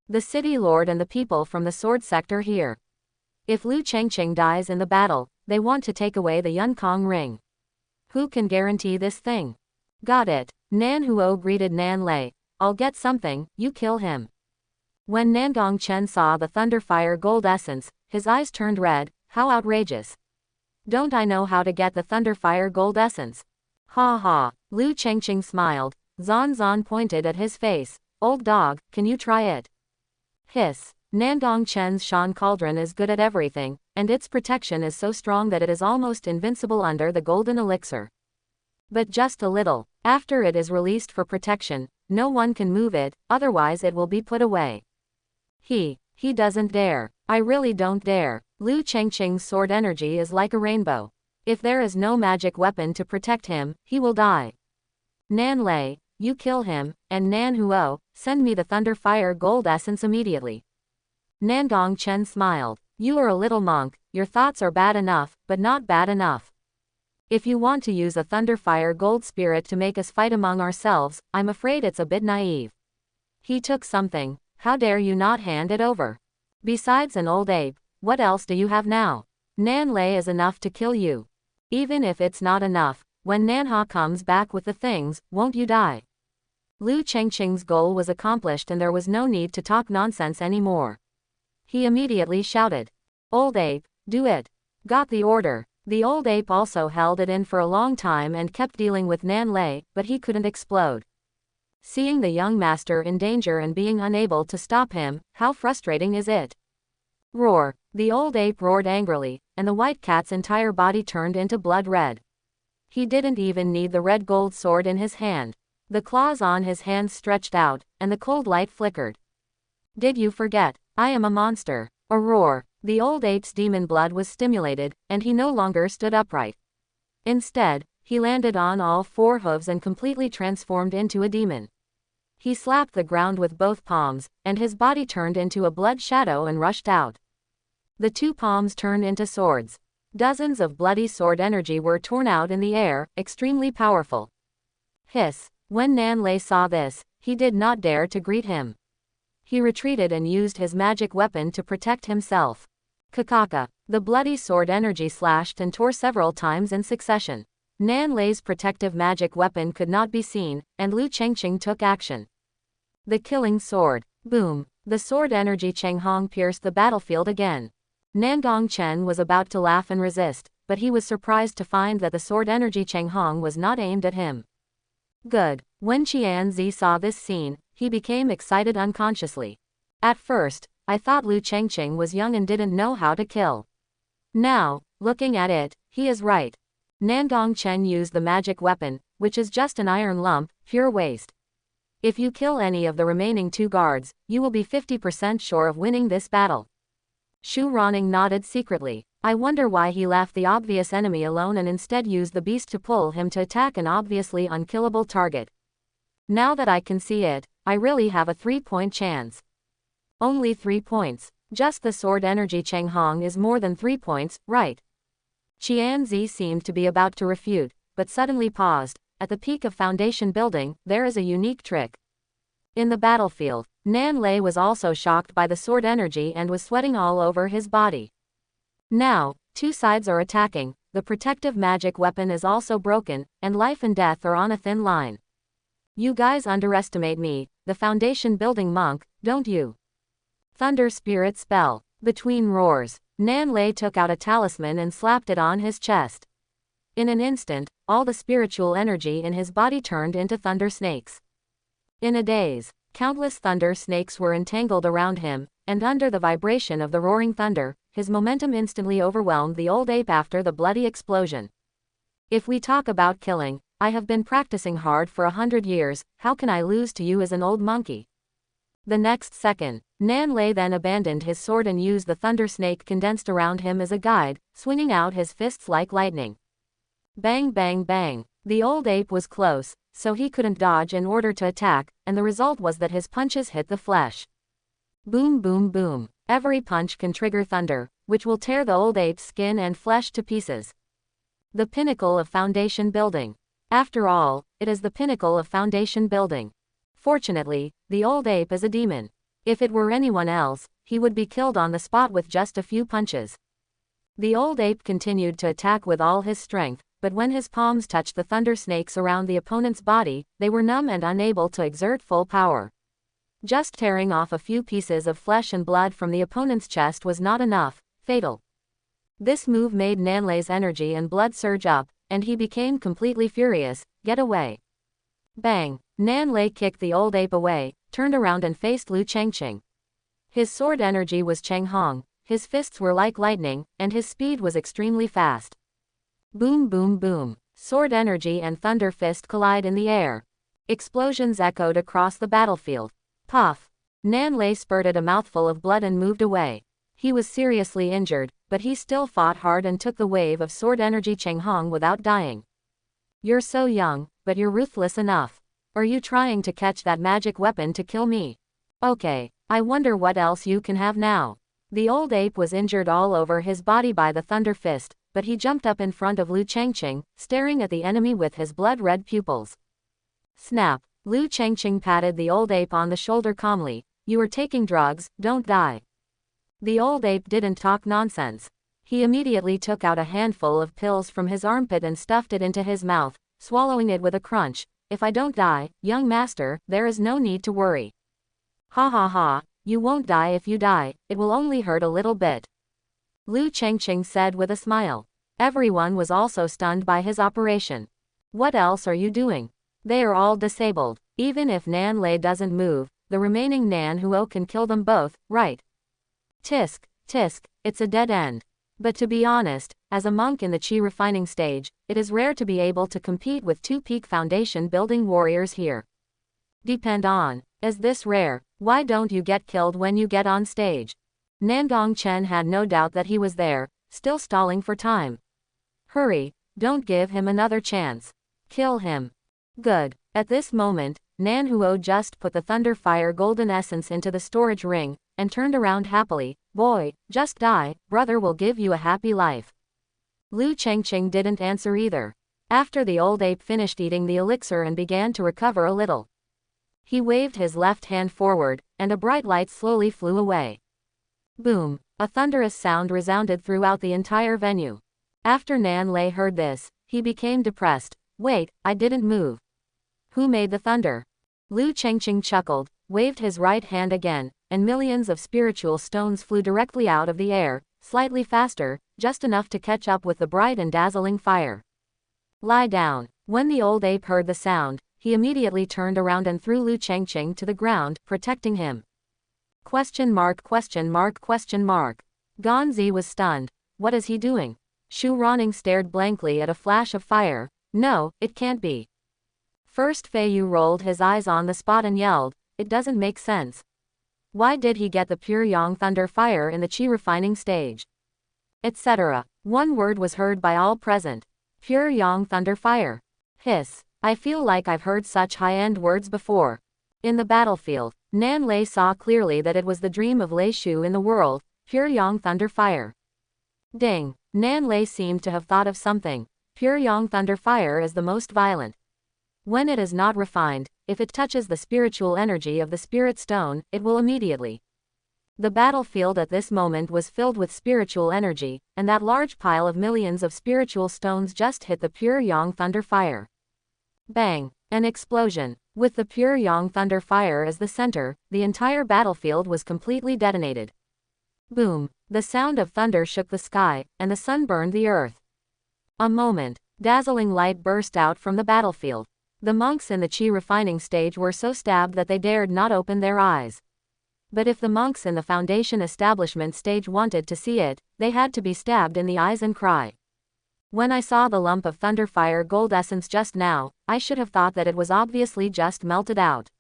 The city lord and the people from the sword sector here. If Lu Chengqing dies in the battle, they want to take away the Yunkong ring. Who can guarantee this thing? Got it. Nan Huo greeted Nan Lei. I'll get something, you kill him. When Nangong Chen saw the Thunderfire gold essence, his eyes turned red. How outrageous. Don't I know how to get the Thunderfire gold essence? Ha ha. Lu Chengqing smiled. Zan pointed at his face. Old dog, can you try it? Hiss. Nangong Chen's Shan Cauldron is good at everything, and its protection is so strong that it is almost invincible under the golden elixir. But just a little. After it is released for protection, no one can move it, otherwise it will be put away. He doesn't dare. I really don't dare. Lu Chengqing's sword energy is like a rainbow. If there is no magic weapon to protect him, he will die. Nan Lei, you kill him, and Nan Huo, send me the Thunderfire gold essence immediately. Nangong Chen smiled. You are a little monk, your thoughts are bad enough, but not bad enough. If you want to use a Thunderfire gold spirit to make us fight among ourselves, I'm afraid it's a bit naive. He took something, how dare you not hand it over? Besides an old ape, what else do you have now? Nan Lei is enough to kill you. Even if it's not enough, when Nanha comes back with the things, won't you die? Lu Chengqing's goal was accomplished and there was no need to talk nonsense anymore. He immediately shouted. Old ape, do it. Got the order. The old ape also held it in for a long time and kept dealing with Nan Lei, but he couldn't explode. Seeing the young master in danger and being unable to stop him, how frustrating is it? Roar. The old ape roared angrily, and the white cat's entire body turned into blood red. He didn't even need the red gold sword in his hand. The claws on his hands stretched out, and the cold light flickered. Did you forget? I am a monster. A roar. The old ape's demon blood was stimulated, and he no longer stood upright. Instead, he landed on all four hooves and completely transformed into a demon. He slapped the ground with both palms, and his body turned into a blood shadow and rushed out. The two palms turned into swords. Dozens of bloody sword energy were torn out in the air, extremely powerful. Hiss. When Nan Lei saw this, he did not dare to greet him. He retreated and used his magic weapon to protect himself. Kakaka. The bloody sword energy slashed and tore several times in succession. Nan Lei's protective magic weapon could not be seen, and Lu Chengqing took action. The killing sword. Boom. The sword energy Chenghong pierced the battlefield again. Nangong Chen was about to laugh and resist, but he was surprised to find that the sword energy Chenghong was not aimed at him. Good. When Qianzi saw this scene, he became excited unconsciously. At first, I thought Lu Chengqing was young and didn't know how to kill. Now, looking at it, he is right. Nangong Chen used the magic weapon, which is just an iron lump, pure waste. If you kill any of the remaining 2 guards, you will be 50% sure of winning this battle. Shu Ronning nodded secretly. I wonder why he left the obvious enemy alone and instead used the beast to pull him to attack an obviously unkillable target. Now that I can see it, I really have a 3-point chance. Only 3 points. Just the sword energy Chenghong is more than 3 points, right? Qianzi seemed to be about to refute, but suddenly paused. At the peak of foundation building, there is a unique trick. In the battlefield, Nan Lei was also shocked by the sword energy and was sweating all over his body. Now, 2 sides are attacking, the protective magic weapon is also broken, and life and death are on a thin line. You guys underestimate me, the foundation building monk, don't you? Thunder Spirit Spell. Between roars, Nan Lei took out a talisman and slapped it on his chest. In an instant, all the spiritual energy in his body turned into thunder snakes. In a daze, countless thunder snakes were entangled around him, and under the vibration of the roaring thunder, his momentum instantly overwhelmed the old ape after the bloody explosion. If we talk about killing, I have been practicing hard for 100 years, how can I lose to you as an old monkey? The next second, Nan Lei then abandoned his sword and used the thunder snake condensed around him as a guide, swinging out his fists like lightning. Bang bang bang. The old ape was close, so he couldn't dodge in order to attack, and the result was that his punches hit the flesh. Boom boom boom. Every punch can trigger thunder, which will tear the old ape's skin and flesh to pieces. The pinnacle of foundation building. After all, it is the pinnacle of foundation building. Fortunately, the old ape is a demon. If it were anyone else, he would be killed on the spot with just a few punches. The old ape continued to attack with all his strength, but when his palms touched the thunder snakes around the opponent's body, they were numb and unable to exert full power. Just tearing off a few pieces of flesh and blood from the opponent's chest was not enough, fatal. This move made Nan Lei's energy and blood surge up, and he became completely furious. Get away. Bang. Nan Lei kicked the old ape away, turned around and faced Lu Chengqing. His sword energy was Chenghong, his fists were like lightning, and his speed was extremely fast. Boom boom boom. Sword energy and thunder fist collide in the air. Explosions echoed across the battlefield. Puff. Nan Lei spurted a mouthful of blood and moved away. He was seriously injured, but he still fought hard and took the wave of sword energy Chenghong without dying. You're so young, but you're ruthless enough. Are you trying to catch that magic weapon to kill me? Okay, I wonder what else you can have now. The old ape was injured all over his body by the thunder fist, but he jumped up in front of Lu Chengqing, staring at the enemy with his blood-red pupils. Snap. Lu Chengqing patted the old ape on the shoulder calmly. You are taking drugs, don't die. The old ape didn't talk nonsense. He immediately took out a handful of pills from his armpit and stuffed it into his mouth, swallowing it with a crunch. If I don't die, young master, there is no need to worry. Ha ha ha, you won't die if you die, it will only hurt a little bit. Lu Chengqing said with a smile. Everyone was also stunned by his operation. What else are you doing? They are all disabled. Even if Nan Lei doesn't move, the remaining Nan Huo can kill them both, right? Tisk, tisk, it's a dead end. But to be honest, as a monk in the Qi refining stage, it is rare to be able to compete with 2 peak foundation building warriors here. Depend on, is this rare? Why don't you get killed when you get on stage? Nangong Chen had no doubt that he was there, still stalling for time. Hurry, don't give him another chance. Kill him. Good. At this moment, Nan Huo just put the Thunder Fire Golden Essence into the storage ring, and turned around happily. Boy, just die, brother will give you a happy life. Lu Chengqing didn't answer either. After the old ape finished eating the elixir and began to recover a little, He waved his left hand forward, and a bright light slowly flew away. Boom! A thunderous sound resounded throughout the entire venue. After Nan Lei heard this, he became depressed. Wait, I didn't move. Who made the thunder? Lu Chengqing chuckled, waved his right hand again, and millions of spiritual stones flew directly out of the air, slightly faster, just enough to catch up with the bright and dazzling fire. Lie down. When the old ape heard the sound, he immediately turned around and threw Lu Chengqing to the ground, protecting him. Question mark, question mark, question mark. Ganzi was stunned. What is he doing? Shu Ronning stared blankly at a flash of fire. No, it can't be. First Fei Yu rolled his eyes on the spot and yelled, it doesn't make sense. Why did he get the pure yang thunder fire in the qi refining stage? Etc. One word was heard by all present. Pure yang thunder fire. Hiss. I feel like I've heard such high-end words before. In the battlefield, Nan Lei saw clearly that it was the dream of Lei Shu in the world, pure yang thunder fire. Ding. Nan Lei seemed to have thought of something. Pure yang thunder fire is the most violent. When it is not refined, if it touches the spiritual energy of the spirit stone, it will immediately. The battlefield at this moment was filled with spiritual energy, and that large pile of millions of spiritual stones just hit the pure yang thunder fire. Bang! An explosion. With the pure yang thunder fire as the center, the entire battlefield was completely detonated. Boom! The sound of thunder shook the sky, and the sun burned the earth. A moment. Dazzling light burst out from the battlefield. The monks in the qi refining stage were so stabbed that they dared not open their eyes. But if the monks in the foundation establishment stage wanted to see it, they had to be stabbed in the eyes and cry. When I saw the lump of thunderfire gold essence just now, I should have thought that it was obviously just melted out.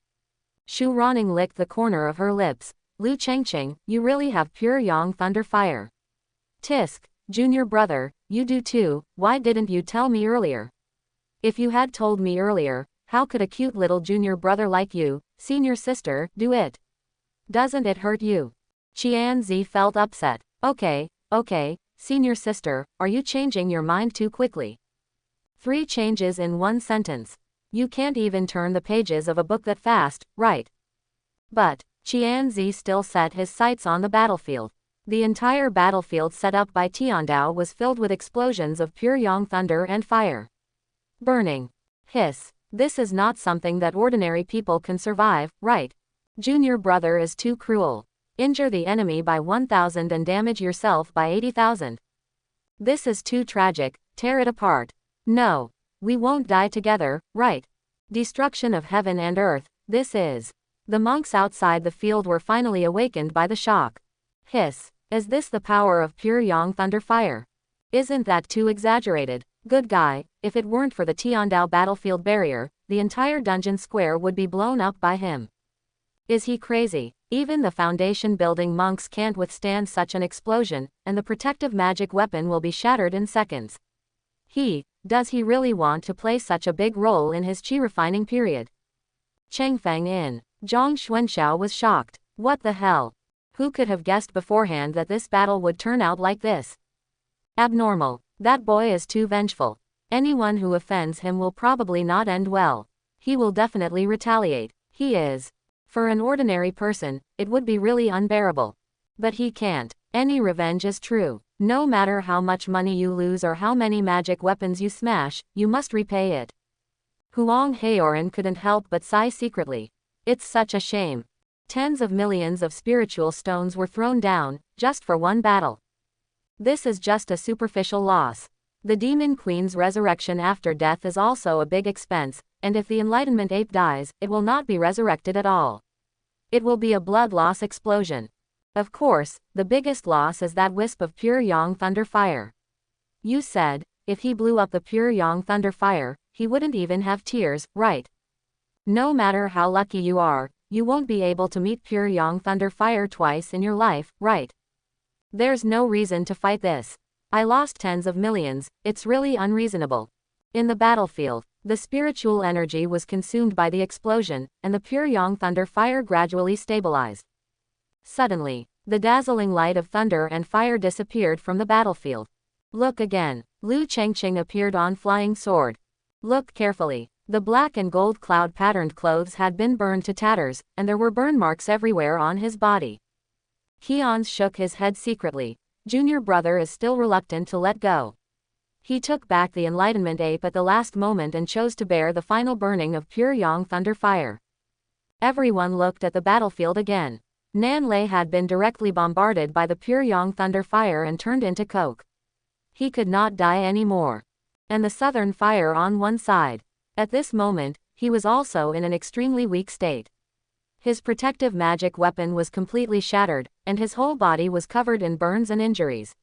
Shu Ronning licked the corner of her lips. Lu Chengqing, you really have pure yang thunder fire. Tisk, junior brother, you do too, why didn't you tell me earlier? If you had told me earlier, how could a cute little junior brother like you, senior sister, do it? Doesn't it hurt you? Qianzi felt upset. Okay, senior sister, are you changing your mind too quickly? 3 changes in 1 sentence. You can't even turn the pages of a book that fast, right? But Qianzi still set his sights on the battlefield. The entire battlefield set up by Tiandao was filled with explosions of pure yang thunder and fire. Burning. Hiss. This is not something that ordinary people can survive, right? Junior brother is too cruel. Injure the enemy by 1,000 and damage yourself by 80,000. This is too tragic, tear it apart. No. We won't die together, right? Destruction of heaven and earth, this is. The monks outside the field were finally awakened by the shock. Hiss. Is this the power of pure yang thunder fire? Isn't that too exaggerated? Good guy, if it weren't for the Tiandao battlefield barrier, the entire dungeon square would be blown up by him. Is he crazy? Even the foundation building monks can't withstand such an explosion, and the protective magic weapon will be shattered in seconds. Does he really want to play such a big role in his qi refining period? Chengfeng in. Zhang Xuanxiao was shocked. What the hell? Who could have guessed beforehand that this battle would turn out like this? Abnormal. That boy is too vengeful. Anyone who offends him will probably not end well. He will definitely retaliate. He is. For an ordinary person, it would be really unbearable. But he can't. Any revenge is true. No matter how much money you lose or how many magic weapons you smash, you must repay it. Huang Heoran couldn't help but sigh secretly. It's such a shame. Tens of millions of spiritual stones were thrown down, just for one battle. This is just a superficial loss. The Demon Queen's resurrection after death is also a big expense, and if the Enlightenment Ape dies, it will not be resurrected at all. It will be a blood loss explosion. Of course, the biggest loss is that wisp of pure yang thunder fire. You said, if he blew up the pure yang thunder fire, he wouldn't even have tears, right? No matter how lucky you are, you won't be able to meet pure yang thunder fire twice in your life, right? There's no reason to fight this. I lost tens of millions, it's really unreasonable. In the battlefield, the spiritual energy was consumed by the explosion, and the pure yang thunder fire gradually stabilized. Suddenly, the dazzling light of thunder and fire disappeared from the battlefield. Look again. Lu Chengqing appeared on flying sword. Look carefully. The black and gold cloud-patterned clothes had been burned to tatters, and there were burn marks everywhere on his body. Keons shook his head secretly. Junior brother is still reluctant to let go. He took back the Enlightenment Ape at the last moment and chose to bear the final burning of pure Yang Thunder Fire. Everyone looked at the battlefield again. Nan Lei had been directly bombarded by the pure Yang Thunder Fire and turned into coke. He could not die anymore. And the Southern Fire on one side. At this moment, he was also in an extremely weak state. His protective magic weapon was completely shattered, and his whole body was covered in burns and injuries.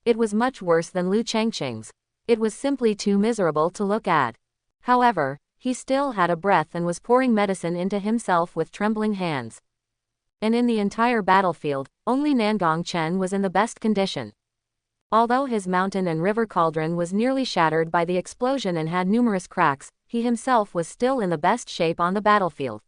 It was much worse than Lu Chengqing's. It was simply too miserable to look at. However, he still had a breath and was pouring medicine into himself with trembling hands. And in the entire battlefield, only Nangong Chen was in the best condition. Although his mountain and river cauldron was nearly shattered by the explosion and had numerous cracks, he himself was still in the best shape on the battlefield.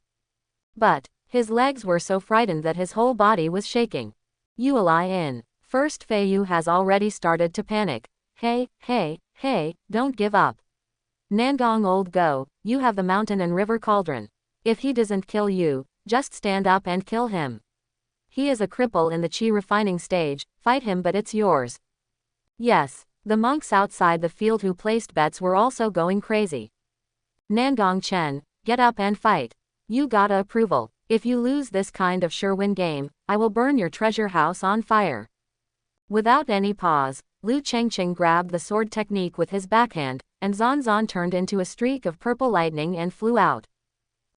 But his legs were so frightened that his whole body was shaking. Yueli in. First Feiyu has already started to panic. Hey, don't give up. Nangong old go, you have the mountain and river cauldron. If he doesn't kill you, just stand up and kill him. He is a cripple in the chi refining stage, fight him but it's yours. Yes, the monks outside the field who placed bets were also going crazy. Nangong Chen, get up and fight. You gotta approval. If you lose this kind of sure win game, I will burn your treasure house on fire. Without any pause, Lu Chengqing grabbed the sword technique with his backhand, and Zanzan turned into a streak of purple lightning and flew out.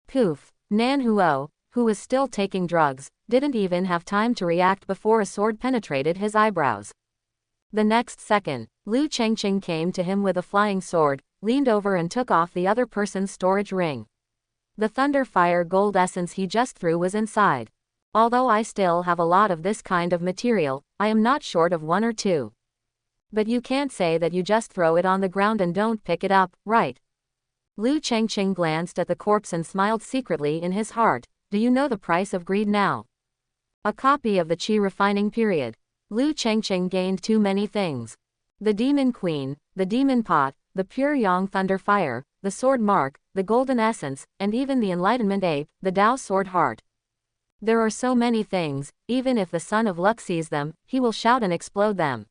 Poof! Nan Huo, who was still taking drugs, didn't even have time to react before a sword penetrated his eyebrows. The next second, Lu Chengqing came to him with a flying sword, leaned over and took off the other person's storage ring. The Thunder Fire gold essence he just threw was inside. Although I still have a lot of this kind of material, I am not short of one or two. But you can't say that you just throw it on the ground and don't pick it up, right? Lu Chengqing glanced at the corpse and smiled secretly in his heart. Do you know the price of greed now? A copy of the Qi refining period. Lu Chengqing gained too many things. The Demon Queen, the Demon Pot, the pure Yang Thunder Fire, the Sword Mark, the Golden Essence, and even the Enlightenment Ape, the Tao Sword Heart. There are so many things, even if the Son of Luck sees them, he will shout and explode them.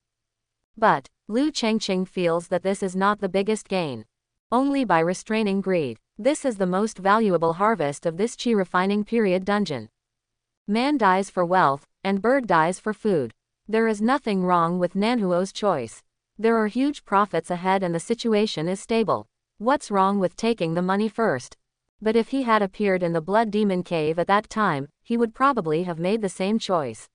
But Lu Chengqing feels that this is not the biggest gain. Only by restraining greed. This is the most valuable harvest of this Qi refining period dungeon. Man dies for wealth, and bird dies for food. There is nothing wrong with Nanhuo's choice. There are huge profits ahead and the situation is stable. What's wrong with taking the money first? But if he had appeared in the Blood Demon Cave at that time, he would probably have made the same choice.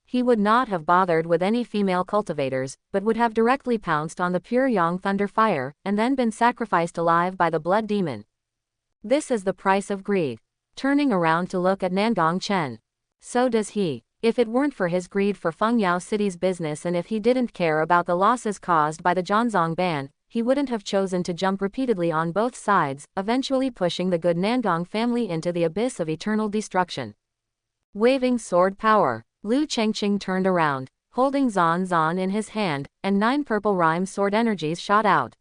He would not have bothered with any female cultivators, but would have directly pounced on the pure Yang Thunder Fire, and then been sacrificed alive by the Blood Demon. This is the price of greed. Turning around to look at Nangong Chen. So does he. If it weren't for his greed for Fengyao City's business and if he didn't care about the losses caused by the Zhanzong ban, he wouldn't have chosen to jump repeatedly on both sides, eventually pushing the good Nangong family into the abyss of eternal destruction. Waving sword power, Lu Chengqing turned around, holding Zanzan in his hand, and 9 purple rhyme sword energies shot out.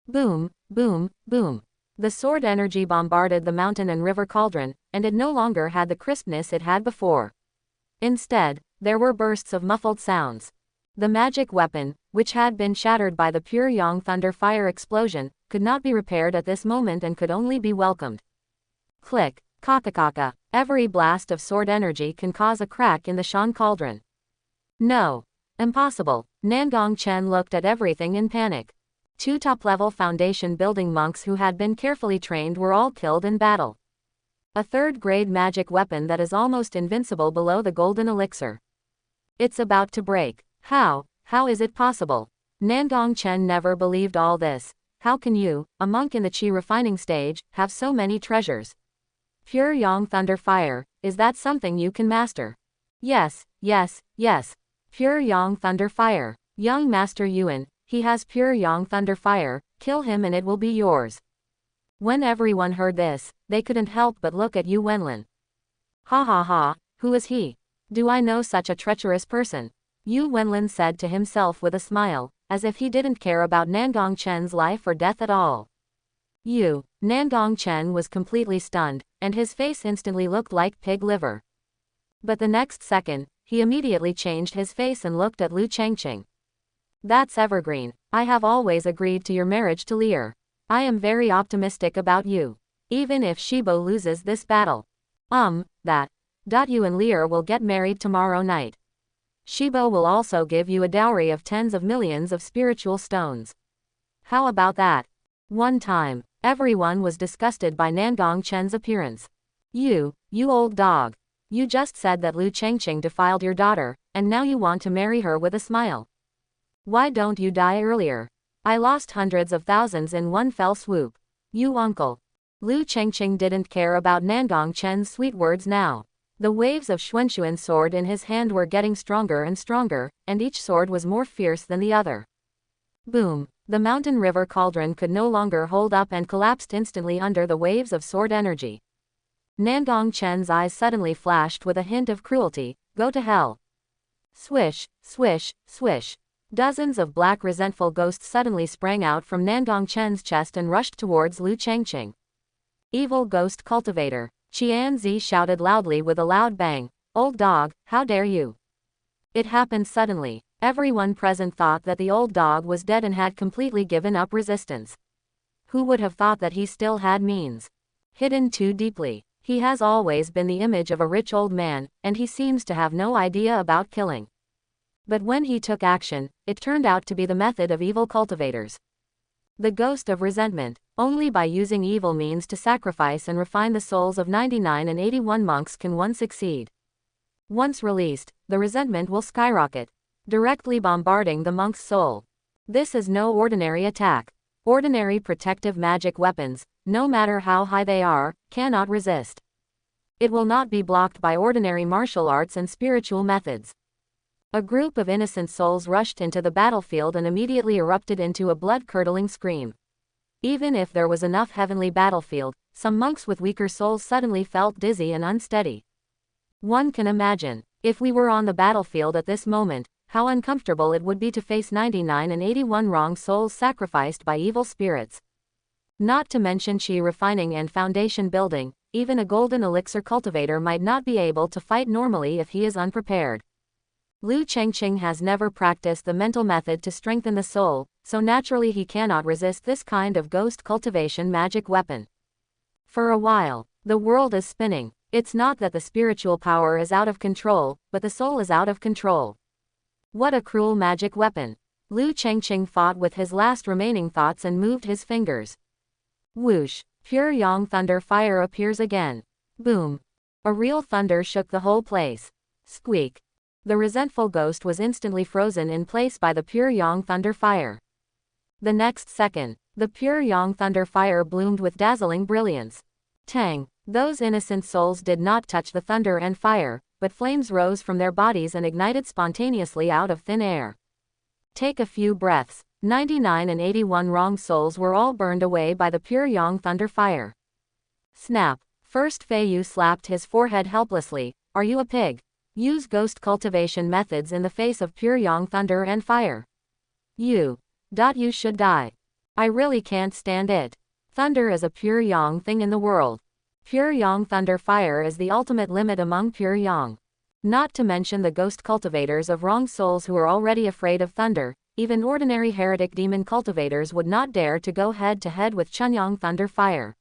Boom, boom, boom. The sword energy bombarded the mountain and river cauldron, and it no longer had the crispness it had before. Instead, there were bursts of muffled sounds. The magic weapon, which had been shattered by the pure Yang Thunder Fire explosion, could not be repaired at this moment and could only be welcomed. Click, kakakaka. Every blast of sword energy can cause a crack in the Shan cauldron. No. Impossible. Nangong Chen looked at everything in panic. 2 top-level foundation building monks who had been carefully trained were all killed in battle. A 3rd-grade magic weapon that is almost invincible below the golden elixir. It's about to break. How is it possible? Nangong Chen never believed all this. How can you, a monk in the Qi refining stage, have so many treasures? Pure Yang Thunder Fire, is that something you can master? Yes. Pure Yang Thunder Fire. Young Master Yuan, he has pure Yang Thunder Fire, kill him and it will be yours. When everyone heard this, they couldn't help but look at Yu Wenlin. Ha, who is he? Do I know such a treacherous person? Yu Wenlin said to himself with a smile, as if he didn't care about Nangong Chen's life or death at all. You Nangong Chen was completely stunned, and his face instantly looked like pig liver. But the next second, he immediately changed his face and looked at Lu Changqing. That's evergreen. I have always agreed to your marriage to Lear. I am very optimistic about you. Even if Shibo loses this battle. That. You and Lear will get married tomorrow night. Shibo will also give you a dowry of tens of millions of spiritual stones. How about that? One time, everyone was disgusted by Nangong Chen's appearance. You old dog. You just said that Lu Changqing defiled your daughter, and now you want to marry her with a smile. Why don't you die earlier? I lost hundreds of thousands in one fell swoop. You uncle. Lu Changqing didn't care about Nangong Chen's sweet words now. The waves of Xuanxuan's sword in his hand were getting stronger and stronger, and each sword was more fierce than the other. Boom! The mountain river cauldron could no longer hold up and collapsed instantly under the waves of sword energy. Nangong Chen's eyes suddenly flashed with a hint of cruelty. Go to hell. Swish, swish, swish. Dozens of black resentful ghosts suddenly sprang out from Nangong Chen's chest and rushed towards Lu Changqing. Evil ghost cultivator. Qianzi shouted loudly with a loud bang. Old dog, how dare you? It happened suddenly. Everyone present thought that the old dog was dead and had completely given up resistance. Who would have thought that he still had means? Hidden too deeply. He has always been the image of a rich old man, and he seems to have no idea about killing. But when he took action, it turned out to be the method of evil cultivators. The ghost of resentment. Only by using evil means to sacrifice and refine the souls of 99 and 81 monks can one succeed. Once released, the resentment will skyrocket, directly bombarding the monk's soul. This is no ordinary attack. Ordinary protective magic weapons, no matter how high they are, cannot resist. It will not be blocked by ordinary martial arts and spiritual methods. A group of innocent souls rushed into the battlefield and immediately erupted into a blood-curdling scream. Even if there was enough heavenly battlefield, some monks with weaker souls suddenly felt dizzy and unsteady. One can imagine, if we were on the battlefield at this moment, how uncomfortable it would be to face 99 and 81 wrong souls sacrificed by evil spirits. Not to mention chi refining and foundation building, even a golden elixir cultivator might not be able to fight normally if he is unprepared. Lu Changqing has never practiced the mental method to strengthen the soul, so naturally he cannot resist this kind of ghost cultivation magic weapon. For a while, the world is spinning. It's not that the spiritual power is out of control, but the soul is out of control. What a cruel magic weapon. Lu Changqing fought with his last remaining thoughts and moved his fingers. Whoosh! Pure yang thunder fire appears again. Boom! A real thunder shook the whole place. Squeak! The resentful ghost was instantly frozen in place by the pure yang thunder fire. The next second, the pure yang thunder fire bloomed with dazzling brilliance. Tang! Those innocent souls did not touch the thunder and fire, but flames rose from their bodies and ignited spontaneously out of thin air. Take a few breaths. 99 and 81 wrong souls were all burned away by the pure yang thunder fire. Snap! First Fei Yu slapped his forehead helplessly. Are you a pig? Use ghost cultivation methods in the face of pure yang thunder and fire. You should die. I really can't stand it. Thunder is a pure yang thing in the world. Pure yang thunder fire is the ultimate limit among pure yang. Not to mention the ghost cultivators of wrong souls who are already afraid of thunder, even ordinary heretic demon cultivators would not dare to go head to head with Chunyang thunder fire.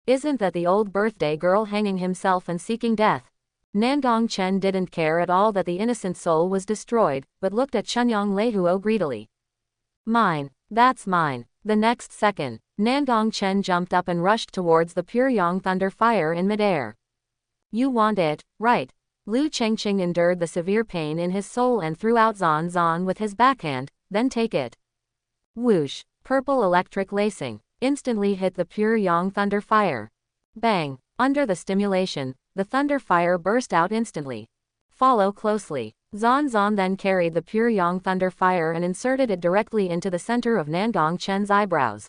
Isn't that the old birthday girl hanging himself and seeking death? Nangong Chen didn't care at all that the innocent soul was destroyed, but looked at Chunyang Leihuo greedily. Mine, that's mine. The next second, Nangong Chen jumped up and rushed towards the pure yang thunder fire in midair. You want it, right? Lu Changqing endured the severe pain in his soul and threw out Zan Zan with his backhand, then take it. Whoosh! Purple electric lacing instantly hit the pure yang thunder fire. Bang! Under the stimulation, the thunder fire burst out instantly. Follow closely. Zan Zan then carried the pure yang thunder fire and inserted it directly into the center of Nangong Chen's eyebrows.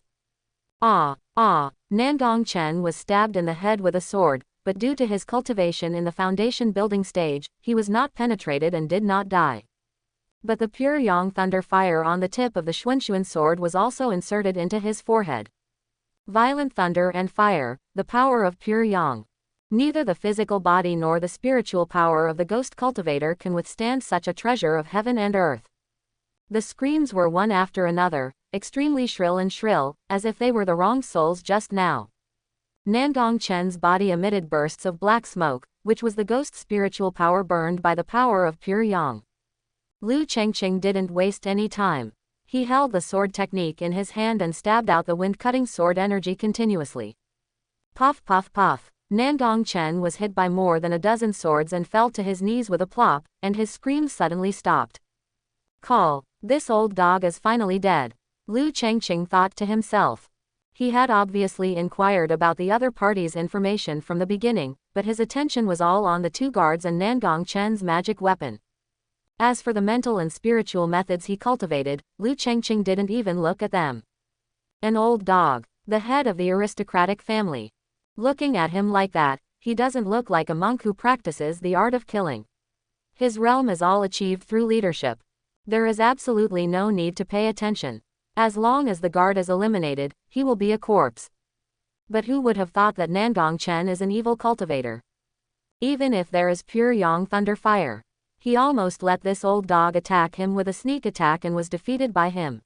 Nangong Chen was stabbed in the head with a sword, but due to his cultivation in the foundation building stage, he was not penetrated and did not die. But the pure yang thunder fire on the tip of the Xuanxuan sword was also inserted into his forehead. Violent thunder and fire, the power of pure yang. Neither the physical body nor the spiritual power of the ghost cultivator can withstand such a treasure of heaven and earth. The screams were one after another, extremely shrill and shrill, as if they were the wrong souls just now. Nandong Chen's body emitted bursts of black smoke, which was the ghost's spiritual power burned by the power of pure yang. Lu Chengqing didn't waste any time. He held the sword technique in his hand and stabbed out the wind-cutting sword energy continuously. Puff puff puff. Nandong Chen was hit by more than a dozen swords and fell to his knees with a plop, and his screams suddenly stopped. Call. This old dog is finally dead. Lu Chengqing thought to himself. He had obviously inquired about the other party's information from the beginning, but his attention was all on the two guards and Nandong Chen's magic weapon. As for the mental and spiritual methods he cultivated, Lu Chengqing didn't even look at them. An old dog, the head of the aristocratic family. Looking at him like that, he doesn't look like a monk who practices the art of killing. His realm is all achieved through leadership. There is absolutely no need to pay attention. As long as the guard is eliminated, he will be a corpse. But who would have thought that Nandong Chen is an evil cultivator? Even if there is pure yang thunder fire. He almost let this old dog attack him with a sneak attack and was defeated by him.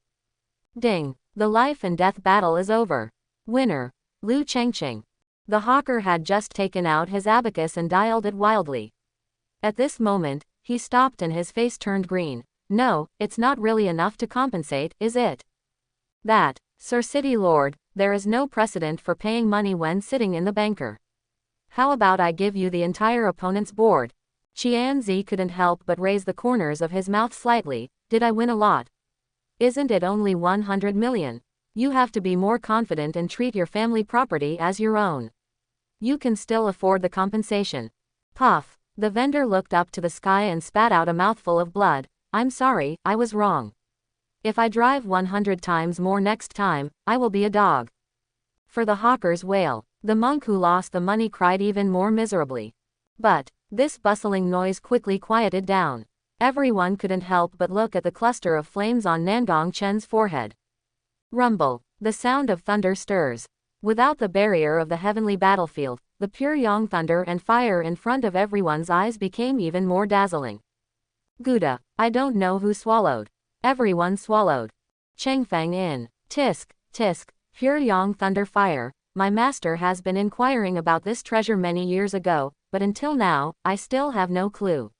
Ding! The life and death battle is over. Winner, Lu Chengqing. The hawker had just taken out his abacus and dialed it wildly. At this moment, he stopped and his face turned green. No, it's not really enough to compensate, is it? That, Sir City Lord, there is no precedent for paying money when sitting in the banker. How about I give you the entire opponent's board? Qianzi couldn't help but raise the corners of his mouth slightly. Did I win a lot? Isn't it only 100 million? You have to be more confident and treat your family property as your own. You can still afford the compensation. Puff. The vendor looked up to the sky and spat out a mouthful of blood. I'm sorry, I was wrong. If I drive 100 times more next time, I will be a dog. For the hawker's wail, the monk who lost the money cried even more miserably. But this bustling noise quickly quieted down. Everyone couldn't help but look at the cluster of flames on Nandong Chen's forehead. Rumble. The sound of thunder stirs. Without the barrier of the heavenly battlefield, the pure yang thunder and fire in front of everyone's eyes became even more dazzling. Gouda, I don't know who swallowed. Everyone swallowed. Chengfeng in. Tisk, tisk, pure yang thunder fire. My master has been inquiring about this treasure many years ago, but until now, I still have no clue.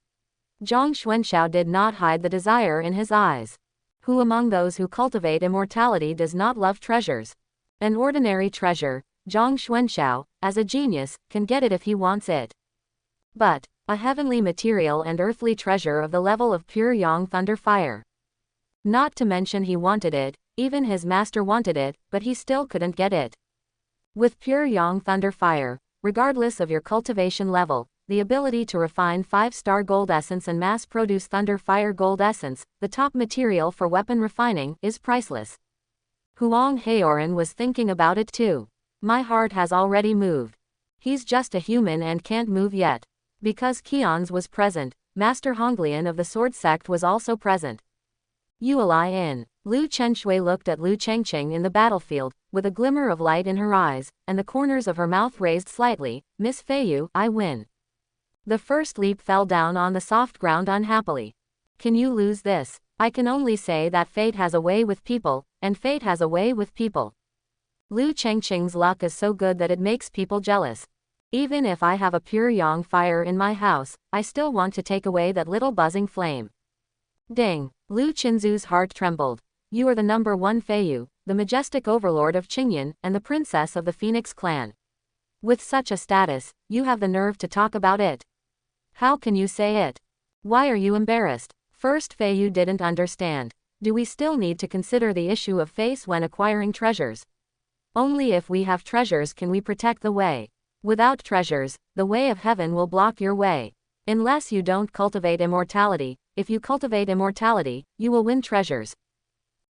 Zhang Xuanxiao did not hide the desire in his eyes. Who among those who cultivate immortality does not love treasures? An ordinary treasure, Zhang Xuanxiao, as a genius, can get it if he wants it. But a heavenly material and earthly treasure of the level of pure yang thunder fire. Not to mention he wanted it, even his master wanted it, but he still couldn't get it. With pure yang thunder fire, regardless of your cultivation level, the ability to refine 5-star gold essence and mass-produce thunder fire gold essence, the top material for weapon refining, is priceless. Huang Heoran was thinking about it too. My heart has already moved. He's just a human and can't move yet. Because Qian's was present, Master Honglian of the Sword Sect was also present. Yueli in. Lu Chenshui looked at Lu Chengqing in the battlefield, with a glimmer of light in her eyes, and the corners of her mouth raised slightly. Miss Feiyu, I win. The first leap fell down on the soft ground unhappily. Can you lose this? I can only say that fate has a way with people, and fate has a way with people. Lu Chengqing's luck is so good that it makes people jealous. Even if I have a pure yang fire in my house, I still want to take away that little buzzing flame. Ding! Lu Qinzu's heart trembled. You are the number 1 Feiyu, the majestic overlord of Qingyan, and the princess of the Phoenix clan. With such a status, you have the nerve to talk about it. How can you say it? Why are you embarrassed? First Feiyu didn't understand. Do we still need to consider the issue of face when acquiring treasures? Only if we have treasures can we protect the way. Without treasures, the way of heaven will block your way. Unless you don't cultivate immortality, if you cultivate immortality, you will win treasures.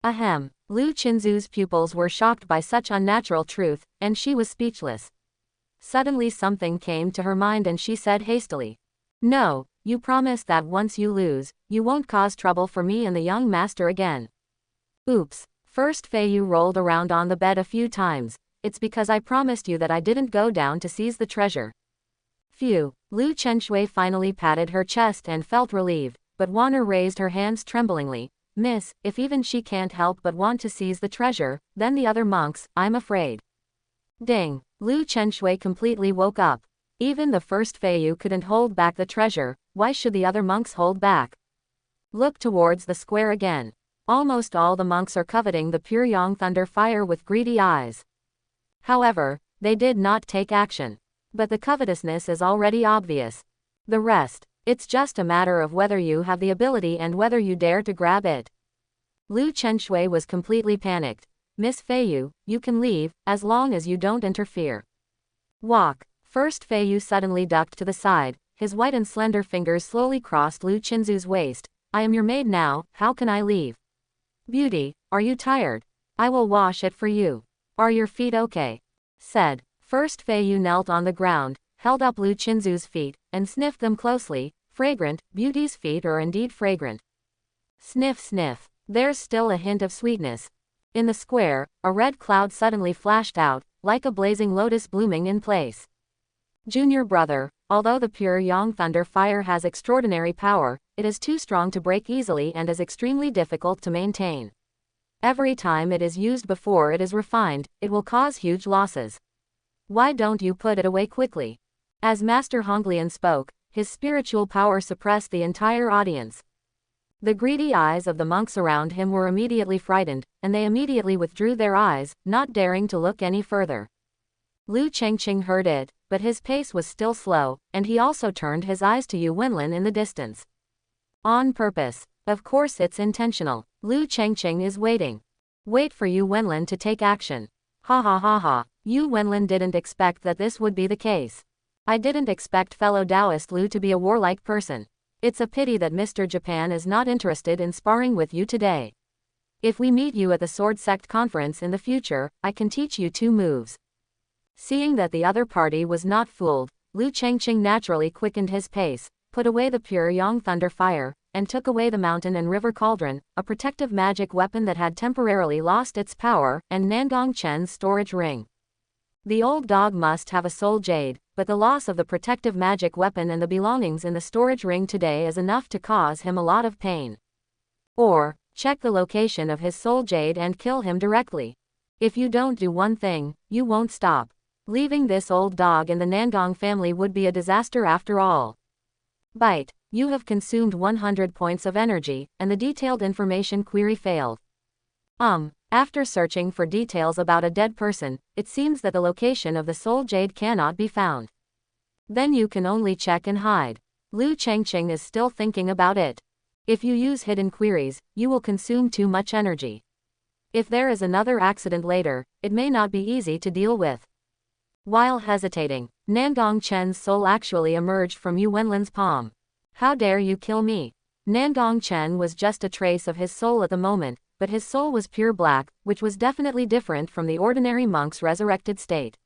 Ahem. Lu Qinzu's pupils were shocked by such unnatural truth, and she was speechless. Suddenly something came to her mind and she said hastily. No, you promise that once you lose, you won't cause trouble for me and the young master again. Oops. First Feiyu rolled around on the bed a few times. it's because I promised you that I didn't go down to seize the treasure. Phew. Lu Chengshui finally patted her chest and felt relieved, but Wanner raised her hands tremblingly. Miss, if even she can't help but want to seize the treasure, then the other monks, I'm afraid. Ding. Lu Chengshui completely woke up. Even the first Feiyu couldn't hold back the treasure, why should the other monks hold back? Look towards the square again. Almost all the monks are coveting the pure yang thunder fire with greedy eyes. However, they did not take action. But the covetousness is already obvious. The rest, it's just a matter of whether you have the ability and whether you dare to grab it. Lu Chengshui was completely panicked. Miss Feiyu, you can leave, as long as you don't interfere. Walk. First Feiyu suddenly ducked to the side, his white and slender fingers slowly crossed Lu Chinzu's waist. I am your maid now, how can I leave? Beauty, are you tired? I will wash it for you. Are your feet okay? Said. First Feiyu knelt on the ground, held up Lu Chinzu's feet, and sniffed them closely. Fragrant, Beauty's feet are indeed fragrant. Sniff sniff. There's still a hint of sweetness. In the square, a red cloud suddenly flashed out, like a blazing lotus blooming in place. Junior brother, although the pure yang thunder fire has extraordinary power, it is too strong to break easily and is extremely difficult to maintain. Every time it is used before it is refined, it will cause huge losses. Why don't you put it away quickly? As Master Honglian spoke, his spiritual power suppressed the entire audience. The greedy eyes of the monks around him were immediately frightened, and they immediately withdrew their eyes, not daring to look any further. Lu Chengqing heard it, but his pace was still slow, and he also turned his eyes to Yu Wenlin in the distance. On purpose. Of course it's intentional. Lu Chengqing is waiting. Wait for Yu Wenlin to take action. Ha ha ha ha. Yu Wenlin didn't expect that this would be the case. I didn't expect fellow Taoist Lu to be a warlike person. It's a pity that Mr. Japan is not interested in sparring with you today. If we meet you at the Sword Sect conference in the future, I can teach you 2 moves. Seeing that the other party was not fooled, Lu Chengqing naturally quickened his pace, put away the pure yang thunder fire, and took away the mountain and river cauldron, a protective magic weapon that had temporarily lost its power, and Nangong Chen's storage ring. The old dog must have a soul jade, but the loss of the protective magic weapon and the belongings in the storage ring today is enough to cause him a lot of pain. Or, check the location of his soul jade and kill him directly. If you don't do one thing, you won't stop. Leaving this old dog in the Nangong family would be a disaster after all. Bite. You have consumed 100 points of energy, and the detailed information query failed. After searching for details about a dead person, it seems that the location of the soul jade cannot be found. Then you can only check and hide. Lu Chengqing is still thinking about it. If you use hidden queries, you will consume too much energy. If there is another accident later, it may not be easy to deal with. While hesitating, Nangong Chen's soul actually emerged from Yu Wenlin's palm. How dare you kill me? Nangong Chen was just a trace of his soul at the moment, but his soul was pure black, which was definitely different from the ordinary monk's resurrected state.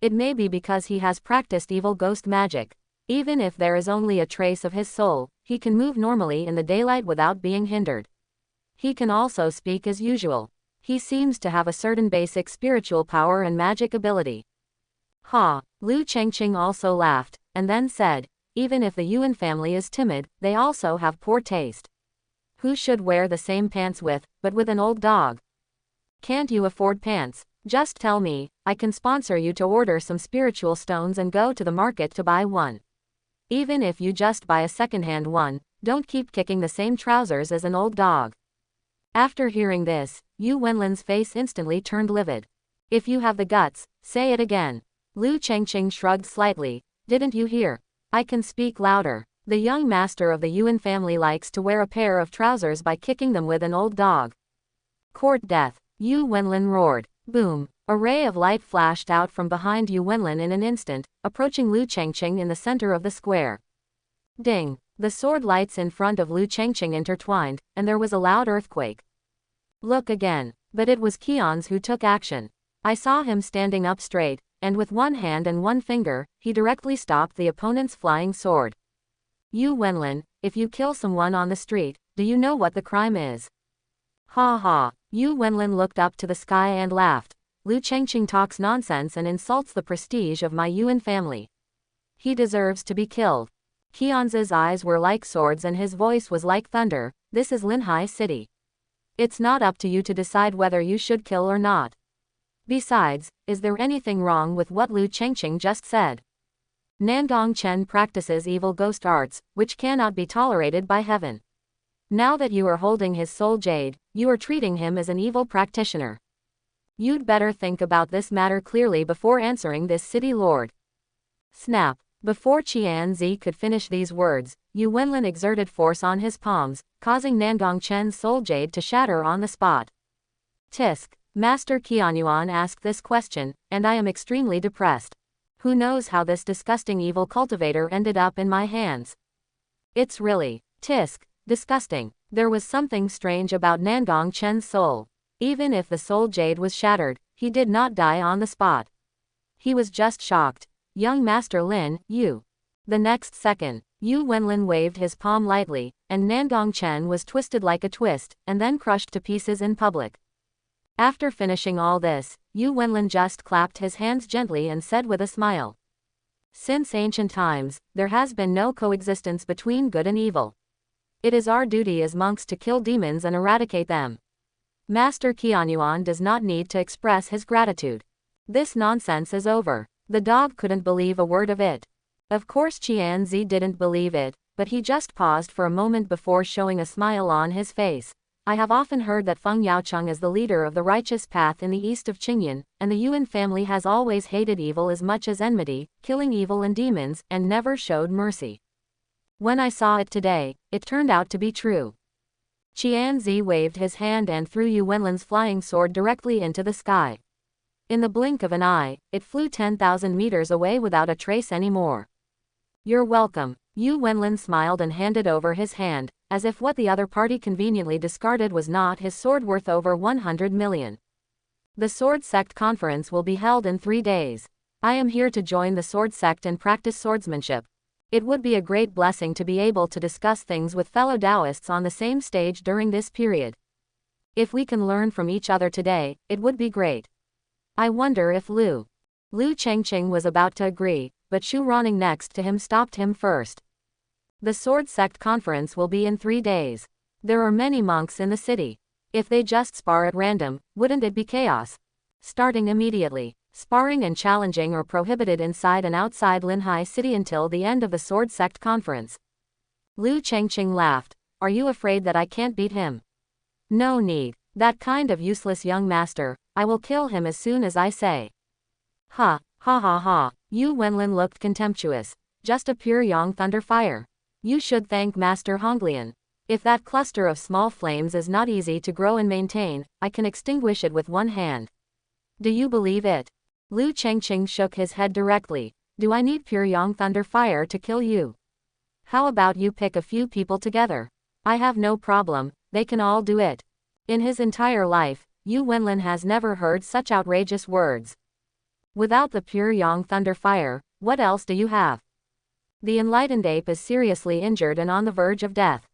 It may be because he has practiced evil ghost magic. Even if there is only a trace of his soul, he can move normally in the daylight without being hindered. He can also speak as usual. He seems to have a certain basic spiritual power and magic ability. Ha! Lu Chengqing also laughed, and then said, even if the Yuan family is timid, they also have poor taste. Who should wear the same pants but with an old dog? Can't you afford pants? Just tell me, I can sponsor you to order some spiritual stones and go to the market to buy one. Even if you just buy a second-hand one, don't keep kicking the same trousers as an old dog. After hearing this, Yu Wenlin's face instantly turned livid. If you have the guts, say it again. Lu Chengqing shrugged slightly. Didn't you hear? I can speak louder. The young master of the Yuan family likes to wear a pair of trousers by kicking them with an old dog. Court death. Yu Wenlin roared. Boom. A ray of light flashed out from behind Yu Wenlin in an instant, approaching Lu Chengqing in the center of the square. Ding. The sword lights in front of Lu Chengqing intertwined, and there was a loud earthquake. Look again. But it was Qion's who took action. I saw him standing up straight, and with one hand and one finger, he directly stopped the opponent's flying sword. Yu Wenlin, if you kill someone on the street, do you know what the crime is? Ha ha. Yu Wenlin looked up to the sky and laughed. Lu Chengqing talks nonsense and insults the prestige of my Yuan family. He deserves to be killed. Qianzi's eyes were like swords and his voice was like thunder. This is Linhai City. It's not up to you to decide whether you should kill or not. Besides, is there anything wrong with what Lu Chengqing just said? Nangong Chen practices evil ghost arts, which cannot be tolerated by heaven. Now that you are holding his soul jade, you are treating him as an evil practitioner. You'd better think about this matter clearly before answering this city lord. Snap. Before Qianzi could finish these words, Yu Wenlin exerted force on his palms, causing Nangong Chen's soul jade to shatter on the spot. Tisk. Master Qianyuan asked this question, and I am extremely depressed. Who knows how this disgusting evil cultivator ended up in my hands? It's really, tisk, disgusting. There was something strange about Nangong Chen's soul. Even if the soul jade was shattered, he did not die on the spot. He was just shocked. Young Master Lin, you. The next second, Yu Wenlin waved his palm lightly, and Nangong Chen was twisted like a twist, and then crushed to pieces in public. After finishing all this, Yu Wenlin just clapped his hands gently and said with a smile. Since ancient times, there has been no coexistence between good and evil. It is our duty as monks to kill demons and eradicate them. Master Qianyuan does not need to express his gratitude. This nonsense is over. The dog couldn't believe a word of it. Of course Qianzi didn't believe it, but he just paused for a moment before showing a smile on his face. I have often heard that Feng Yaocheng is the leader of the righteous path in the east of Qingyan, and the Yuan family has always hated evil as much as enmity, killing evil and demons, and never showed mercy. When I saw it today, it turned out to be true. Qianzi waved his hand and threw Yu Wenlin's flying sword directly into the sky. In the blink of an eye, it flew 10,000 meters away without a trace anymore. You're welcome. Yu Wenlin smiled and handed over his hand, as if what the other party conveniently discarded was not his sword worth over 100 million. The Sword Sect conference will be held in 3 days. I am here to join the Sword Sect and practice swordsmanship. It would be a great blessing to be able to discuss things with fellow Taoists on the same stage during this period. If we can learn from each other today, it would be great. I wonder if Lu Chengqing was about to agree, but Shu Ronning next to him stopped him first. The Sword Sect conference will be in 3 days. There are many monks in the city. If they just spar at random, wouldn't it be chaos? Starting immediately, sparring and challenging are prohibited inside and outside Linhai City until the end of the Sword Sect conference. Lu Chengqing laughed. Are you afraid that I can't beat him? No need. That kind of useless young master, I will kill him as soon as I say. Ha, ha ha ha. Yu Wenlin looked contemptuous. Just a pure yang thunder fire. You should thank Master Honglian. If that cluster of small flames is not easy to grow and maintain, I can extinguish it with one hand. Do you believe it? Lu Chengqing shook his head directly. Do I need pure yang thunder fire to kill you? How about you pick a few people together? I have no problem, they can all do it. In his entire life, Yu Wenlin has never heard such outrageous words. Without the pure yang thunder fire, what else do you have? The enlightened ape is seriously injured and on the verge of death.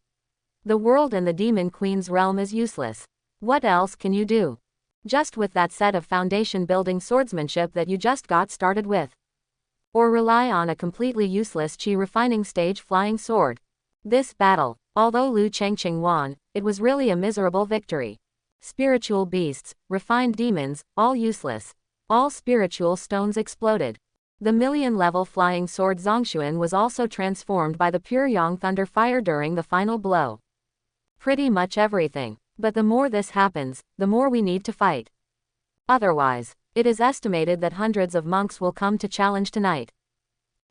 The world in the Demon Queen's realm is useless. What else can you do? Just with that set of foundation-building swordsmanship that you just got started with. Or rely on a completely useless chi refining stage flying sword. This battle, although Lu Chengqing won, it was really a miserable victory. Spiritual beasts, refined demons, all useless. All spiritual stones exploded. The million-level flying sword Zhongshuan was also transformed by the pure yang thunder fire during the final blow. Pretty much everything. But the more this happens, the more we need to fight. Otherwise, it is estimated that hundreds of monks will come to challenge tonight.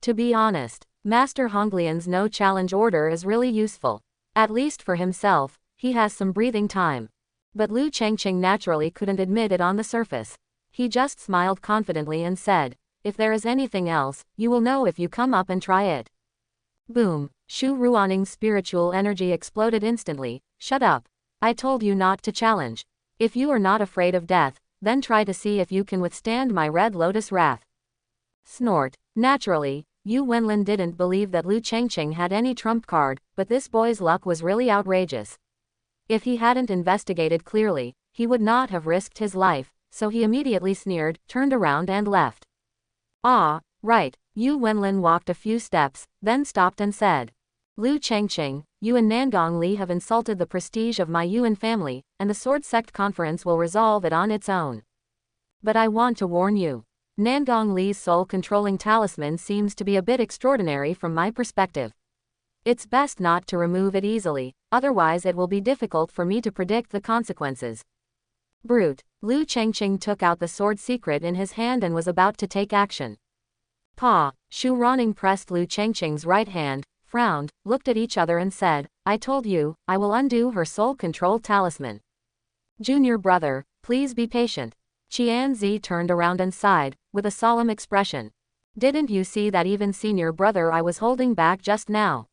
To be honest, Master Honglian's no-challenge order is really useful. At least for himself, he has some breathing time. But Lu Chengqing naturally couldn't admit it on the surface. He just smiled confidently and said, if there is anything else, you will know if you come up and try it. Boom. Shu Ruanning's spiritual energy exploded instantly. Shut up. I told you not to challenge. If you are not afraid of death, then try to see if you can withstand my Red Lotus wrath. Snort. Naturally, Yu Wenlin didn't believe that Lu Chengqing had any trump card, but this boy's luck was really outrageous. If he hadn't investigated clearly, he would not have risked his life, so he immediately sneered, turned around and left. Ah, right. Yu Wenlin walked a few steps, then stopped and said, Lu Chengqing, you and Nangong Li have insulted the prestige of my Yuan family, and the Sword Sect Conference will resolve it on its own. But I want to warn you. Nangong Li's soul-controlling talisman seems to be a bit extraordinary from my perspective. It's best not to remove it easily, otherwise it will be difficult for me to predict the consequences. Brute. Lu Chengqing took out the sword secret in his hand and was about to take action. Pa. Shu Ronning pressed Lu Chengqing's right hand, frowned, looked at each other and said, I told you, I will undo her soul control talisman. Junior brother, please be patient. Qianzi turned around and sighed, with a solemn expression. Didn't you see that even senior brother I was holding back just now?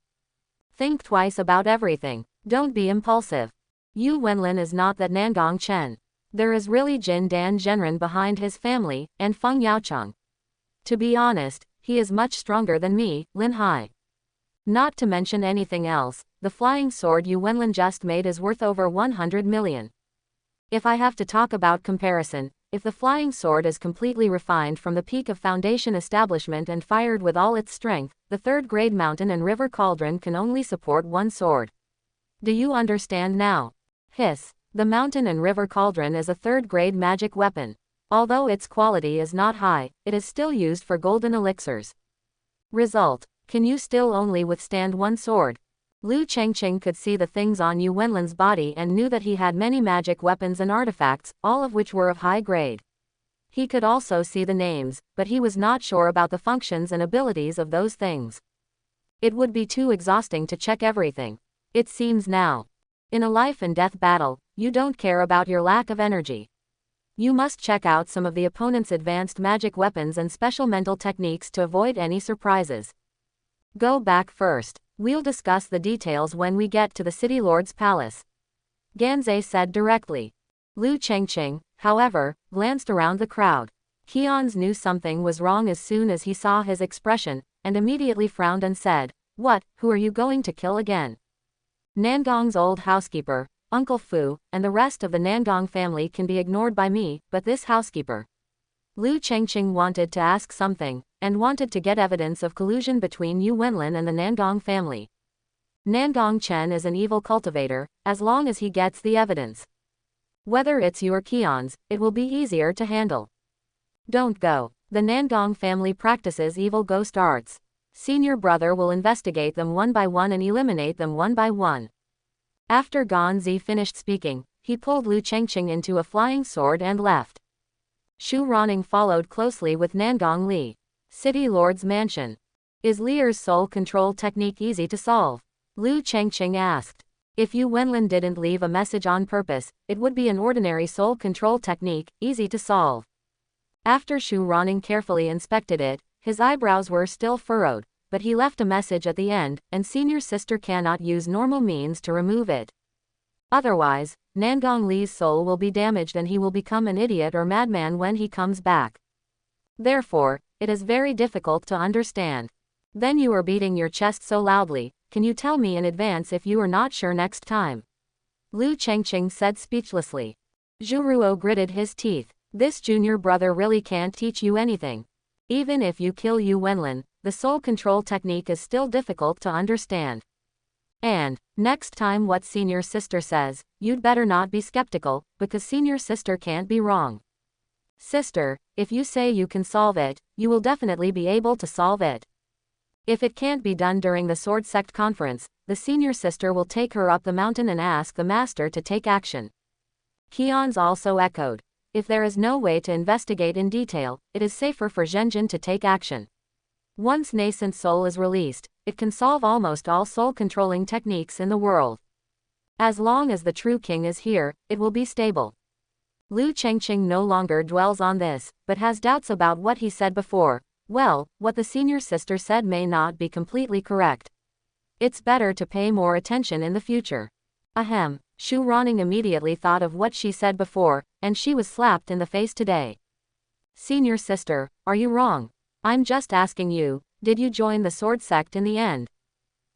Think twice about everything. Don't be impulsive. Yu Wenlin is not that Nangong Chen. There is really Jin Dan Zhenren behind his family, and Feng Yaocheng. To be honest, he is much stronger than me, Lin Hai. Not to mention anything else, the flying sword Yu Wenlin just made is worth over 100 million. If I have to talk about comparison, if the flying sword is completely refined from the peak of Foundation establishment and fired with all its strength, the third-grade mountain and river cauldron can only support one sword. Do you understand now? Hiss. The mountain and river cauldron is a third-grade magic weapon. Although its quality is not high, it is still used for golden elixirs. Result. Can you still only withstand one sword? Lu Chengqing could see the things on Yu Wenlin's body and knew that he had many magic weapons and artifacts, all of which were of high grade. He could also see the names, but he was not sure about the functions and abilities of those things. It would be too exhausting to check everything. It seems now. In a life and death battle, you don't care about your lack of energy. You must check out some of the opponent's advanced magic weapons and special mental techniques to avoid any surprises. Go back first. We'll discuss the details when we get to the City Lord's palace. Ganzei said directly. Lu Chengqing, however, glanced around the crowd. Qianz knew something was wrong as soon as he saw his expression, and immediately frowned and said, What, who are you going to kill again? Nangong's old housekeeper, Uncle Fu, and the rest of the Nangong family can be ignored by me, but this housekeeper. Lu Chengqing wanted to ask something, and wanted to get evidence of collusion between Yu Wenlin and the Nangong family. Nangong Chen is an evil cultivator, as long as he gets the evidence. Whether it's you or Qianz, it will be easier to handle. Don't go. The Nangong family practices evil ghost arts. Senior brother will investigate them one by one and eliminate them one by one. After Ganzi finished speaking, he pulled Lu Chengqing into a flying sword and left. Shu Ronning followed closely with Nangong Li. City Lord's mansion. Is Lier's soul control technique easy to solve? Lu Chengqing asked. If Yu Wenlin didn't leave a message on purpose, it would be an ordinary soul control technique, easy to solve. After Shu Ronning carefully inspected it, his eyebrows were still furrowed, but he left a message at the end, and senior sister cannot use normal means to remove it. Otherwise, Nangong Li's soul will be damaged and he will become an idiot or madman when he comes back. Therefore, it is very difficult to understand. Then you are beating your chest so loudly, can you tell me in advance if you are not sure next time? Lu Chengqing said speechlessly. Zhuruo gritted his teeth. This junior brother really can't teach you anything. Even if you kill Yu Wenlin, the soul control technique is still difficult to understand. And, next time what senior sister says, you'd better not be skeptical, because senior sister can't be wrong. Sister, if you say you can solve it, you will definitely be able to solve it. If it can't be done during the Sword Sect conference, the senior sister will take her up the mountain and ask the master to take action. Qianz also echoed. If there is no way to investigate in detail, it is safer for Zhenjin to take action. Once nascent soul is released, it can solve almost all soul-controlling techniques in the world. As long as the true king is here, it will be stable. Lu Chengqing no longer dwells on this, but has doubts about what he said before. Well, what the senior sister said may not be completely correct. It's better to pay more attention in the future. Ahem. Shu Ronning immediately thought of what she said before, and she was slapped in the face today. Senior sister, are you wrong? I'm just asking you, did you join the sword sect in the end?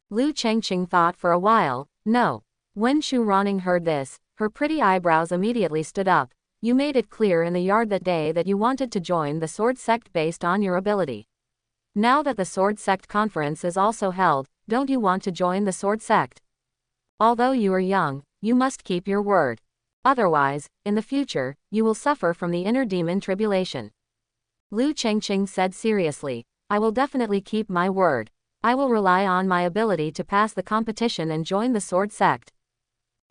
Lu Chengqing thought for a while. No. When Shu Ronning heard this, her pretty eyebrows immediately stood up. You made it clear in the yard that day that you wanted to join the sword sect based on your ability. Now that the sword sect conference is also held, don't you want to join the sword sect? Although you are young, you must keep your word. Otherwise, in the future, you will suffer from the inner demon tribulation. Lu Chengqing said seriously, I will definitely keep my word. I will rely on my ability to pass the competition and join the sword sect.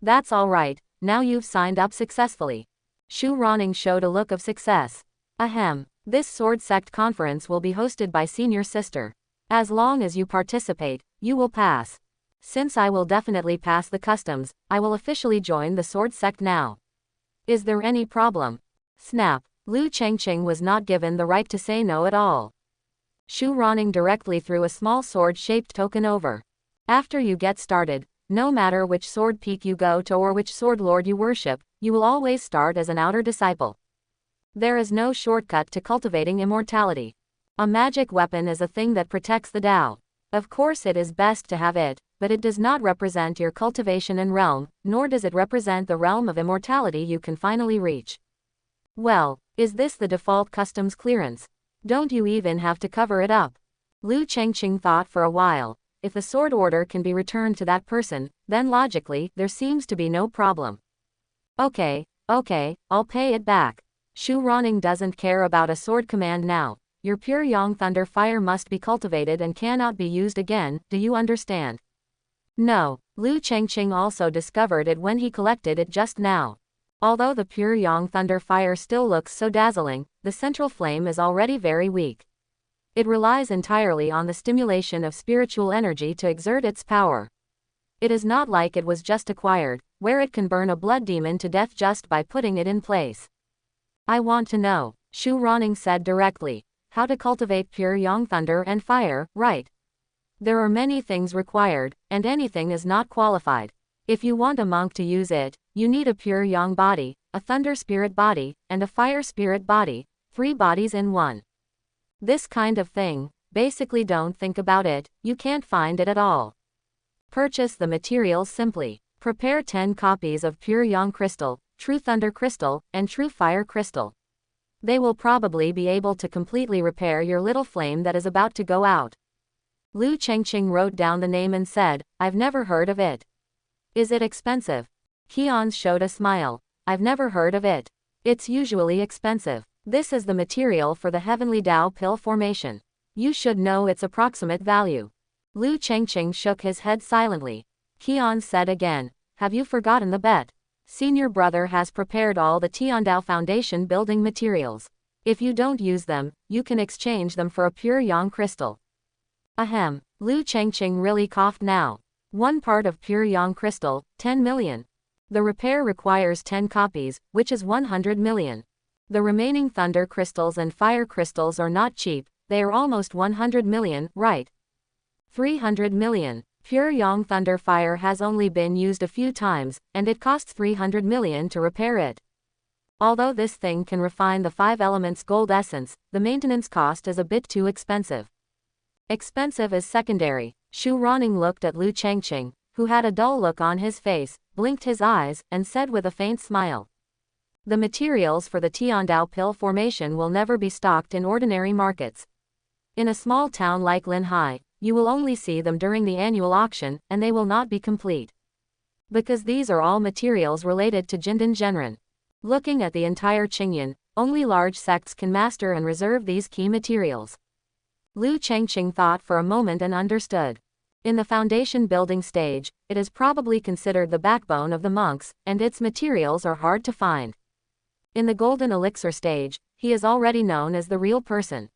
That's all right, now you've signed up successfully. Shu Ronning showed a look of success. Ahem, this sword sect conference will be hosted by Senior Sister. As long as you participate, you will pass. Since I will definitely pass the customs, I will officially join the sword sect now. Is there any problem? Snap. Lu Chengqing was not given the right to say no at all. Shu Ronning directly threw a small sword-shaped token over. After you get started, no matter which sword peak you go to or which sword lord you worship, you will always start as an outer disciple. There is no shortcut to cultivating immortality. A magic weapon is a thing that protects the Tao. Of course it is best to have it, but it does not represent your cultivation and realm, nor does it represent the realm of immortality you can finally reach. Well, is this the default customs clearance? Don't you even have to cover it up? Lu Chengqing thought for a while. If the sword order can be returned to that person, then logically, there seems to be no problem. Okay, I'll pay it back. Shu Ronning doesn't care about a sword command now. Your pure yang thunder fire must be cultivated and cannot be used again, do you understand? No, Lu Chengqing also discovered it when he collected it just now. Although the pure yang thunder fire still looks so dazzling, the central flame is already very weak. It relies entirely on the stimulation of spiritual energy to exert its power. It is not like it was just acquired, where it can burn a blood demon to death just by putting it in place. I want to know, Shu Ronning said directly, how to cultivate pure yang thunder and fire, right? There are many things required, and anything is not qualified. If you want a monk to use it, you need a pure yang body, a thunder spirit body, and a fire spirit body, 3 bodies in one. This kind of thing, basically don't think about it, you can't find it at all. Purchase the materials simply. Prepare 10 copies of pure yang crystal, true thunder crystal, and true fire crystal. They will probably be able to completely repair your little flame that is about to go out. Lu Chengqing wrote down the name and said, I've never heard of it. Is it expensive? Qian showed a smile. I've never heard of it. It's usually expensive. This is the material for the heavenly Tao pill formation. You should know its approximate value. Lu Chengqing shook his head silently. Qian said again, have you forgotten the bet? Senior brother has prepared all the Tiandao Foundation building materials. If you don't use them, you can exchange them for a pure yang crystal. Ahem. Lu Chengqing really coughed now. 1 part of pure yang crystal, 10 million. The repair requires 10 copies, which is 100 million. The remaining thunder crystals and fire crystals are not cheap, they are almost 100 million, right? 300 million. Pure yang thunder fire has only been used a few times, and it costs 300 million to repair it. Although this thing can refine the 5 elements gold essence, the maintenance cost is a bit too expensive. Expensive is secondary. Shu Ronning looked at Lu Chengqing, who had a dull look on his face, blinked his eyes, and said with a faint smile. The materials for the Tiandao pill formation will never be stocked in ordinary markets. In a small town like Linhai, you will only see them during the annual auction, and they will not be complete. Because these are all materials related to Jindan Zhenren. Looking at the entire Qingyan, only large sects can master and reserve these key materials. Lu Chengqing thought for a moment and understood. In the foundation building stage, it is probably considered the backbone of the monks, and its materials are hard to find. In the golden elixir stage, he is already known as the real person.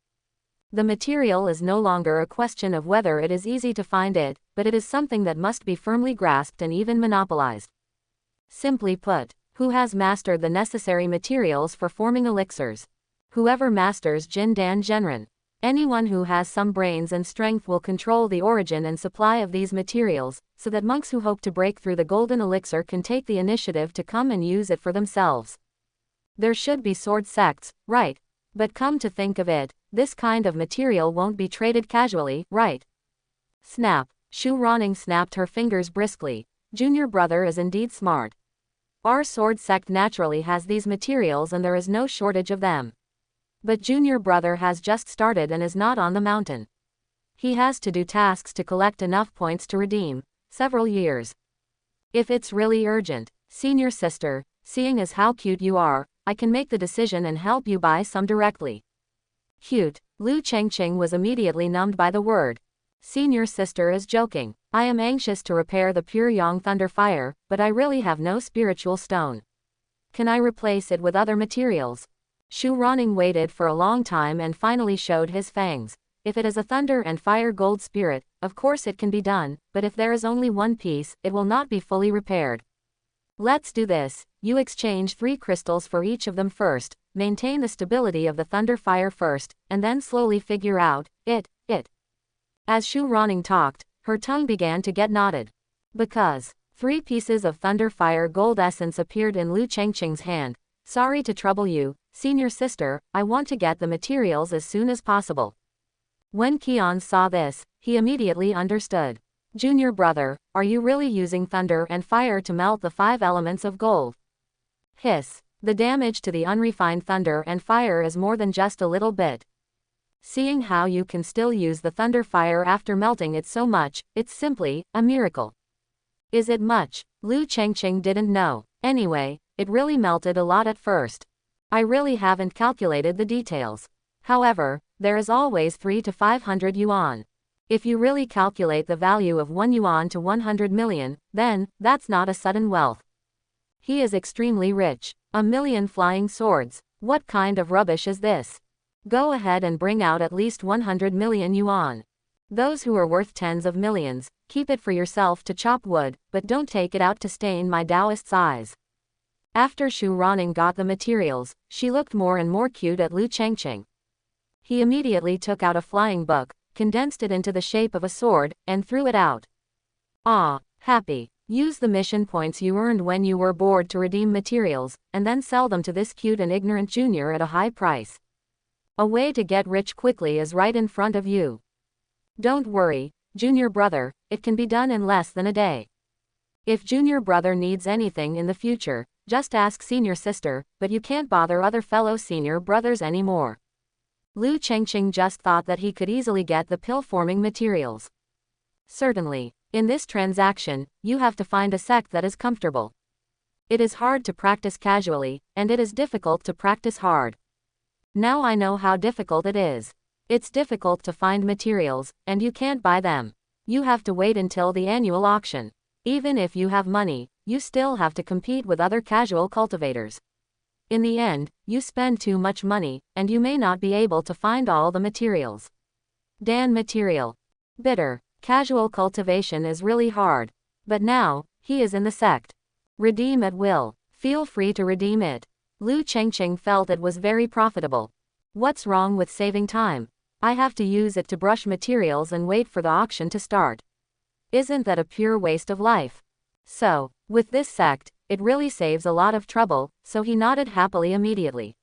The material is no longer a question of whether it is easy to find it, but it is something that must be firmly grasped and even monopolized. Simply put, who has mastered the necessary materials for forming elixirs? Whoever masters Jindan Zhenren. Anyone who has some brains and strength will control the origin and supply of these materials, so that monks who hope to break through the golden elixir can take the initiative to come and use it for themselves. There should be sword sects, right? But come to think of it, this kind of material won't be traded casually, right? Snap. Shu Ronning snapped her fingers briskly. Junior brother is indeed smart. Our sword sect naturally has these materials and there is no shortage of them. But junior brother has just started and is not on the mountain. He has to do tasks to collect enough points to redeem several years. If it's really urgent, senior sister, seeing as how cute you are, I can make the decision and help you buy some directly. Cute. Lu Chengqing was immediately numbed by the word. Senior sister is joking. I am anxious to repair the pure yang thunder fire, but I really have no spiritual stone. Can I replace it with other materials? Shu Ronning waited for a long time and finally showed his fangs. If it is a thunder and fire gold spirit, of course it can be done, but if there is only one piece, it will not be fully repaired. Let's do this. You exchange 3 crystals for each of them first, maintain the stability of the thunder fire first, and then slowly figure out it. As Shu Ronning talked, her tongue began to get knotted. Because 3 pieces of thunder fire gold essence appeared in Lu Chengqing's hand. Sorry to trouble you, senior sister, I want to get the materials as soon as possible. When Qian saw this, he immediately understood. Junior brother, are you really using thunder and fire to melt the 5 elements of gold? Hiss. The damage to the unrefined thunder and fire is more than just a little bit. Seeing how you can still use the thunder fire after melting it so much, it's simply a miracle. Is it much? Lu Chengqing didn't know. Anyway, it really melted a lot at first. I really haven't calculated the details. However, there is always 300 to 500 yuan. If you really calculate the value of 1 yuan to 100 million, then, that's not a sudden wealth. He is extremely rich. 1 million flying swords. What kind of rubbish is this? Go ahead and bring out at least 100 million yuan. Those who are worth tens of millions, keep it for yourself to chop wood, but don't take it out to stain my Taoist's eyes. After Shu Ronning got the materials, she looked more and more cute at Lu Chengqing. He immediately took out a flying book, condensed it into the shape of a sword, and threw it out. Ah, happy. Use the mission points you earned when you were bored to redeem materials, and then sell them to this cute and ignorant junior at a high price. A way to get rich quickly is right in front of you. Don't worry, junior brother, it can be done in less than a day. If junior brother needs anything in the future, just ask senior sister, but you can't bother other fellow senior brothers anymore. Lu Chengqing just thought that he could easily get the pill-forming materials. Certainly. In this transaction, you have to find a sect that is comfortable. It is hard to practice casually, and it is difficult to practice hard. Now I know how difficult it is. It's difficult to find materials, and you can't buy them. You have to wait until the annual auction. Even if you have money, you still have to compete with other casual cultivators. In the end, you spend too much money, and you may not be able to find all the materials. Dan material. Bitter. Casual cultivation is really hard. But now, he is in the sect. Redeem at will. Feel free to redeem it. Lu Chengqing felt it was very profitable. What's wrong with saving time? I have to use it to brush materials and wait for the auction to start. Isn't that a pure waste of life? So, with this sect, it really saves a lot of trouble, so he nodded happily immediately.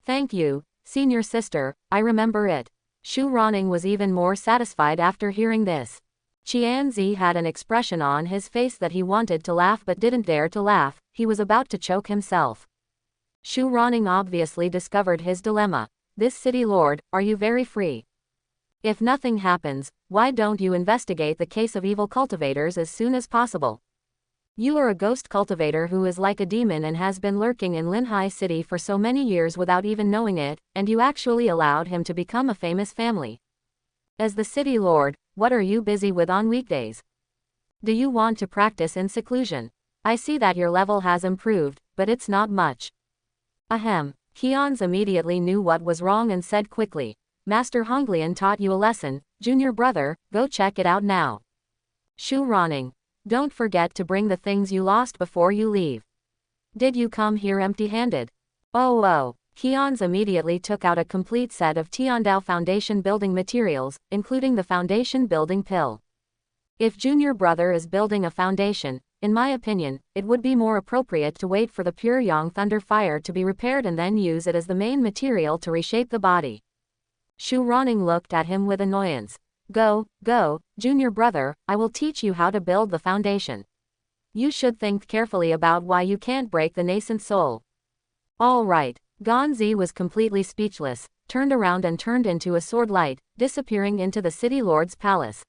Thank you, senior sister, I remember it. Shu Ronning was even more satisfied after hearing this. Qianzi had an expression on his face that he wanted to laugh but didn't dare to laugh, he was about to choke himself. Shu Ronning obviously discovered his dilemma. This city lord, are you very free? If nothing happens, why don't you investigate the case of evil cultivators as soon as possible? You are a ghost cultivator who is like a demon and has been lurking in Linhai City for so many years without even knowing it, and you actually allowed him to become a famous family. As the city lord, what are you busy with on weekdays? Do you want to practice in seclusion? I see that your level has improved, but it's not much. Ahem. Qian's immediately knew what was wrong and said quickly, Master Honglian taught you a lesson, junior brother, go check it out now. Shu Ronning. Don't forget to bring the things you lost before you leave. Did you come here empty-handed? Oh. Qian's immediately took out a complete set of Tiandao Foundation building materials, including the foundation building pill. If junior brother is building a foundation, in my opinion, it would be more appropriate to wait for the pure yang thunder fire to be repaired and then use it as the main material to reshape the body. Shu Ronning looked at him with annoyance. Go, junior brother, I will teach you how to build the foundation. You should think carefully about why you can't break the nascent soul. All right. Ganzi was completely speechless, turned around and turned into a sword light, disappearing into the city lord's palace.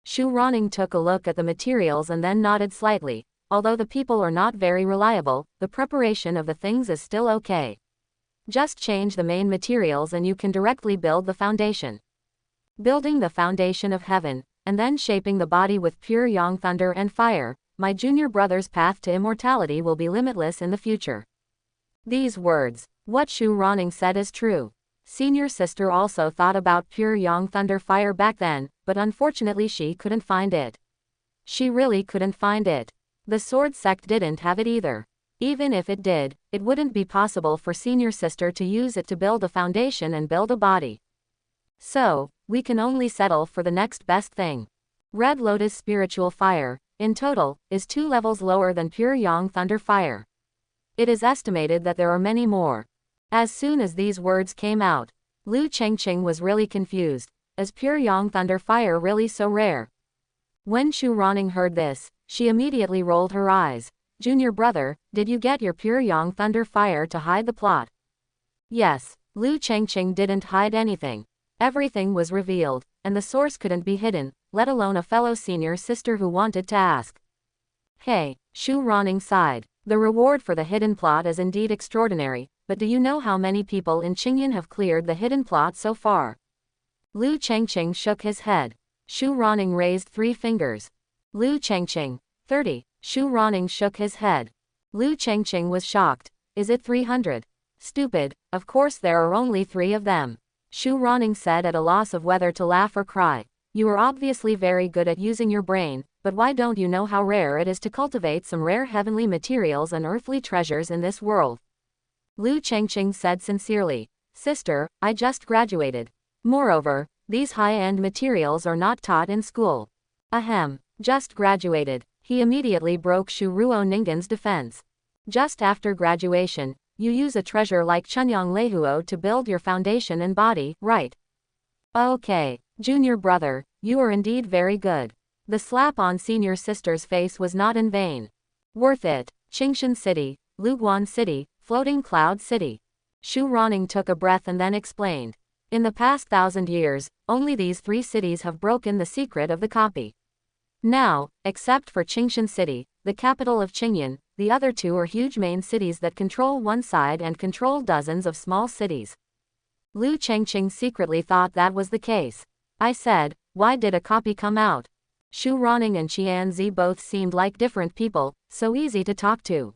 Shu Ronning took a look at the materials and then nodded slightly. Although the people are not very reliable, the preparation of the things is still okay. Just change the main materials and you can directly build the foundation. Building the foundation of heaven, and then shaping the body with pure yang thunder and fire, my junior brother's path to immortality will be limitless in the future. These words, what Shu Ronning said is true. Senior sister also thought about pure yang thunder fire back then, but unfortunately she couldn't find it. She really couldn't find it. The sword sect didn't have it either. Even if it did, it wouldn't be possible for senior sister to use it to build a foundation and build a body. So, we can only settle for the next best thing. Red Lotus spiritual fire, in total, is 2 levels lower than pure yang thunder fire. It is estimated that there are many more. As soon as these words came out, Lu Chengqing was really confused. Is pure yang thunder fire really so rare? When Shu Ronning heard this, she immediately rolled her eyes. Junior brother, did you get your pure yang thunder fire to hide the plot? Yes, Lu Chengqing didn't hide anything. Everything was revealed, and the source couldn't be hidden, let alone a fellow senior sister who wanted to ask. Hey, Shu Ronning sighed. The reward for the hidden plot is indeed extraordinary, but do you know how many people in Qingyan have cleared the hidden plot so far? Lu Chengqing shook his head. Shu Ronning raised 3 fingers. Lu Chengqing, 30. Shu Ronning shook his head. Lu Chengqing was shocked. Is it 300? Stupid, of course there are only 3 of them. Shu Ronning said at a loss of whether to laugh or cry. You are obviously very good at using your brain, but why don't you know how rare it is to cultivate some rare heavenly materials and earthly treasures in this world? Lu Chengqing said sincerely. Sister, I just graduated. Moreover, these high-end materials are not taught in school. Ahem, just graduated. He immediately broke Shu Ruoningen's defense. Just after graduation, you use a treasure like Chunyang Leihuo to build your foundation and body, right? Okay, junior brother, you are indeed very good. The slap on senior sister's face was not in vain. Worth it. Qingshan City, Luguan City, Floating Cloud City. Shu Ronning took a breath and then explained. In the past 1,000 years, only these 3 cities have broken the secret of the copy. Now, except for Qingshan City, the capital of Qingyan, the other 2 are huge main cities that control one side and control dozens of small cities. Lu Chengqing secretly thought that was the case. I said, why did a copy come out? Shu Ronning and Qianzi both seemed like different people, so easy to talk to.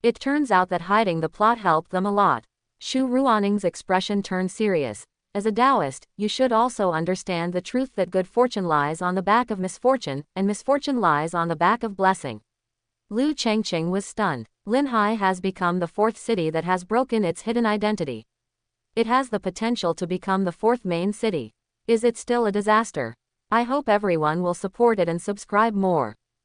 It turns out that hiding the plot helped them a lot. Shu Ruoning's expression turned serious. As a Taoist, you should also understand the truth that good fortune lies on the back of misfortune, and misfortune lies on the back of blessing. Lu Chengqing was stunned. Linhai has become the 4th city that has broken its hidden identity. It has the potential to become the 4th main city. Is it still a disaster? I hope everyone will support it and subscribe more.